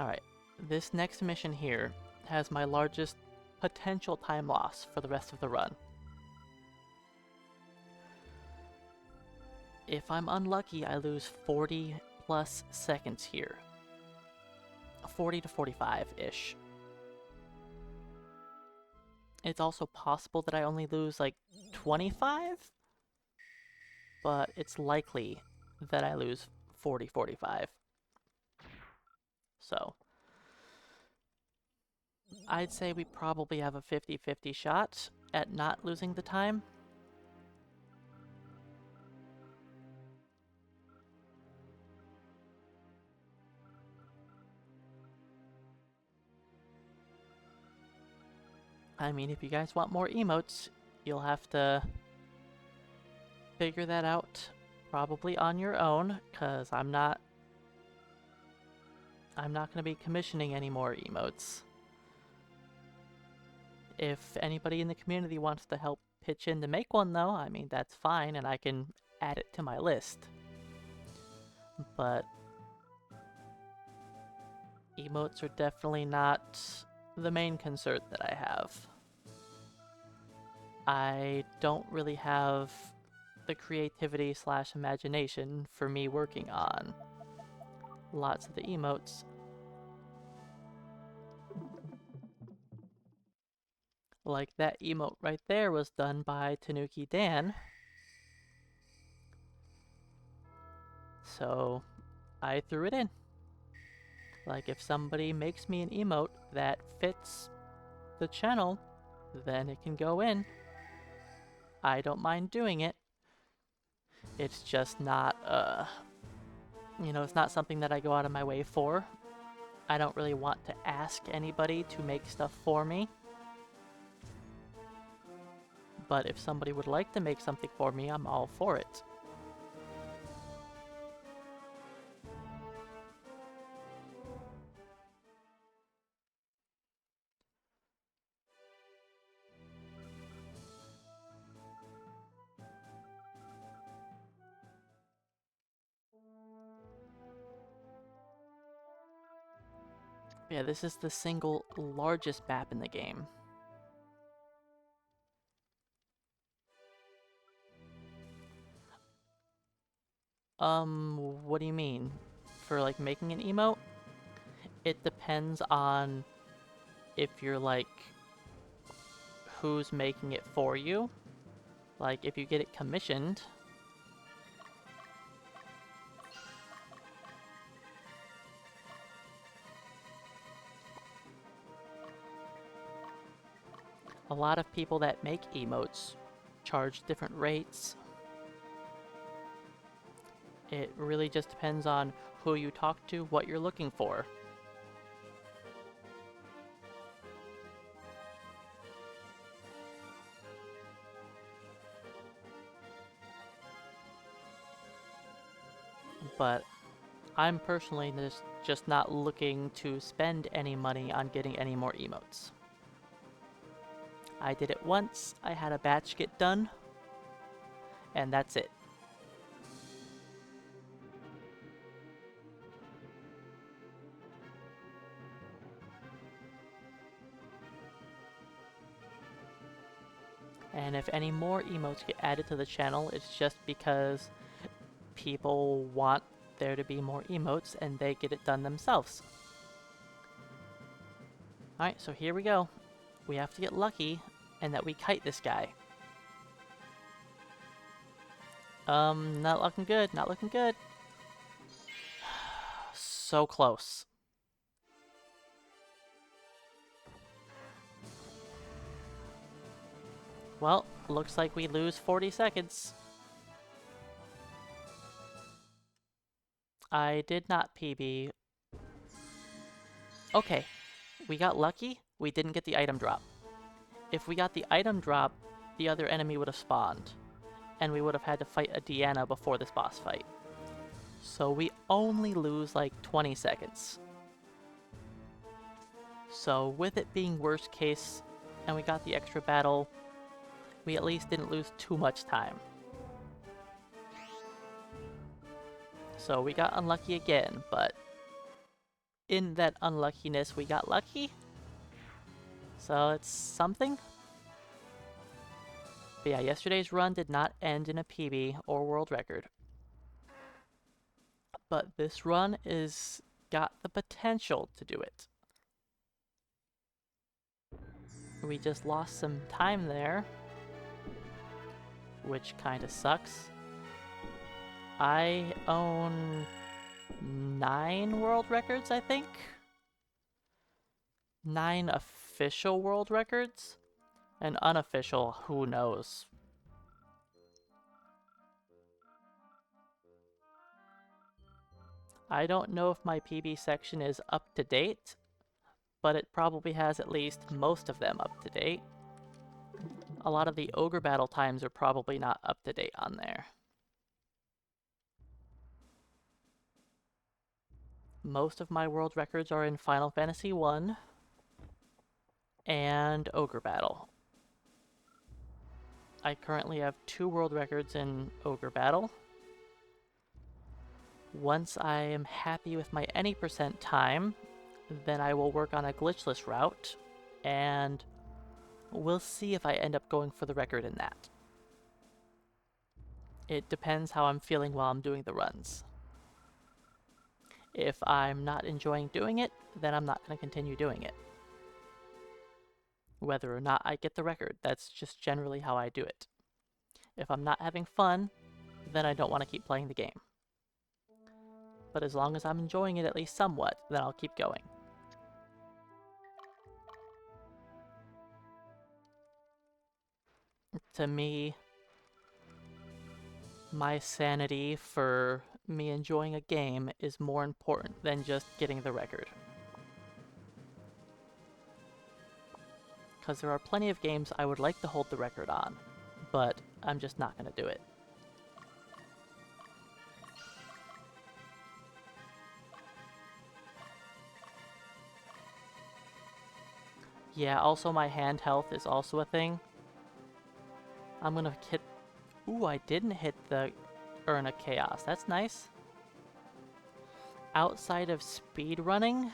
Alright, this next mission here has my largest potential time loss for the rest of the run. If I'm unlucky, I lose 40 plus seconds here. 40 to 45-ish. It's also possible that I only lose like 25, but it's likely that I lose 40, 45. So I'd say we probably have a 50-50 shot at not losing the time. I mean, if you guys want more emotes, you'll have to figure that out probably on your own, because I'm not going to be commissioning any more emotes. If anybody in the community wants to help pitch in to make one, though, I mean, that's fine, and I can add it to my list. But emotes are definitely not the main concern that I have. I don't really have the creativity / imagination for me working on lots of the emotes. Like that emote right there was done by Tanuki Dan. So I threw it in. Like if somebody makes me an emote that fits the channel, then it can go in. I don't mind doing it. It's just not, it's not something that I go out of my way for. I don't really want to ask anybody to make stuff for me. But if somebody would like to make something for me, I'm all for it. Yeah, this is the single largest map in the game. What do you mean? For like making an emote? It depends on if you're like who's making it for you. Like if you get it commissioned, a lot of people that make emotes charge different rates. It really just depends on who you talk to, what you're looking for. But I'm personally just not looking to spend any money on getting any more emotes. I did it once, I had a batch get done, and that's it. And if any more emotes get added to the channel, it's just because people want there to be more emotes and they get it done themselves. Alright, so here we go. We have to get lucky and that we kite this guy. Not looking good, not looking good. So close. Well, looks like we lose 40 seconds. I did not PB. Okay, we got lucky. We didn't get the item drop. If we got the item drop, the other enemy would have spawned, and we would have had to fight a Deanna before this boss fight. So we only lose like 20 seconds. So with it being worst case, and we got the extra battle, we at least didn't lose too much time. So we got unlucky again, but in that unluckiness we got lucky. So it's something. But yeah, yesterday's run did not end in a PB or world record. But this run got the potential to do it. We just lost some time there, which kind of sucks. I own 9 world records, I think. 9 official world records, and unofficial, who knows. I don't know if my PB section is up to date, but it probably has at least most of them up to date. A lot of the Ogre Battle times are probably not up to date on there. Most of my world records are in Final Fantasy 1 and Ogre Battle. I currently have 2 world records in Ogre Battle. Once I am happy with my any percent time, then I will work on a glitchless route, and we'll see if I end up going for the record in that. It depends how I'm feeling while I'm doing the runs. If I'm not enjoying doing it, then I'm not going to continue doing it. Whether or not I get the record, that's just generally how I do it. If I'm not having fun, then I don't want to keep playing the game. But as long as I'm enjoying it at least somewhat, then I'll keep going. To me, my sanity for me enjoying a game is more important than just getting the record. Because there are plenty of games I would like to hold the record on, but I'm just not going to do it. Yeah, also my hand health is also a thing. I'm going to hit... Ooh, I didn't hit the Urn of Chaos. That's nice. Outside of speedrunning,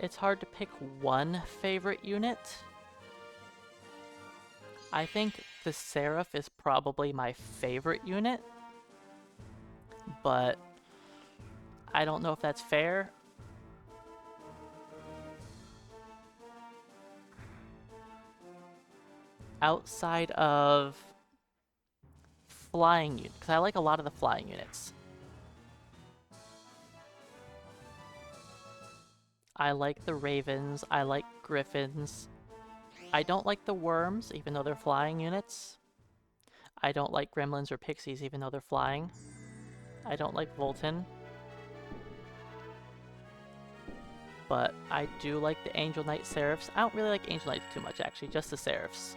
it's hard to pick one favorite unit. I think the Seraph is probably my favorite unit, but I don't know if that's fair. Outside of flying units, because I like a lot of the flying units. I like the Ravens, I like Griffins. I don't like the Worms, even though they're flying units. I don't like Gremlins or Pixies, even though they're flying. I don't like Volton. But I do like the Angel Knight Seraphs. I don't really like Angel Knights too much, actually, just the Seraphs.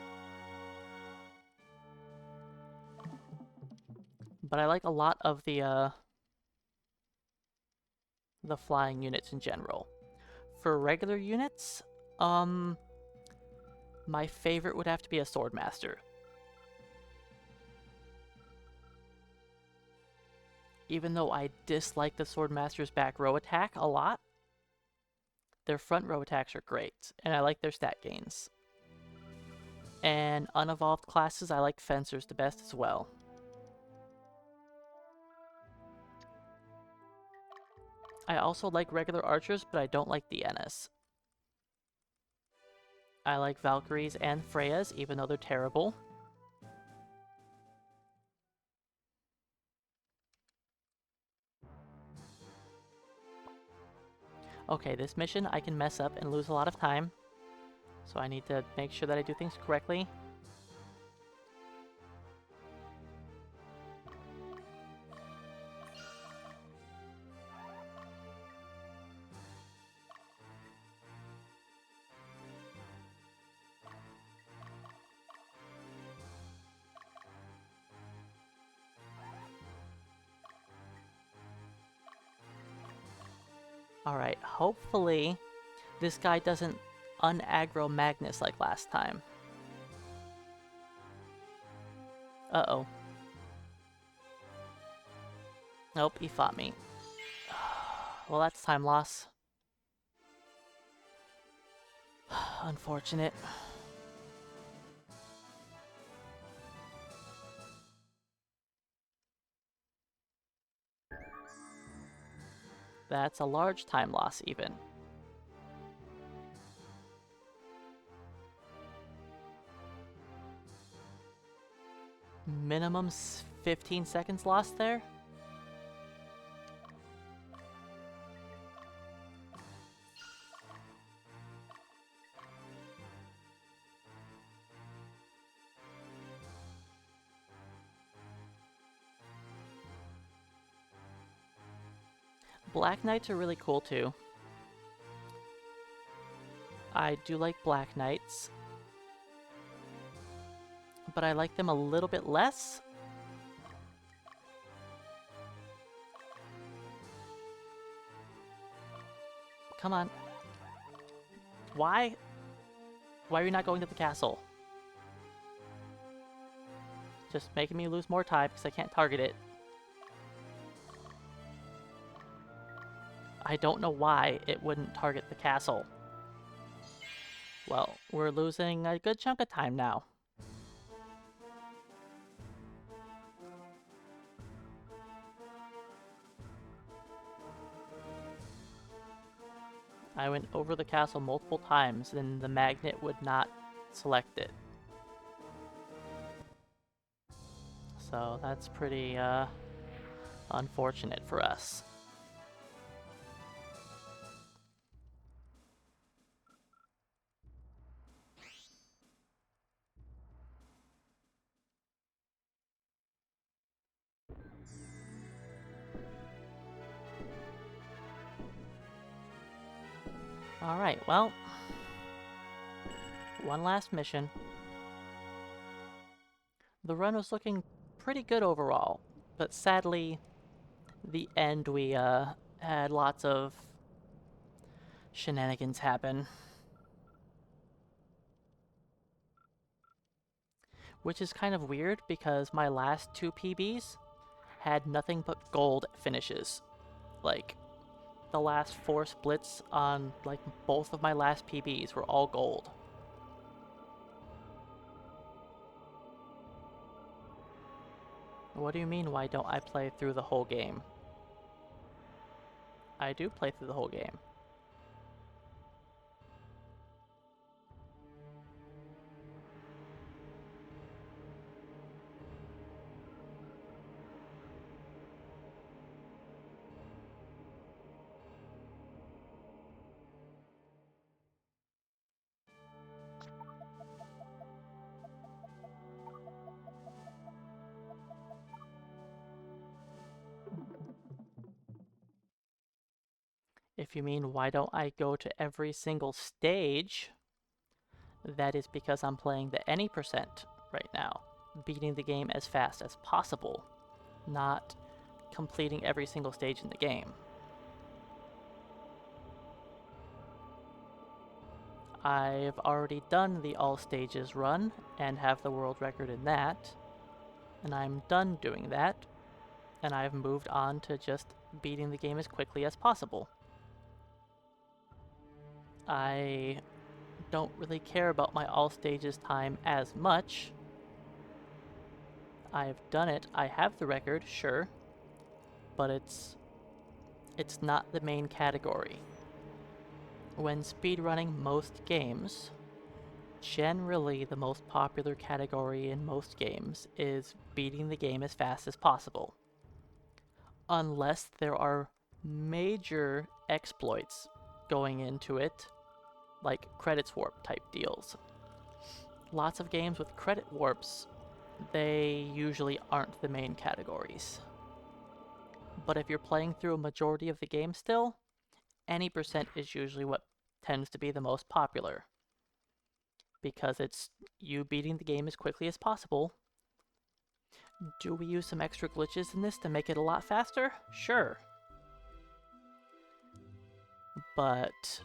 But I like a lot of the flying units in general. For regular units, my favorite would have to be a Swordmaster. Even though I dislike the Swordmaster's back row attack a lot, their front row attacks are great, and I like their stat gains. And unevolved classes, I like Fencers the best as well. I also like regular archers, but I don't like Deannas. I like Valkyries and Freyas, even though they're terrible. Okay, this mission I can mess up and lose a lot of time, so I need to make sure that I do things correctly. Alright, hopefully this guy doesn't un-aggro Magnus like last time. Uh-oh. Nope, he fought me. Well, that's time loss. Unfortunate. That's a large time loss, even. minimum 15 seconds lost there. Black Knights are really cool too. I do like Black Knights, but I like them a little bit less. Come on. Why? Why are you not going to the castle? Just making me lose more time because I can't target it. I don't know why it wouldn't target the castle. Well, we're losing a good chunk of time now. I went over the castle multiple times and the magnet would not select it. So that's pretty unfortunate for us. Alright, well, one last mission. The run was looking pretty good overall, but sadly, the end we had lots of shenanigans happen. Which is kind of weird because my last two PBs had nothing but gold finishes. Like, the last 4 splits on, like, both of my last PBs were all gold. What do you mean, why don't I play through the whole game? I do play through the whole game. If you mean why don't I go to every single stage, that is because I'm playing the any percent right now, beating the game as fast as possible, not completing every single stage in the game. I've already done the all stages run and have the world record in that, and I'm done doing that, and I've moved on to just beating the game as quickly as possible. I don't really care about my all stages time as much. I've done it, I have the record, sure, but it's not the main category. When speedrunning most games, generally the most popular category in most games is beating the game as fast as possible. Unless there are major exploits going into it, like credits warp type deals. Lots of games with credit warps, they usually aren't the main categories. But if you're playing through a majority of the game still, any percent is usually what tends to be the most popular. Because it's you beating the game as quickly as possible. Do we use some extra glitches in this to make it a lot faster? Sure. But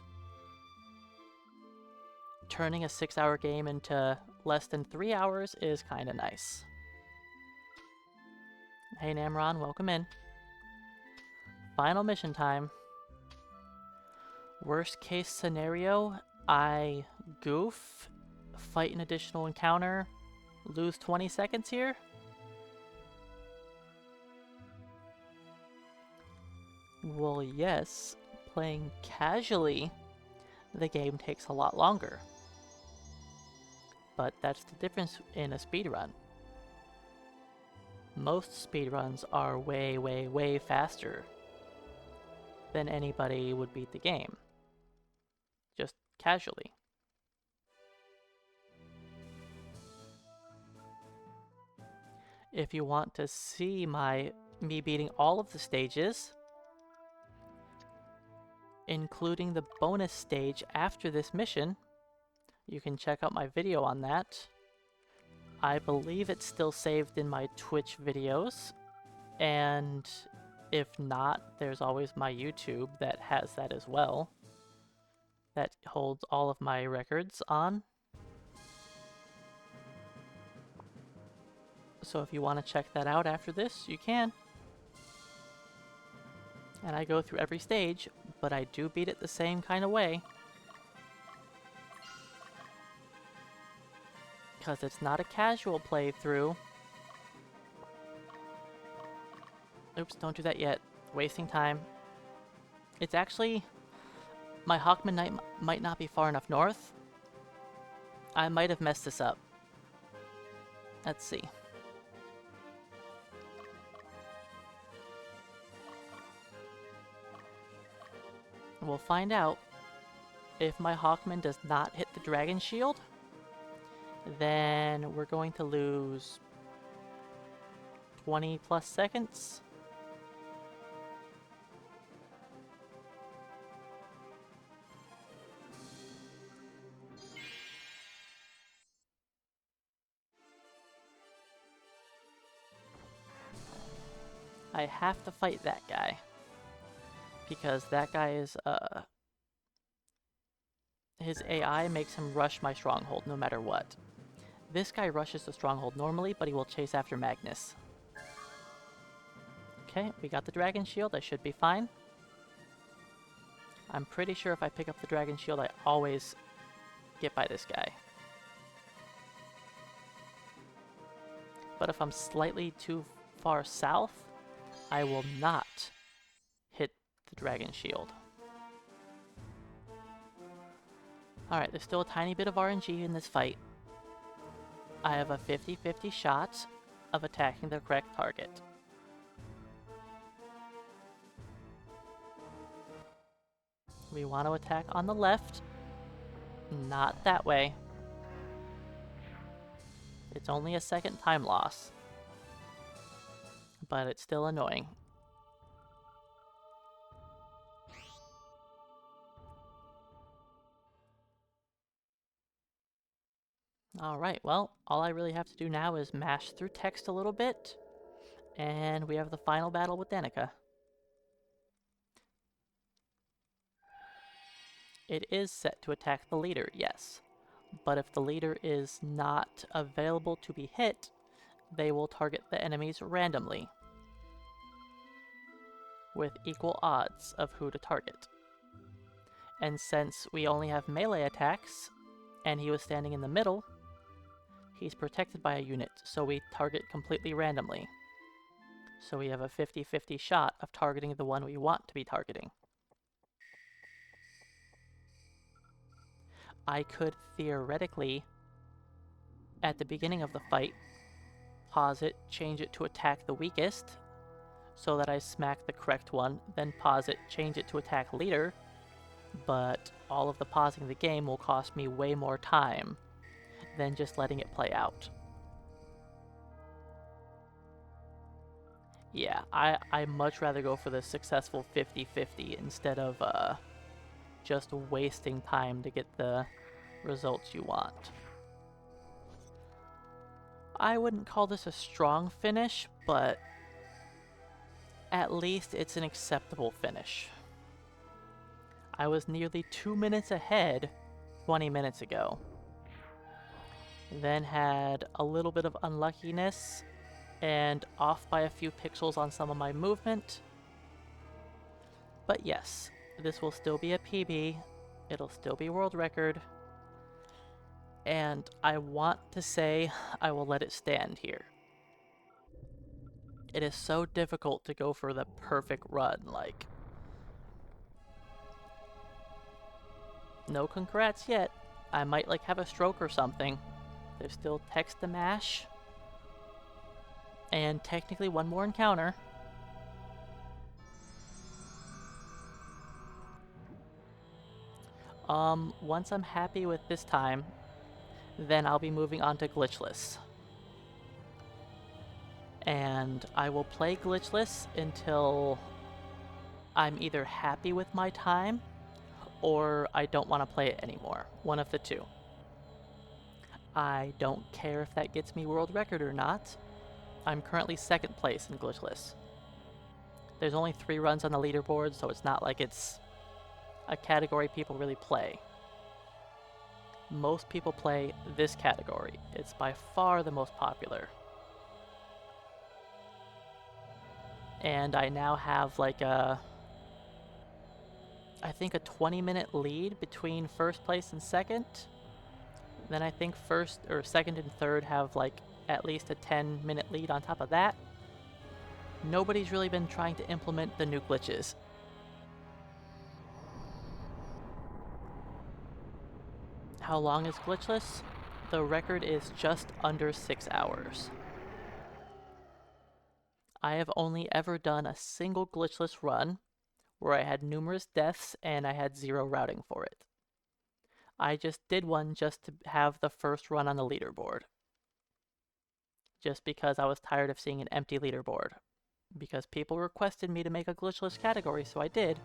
turning a 6-hour game into less than 3 hours is kinda nice. Hey Namron, welcome in. Final mission time. Worst case scenario, I goof, fight an additional encounter, lose 20 seconds here. Well, yes, playing casually, the game takes a lot longer. But that's the difference in a speedrun. most speedruns are way, way, way faster than anybody would beat the game. Just casually. If you want to see me beating all of the stages, including the bonus stage after this mission, you can check out my video on that. I believe it's still saved in my Twitch videos, and if not, there's always my YouTube that has that as well, that holds all of my records on. So if you want to check that out after this, you can. And I go through every stage, but I do beat it the same kind of way. Because it's not a casual playthrough. Oops, don't do that yet. Wasting time. It's actually... my Hawkman might not be far enough north. I might have messed this up. Let's see. We'll find out. If my Hawkman does not hit the Dragon Shield, then we're going to lose 20 plus seconds. I have to fight that guy. Because that guy is, his AI makes him rush my stronghold no matter what. This guy rushes the stronghold normally, but he will chase after Magnus. Okay, we got the Dragon Shield. I should be fine. I'm pretty sure if I pick up the Dragon Shield, I always get by this guy. But if I'm slightly too far south, I will not hit the Dragon Shield. Alright, there's still a tiny bit of RNG in this fight. I have a 50-50 shot of attacking the correct target. We want to attack on the left, not that way. It's only a second time loss, but it's still annoying. Alright, well, all I really have to do now is mash through text a little bit, and we have the final battle with Danica. It is set to attack the leader, yes, but if the leader is not available to be hit, they will target the enemies randomly, with equal odds of who to target. And since we only have melee attacks, and he was standing in the middle, he's protected by a unit, so we target completely randomly. So we have a 50-50 shot of targeting the one we want to be targeting. I could theoretically, at the beginning of the fight, pause it, change it to attack the weakest, so that I smack the correct one, then pause it, change it to attack leader, but all of the pausing the game will cost me way more time than just letting it play out. Yeah, I much rather go for the successful 50-50 instead of just wasting time to get the results you want. I wouldn't call this a strong finish, but at least it's an acceptable finish. I was nearly 2 minutes ahead 20 minutes ago. Then had a little bit of unluckiness and off by a few pixels on some of my movement. But yes, this will still be a PB, it'll still be world record, and I want to say I will let it stand here. It is so difficult to go for the perfect run, like... No congrats yet. I might like have a stroke or something. There's still text to mash. And technically one more encounter. Once I'm happy with this time, then I'll be moving on to glitchless. And I will play glitchless until I'm either happy with my time or I don't want to play it anymore. One of the two. I don't care if that gets me world record or not. I'm currently second place in glitchless. There's only 3 runs on the leaderboard, so it's not like it's a category people really play. Most people play this category. It's by far the most popular. And I now have like I think a 20-minute lead between first place and second. Then I think first or second and third have like at least a 10-minute lead on top of that. Nobody's really been trying to implement the new glitches. How long is glitchless? The record is just under 6 hours. I have only ever done a single glitchless run where I had numerous deaths and I had 0 routing for it. I just did one just to have the first run on the leaderboard. Just because I was tired of seeing an empty leaderboard. Because people requested me to make a glitchless category, so I did.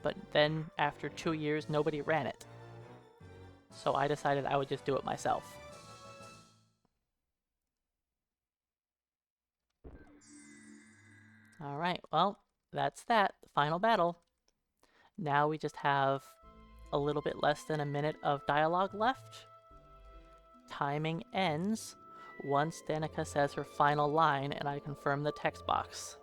But then, after 2 years, nobody ran it. So I decided I would just do it myself. Alright, well, that's that. The final battle. Now we just have a little bit less than a minute of dialogue left. Timing ends once Danica says her final line and I confirm the text box.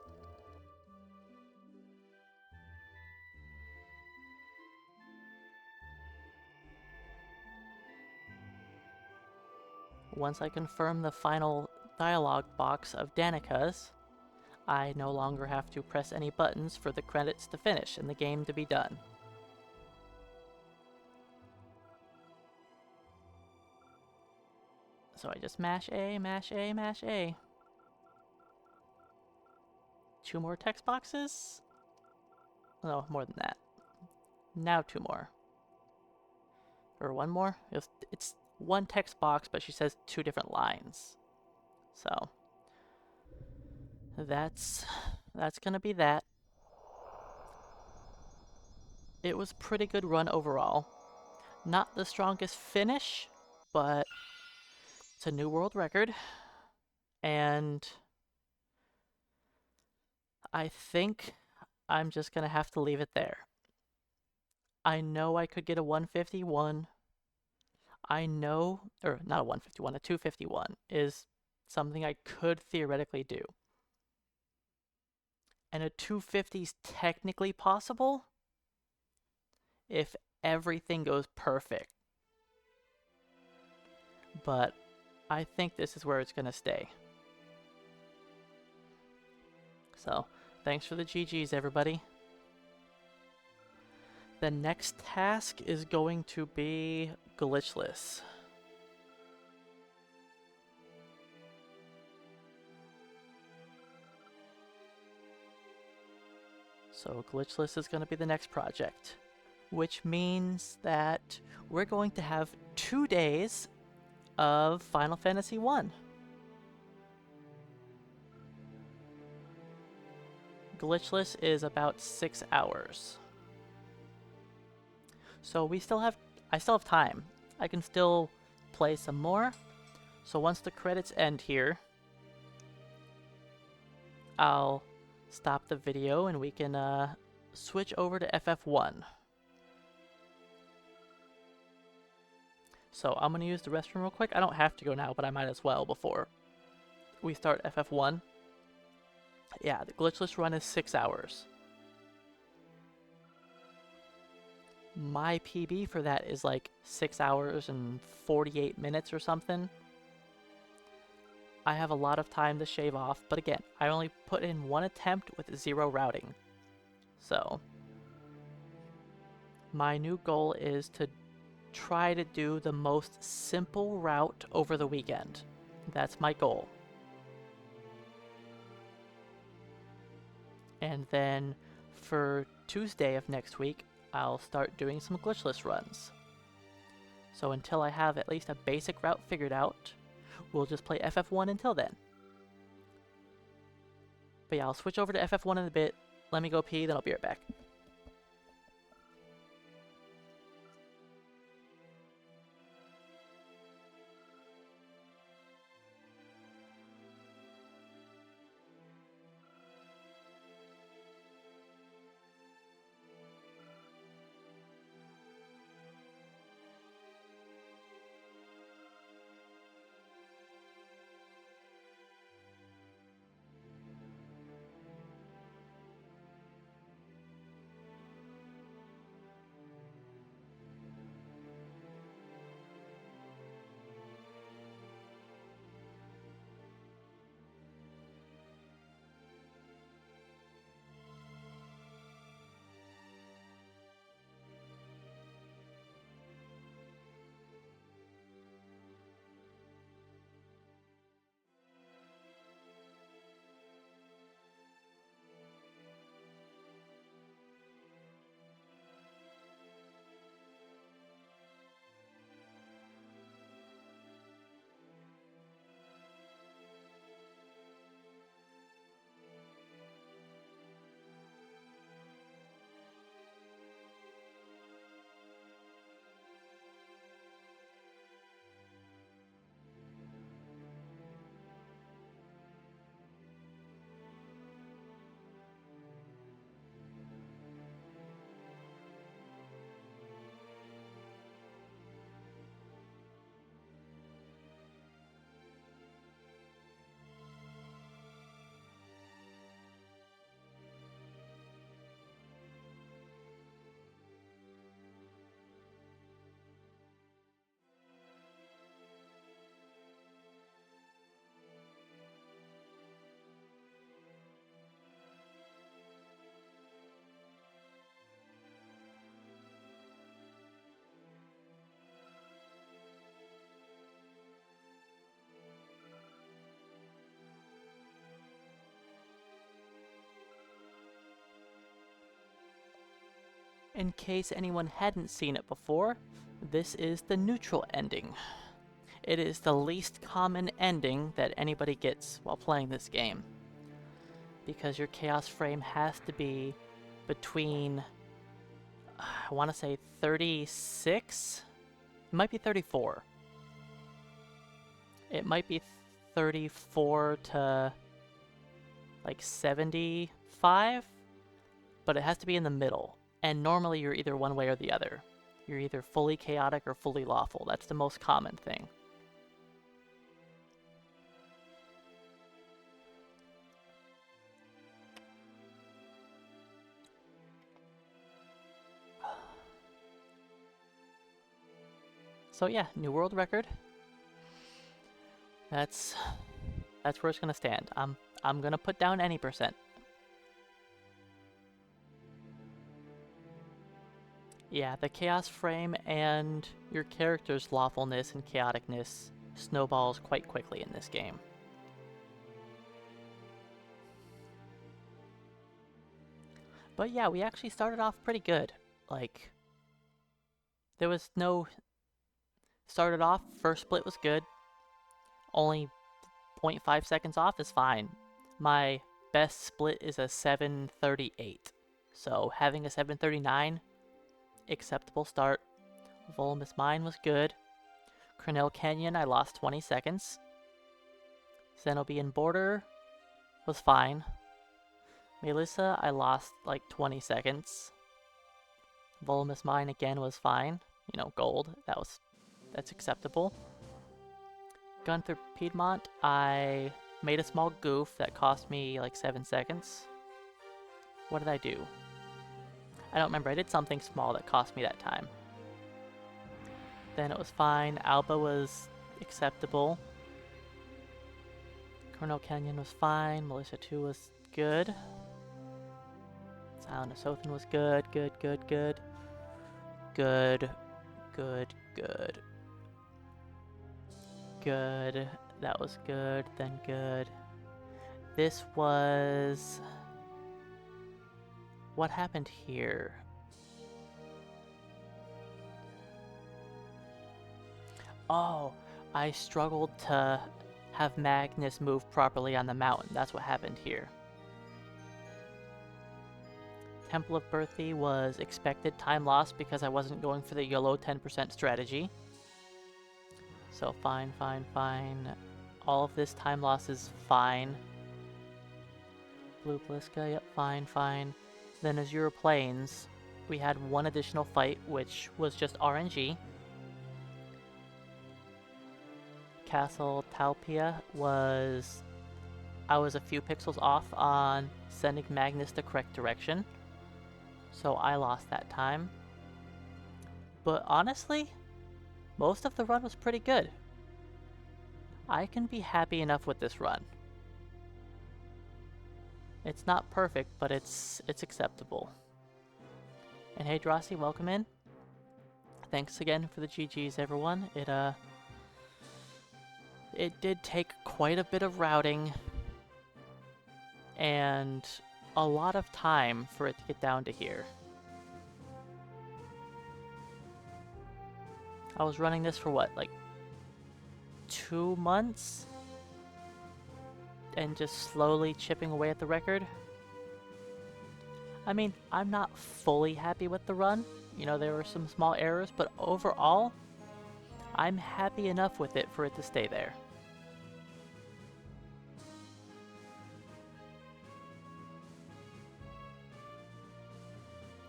Once I confirm the final dialogue box of Danica's, I no longer have to press any buttons for the credits to finish and the game to be done. So I just mash A, mash A, mash A. 2 more text boxes? No, more than that. Now 2 more. Or 1 more? It's 1 text box, but she says 2 different lines. So that's gonna be that. It was a pretty good run overall. Not the strongest finish, but it's a new world record. And I think I'm just gonna have to leave it there. I know I could get a 151. I know, or not a 151, a 251 is something I could theoretically do. And a 250 is technically possible if everything goes perfect. But I think this is where it's going to stay. So, thanks for the GGs, everybody. The next task is going to be glitchless. So glitchless is going to be the next project, which means that we're going to have 2 days of Final Fantasy 1. Glitchless is about 6 hours. So I still have time. I can still play some more. So once the credits end here, I'll stop the video and we can switch over to FF1. So I'm going to use the restroom real quick. I don't have to go now, but I might as well before we start FF1. Yeah, the glitchless run is 6 hours. My PB for that is like 6 hours and 48 minutes or something. I have a lot of time to shave off, but again, I only put in 1 attempt with 0 routing. So, my new goal is to try to do the most simple route over the weekend. That's my goal. And then for Tuesday of next week, I'll start doing some glitchless runs. So until I have at least a basic route figured out, we'll just play FF1 until then. But yeah, I'll switch over to FF1 in a bit. Let me go pee, then I'll be right back. In case anyone hadn't seen it before, this is the neutral ending. It is the least common ending that anybody gets while playing this game, because your chaos frame has to be between, I want to say 36? It might be 34. It might be 34 to like 75, but it has to be in the middle. And normally you're either one way or the other. You're either fully chaotic or fully lawful. That's the most common thing. So yeah, new world record. That's where it's gonna stand. I'm gonna put down any percent. Yeah, the chaos frame and your character's lawfulness and chaoticness snowballs quite quickly in this game. But yeah, we actually started off pretty good. Like, there was no... Started off, first split was good. Only 0.5 seconds off is fine. My best split is a 7:38. So having a 7:39, acceptable start. Voluminous Mine was good. Cornell Canyon, I lost 20 seconds. Xenobian Border was fine. Melissa, I lost like 20 seconds. Voluminous Mine again was fine. You know, gold. That's acceptable. Gunther Piedmont, I made a small goof that cost me like 7 seconds. What did I do? I don't remember. I did something small that cost me that time. Then it was fine. Alba was acceptable. Cornell Canyon was fine. Militia 2 was good. Silent Asothan was good. Good. That was good. Then good. This was... What happened here? Oh, I struggled to have Magnus move properly on the mountain. That's what happened here. Temple of Birthday was expected time loss because I wasn't going for the YOLO 10% strategy. So fine, fine, fine. All of this time loss is fine. Blue Bliska, yep, fine, fine. Then Azure Plains, we had one additional fight, which was just RNG. Castle Talpia was... I was a few pixels off on sending Magnus the correct direction, so I lost that time. But honestly, most of the run was pretty good. I can be happy enough with this run. It's not perfect, but it's acceptable. And hey Drossi, welcome in. Thanks again for the GGs, everyone. It did take quite a bit of routing and a lot of time for it to get down to here. I was running this for what, like 2 months? And just slowly chipping away at the record. I mean, I'm not fully happy with the run. You know, there were some small errors, but overall, I'm happy enough with it for it to stay there.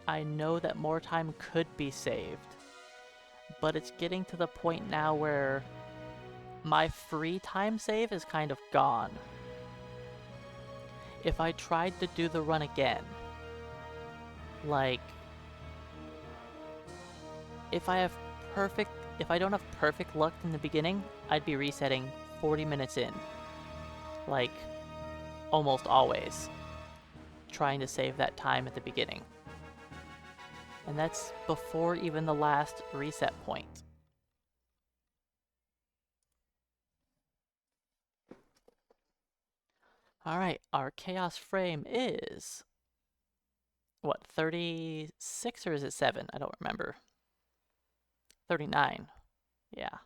I know that more time could be saved, but it's getting to the point now where my free time save is kind of gone. If I tried to do the run again, like, if I don't have perfect luck in the beginning, I'd be resetting 40 minutes in. Like, almost always. Trying to save that time at the beginning. And that's before even the last reset point. Alright, our chaos frame is... what, 36 or is it 7? I don't remember. 39. Yeah.